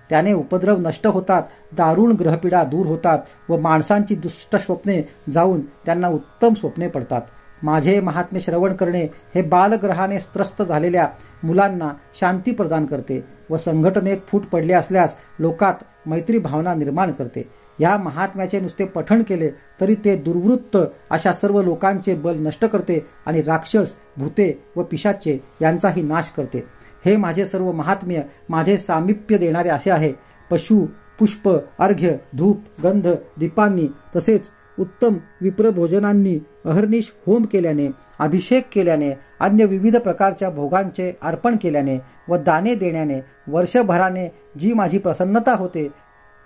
त्याने उपद्रव नष्ट होतात, दारुण ग्रहपीडा दूर होतात व माणसांची दुष्ट स्वप्ने जाऊन त्यांना उत्तम स्वप्ने पडतात. माझे महात्म्य श्रवण करणे हे बालग्रहाने त्रस्त झालेल्या मुलांना शांती प्रदान करते व संघटनेत फूट पडले असल्यास लोकात मैत्री भावना निर्माण करते. या महात्म्याचे नुसते पठण केले तरी ते दुर्वृत्त अशा सर्व लोकांचे बल नष्ट करते आणि राक्षस, भूते व पिशाचे यांचाही नाश करते. हे माझे सर्व महात्म्य माझे सामिप्य देणारे असे आहे. पशु, पुष्प, अर्घ्य, धूप, गंध, दीपांनी तसेच उत्तम विप्र भोजनांनी, अहर्निश होम केल्याने, अभिषेक केल्याने, अन्य विविध प्रकारच्या भोगांचे अर्पण केल्याने व दाने देण्याने वर्षभराने जी माझी प्रसन्नता होते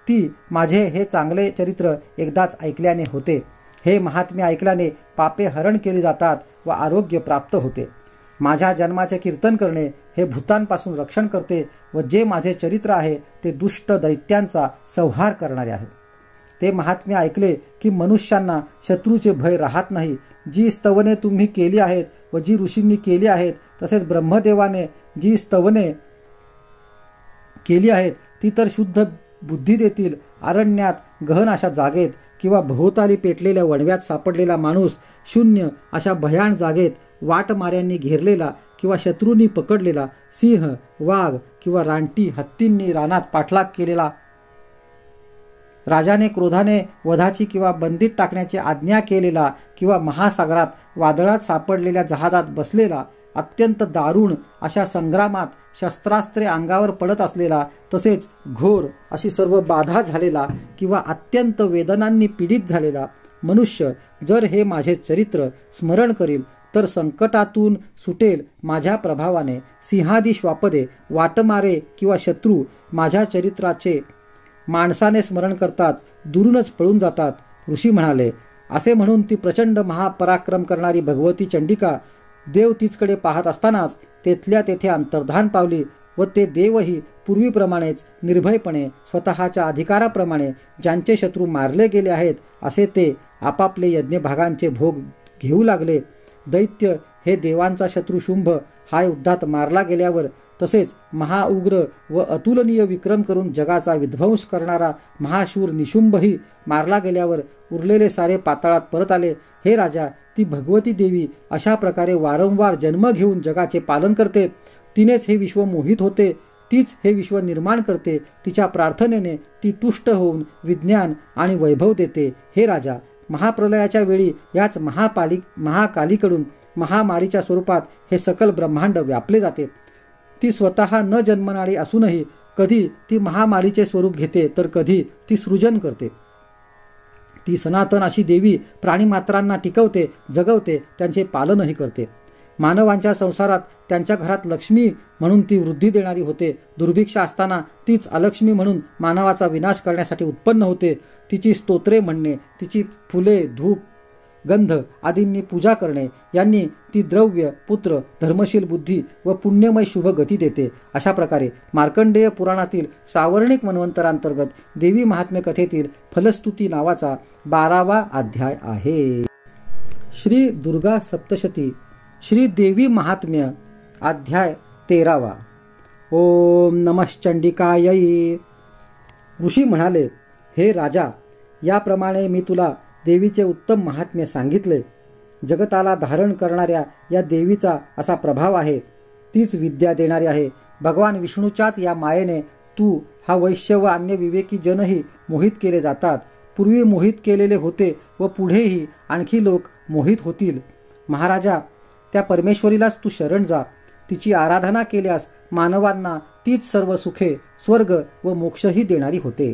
ती माझे हे चांगले चरित्र एकदाच ऐकल्याने होते. हे महात्म्य ऐकल्याने पापे हरण केली जातात व आरोग्य प्राप्त होते. माझ्या जन्माचे कीर्तन करणे हे भूतांपासून रक्षण करते व जे माझे चरित्र आहे ते दुष्ट दैत्यांचा संहार करणारे आहे. ते महात्म्य ऐकले की मनुष्यांना शत्रूचे भय राहत नाही. जी स्तवने तुम्ही केली आहेत व जी ऋषींनी केली आहेत तसेच ब्रह्मदेवाने जी स्तवने केली आहेत ती तर शुद्ध बुद्धी देतील. अरण्यात, गहन अशा जागेत किंवा भोवताली पेटलेल्या वणव्यात सापडलेला माणूस, शून्य अशा भयाण जागेत वाटमाऱ्यांनी घेरलेला किंवा शत्रूंनी पकडलेला, सिंह, वाघ किंवा रानटी हत्तींनी रानात पाठलाग केलेला, राजाने क्रोधाने वधाची किंवा बंदीत टाकण्याची आज्ञा केलेला किंवा महासागरात वादळात सापडलेल्या जहाजात बसलेला, अत्यंत दारुण अशा संग्रामात शस्त्रास्त्रे अंगावर पडत असलेला, तसेच घोर अशी सर्व बाधा झालेला किंवा अत्यंत वेदनांनी पीडित झालेला मनुष्य जर हे माझे चरित्र स्मरण करील तर संकटातून सुटेल. माझ्या प्रभावाने सिंहादी श्वापदे, वाटमारे किंवा शत्रू माझ्या चरित्राचे माणसाने स्मरण करताच दुरूनच पळून जातात. ऋषी म्हणाले. असे म्हणून ती प्रचंड महापराक्रम करणारी भगवती चंडिका देव तिचकडे पाहत असतानाच तेथल्या तेथे अंतर्धान पावली व ते देवही पूर्वीप्रमाणेच निर्भयपणे स्वतःच्या अधिकाराप्रमाणे ज्यांचे शत्रू मारले गेले आहेत असे ते आपापले यज्ञभागांचे भोग घेऊ लागले. दैत्य हे देवांचा शत्रू शुंभ हा युद्धात मारला गेल्यावर, तसेच महाउग्र व अतुलनीय विक्रम करून जगाचा विध्वंस करणारा महाशूर निशुंभही मारला गेल्यावर उरलेले सारे पाताळात परत आले. हे राजा, ती भगवती देवी अशा प्रकारे वारंवार जन्म घेऊन जगाचे पालन करते. तिनेच हे विश्व मोहित होते, तीच हे विश्व निर्माण करते. तिच्या प्रार्थनेने ती तुष्ट होऊन विज्ञान आणि वैभव देते. हे राजा, महाप्रलयाच्या वेळी याच महाकालीकडून महामारीच्या स्वरूपात हे सकल ब्रह्मांड व्यापले जाते. ती स्वतः न जन्मणारी असूनही कधी ती महामारीचे स्वरूप घेते, तर कधी ती सृजन करते. ती सनातन अशी देवी प्राणीमात्रांना टिकवते, जगवते, त्यांचे पालनही करते. मानवांच्या संसारात त्यांच्या घरात लक्ष्मी म्हणून ती वृद्धी देणारी होते. दुर्भिक्षा असताना तीच अलक्ष्मी म्हणून मानवाचा विनाश करण्यासाठी उत्पन्न होते. तिची स्तोत्रे म्हणणे, तिची फुले, धूप, गंध आदींनी पूजा करणे यांनी ती द्रव्य, पुत्र, धर्मशील बुद्धी व पुण्यमय शुभ गती देते. अशा प्रकारे मार्कंडेय पुराणातील सावर्णिक मन्वंतरांतर्गत देवी महात्म्य कथेतील फलस्तुती नावाचा 12वा अध्याय आहे. श्री दुर्गा सप्तशती श्री देवी महात्म्य अध्याय 13वा. ओम नमश्चंडिकायै. ऋषी म्हणाले, हे राजा, याप्रमाणे मी तुला देवीचे उत्तम महात्म्य सांगितले. जगताला धारण करणाऱ्या या देवीचा असा प्रभाव आहे. तीच विद्या देणारी आहे. भगवान विष्णूच्याच या मायेने तू, हा वैश्य व अन्य विवेकी जनही मोहित केले जातात. पूर्वी मोहित केलेले होते व पुढेही आणखी लोक मोहित होतील. महाराजा, त्या परमेश्वरीलाच तू शरण जा. तिची आराधना केल्यास मानवांना तीच सर्व सुखे, स्वर्ग व मोक्षही देणारी होते.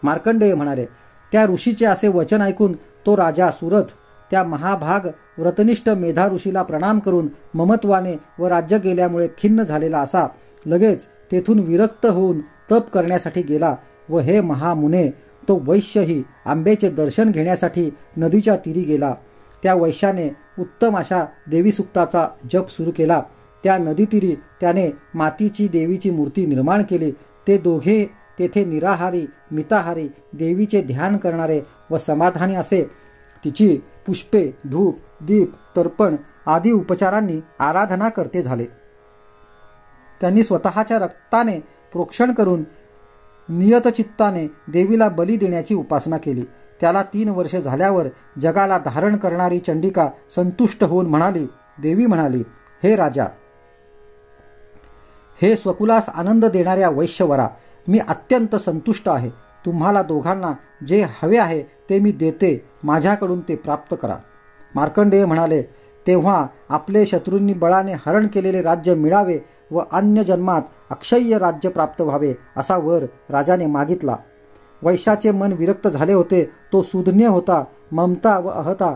मार्कंडेय म्हणाले, त्या ऋषीचे असे वचन ऐकून तो राजा सुरथ त्या महाभाग व्रतनिष्ठ मेधा ऋषीला प्रणाम करून ममत्वाने व राज्य गेल्यामुळे खिन्न झालेला असा लगेच तेथून विरक्त होऊन तप करण्यासाठी गेला. व हे महामुने, तो वैश्यही आंबेचे दर्शन घेण्यासाठी नदीच्या तीरी गेला. त्या वैश्याने उत्तम अशा देवीसुक्ताचा जप सुरू केला. त्या नदीतीरी त्याने मातीची देवीची मूर्ती निर्माण केली. ते दोघे तेथे निराहारी, मिताहारी, देवीचे ध्यान करणारे व समाधानी असे तिची पुष्पे, धूप, दीप, तर्पण आदी उपचारांनी आराधना करते झाले. त्यांनी स्वतःच्या रक्ताने प्रोक्षण करून नियतचित्ताने देवीला बली देण्याची उपासना केली. त्याला 3 वर्षे झाल्यावर जगाला धारण करणारी चंडिका संतुष्ट होऊन म्हणाली, देवी म्हणाली, हे राजा, हे स्वकुलास आनंद देणाऱ्या वैश्यवरा, मी अत्यंत संतुष्ट आहे. तुम्हाला दोघांना जे हवे आहे ते मी देते. माझ्याकडून ते प्राप्त करा. मार्कंडेय म्हणाले, तेव्हा आपले शत्रूंनी बळाने हरण केलेले राज्य मिळावे व अन्य जन्मात अक्षय्य राज्य प्राप्त व्हावे असा वर राजाने मागितला. वैश्याचे मन विरक्त झाले होते. तो सुज्ञ होता. ममता व अहता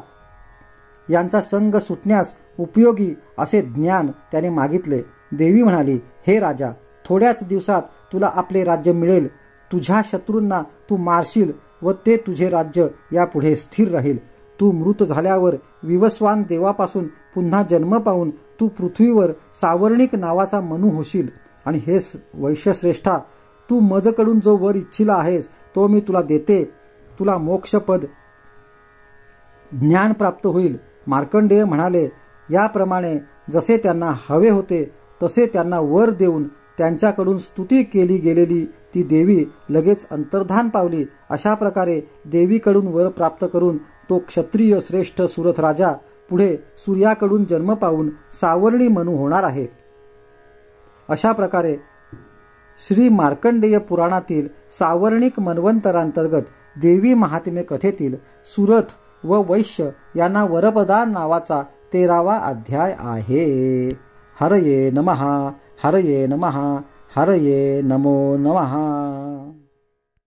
यांचा संग सुटण्यास उपयोगी असे ज्ञान त्याने मागितले. देवी म्हणाली, हे राजा, थोड्याच दिवसात तुला आपले राज्य मिळेल. तुझ्या शत्रूंना तू मारशील व ते तुझे राज्य यापुढे स्थिर राहील. तू मृत झाल्यावर विवस्वान देवापासून पुन्हा जन्म पाहून तू पृथ्वीवर सावर्णिक नावाचा मनू होशील. आणि हे वैश्यश्रेष्ठा, तू मजकडून जो वर इच्छिला आहेस तो मी तुला देते. तुला मोक्षपद ज्ञान प्राप्त होईल. मार्कंडेय म्हणाले, याप्रमाणे जसे त्यांना हवे होते तसे त्यांना वर देऊन त्यांच्याकडून स्तुती केली गेलेली ती देवी लगेच अंतर्धान पावली. अशा प्रकारे देवीकडून वर प्राप्त करून तो क्षत्रिय श्रेष्ठ सुरथ राजा पुढे सूर्याकडून जन्म पावून सावर्णी मनू होणार आहे. अशा प्रकारे श्री मार्कंडेय पुराणातील सावर्णिक मन्वंतरांतर्गत देवी महात्म्य कथेतील सुरथ व वैश्य यांना वरप्रदान नावाचा 13वा अध्याय आहे. हरये नमः, हरये नमः, हरये नमो नमः.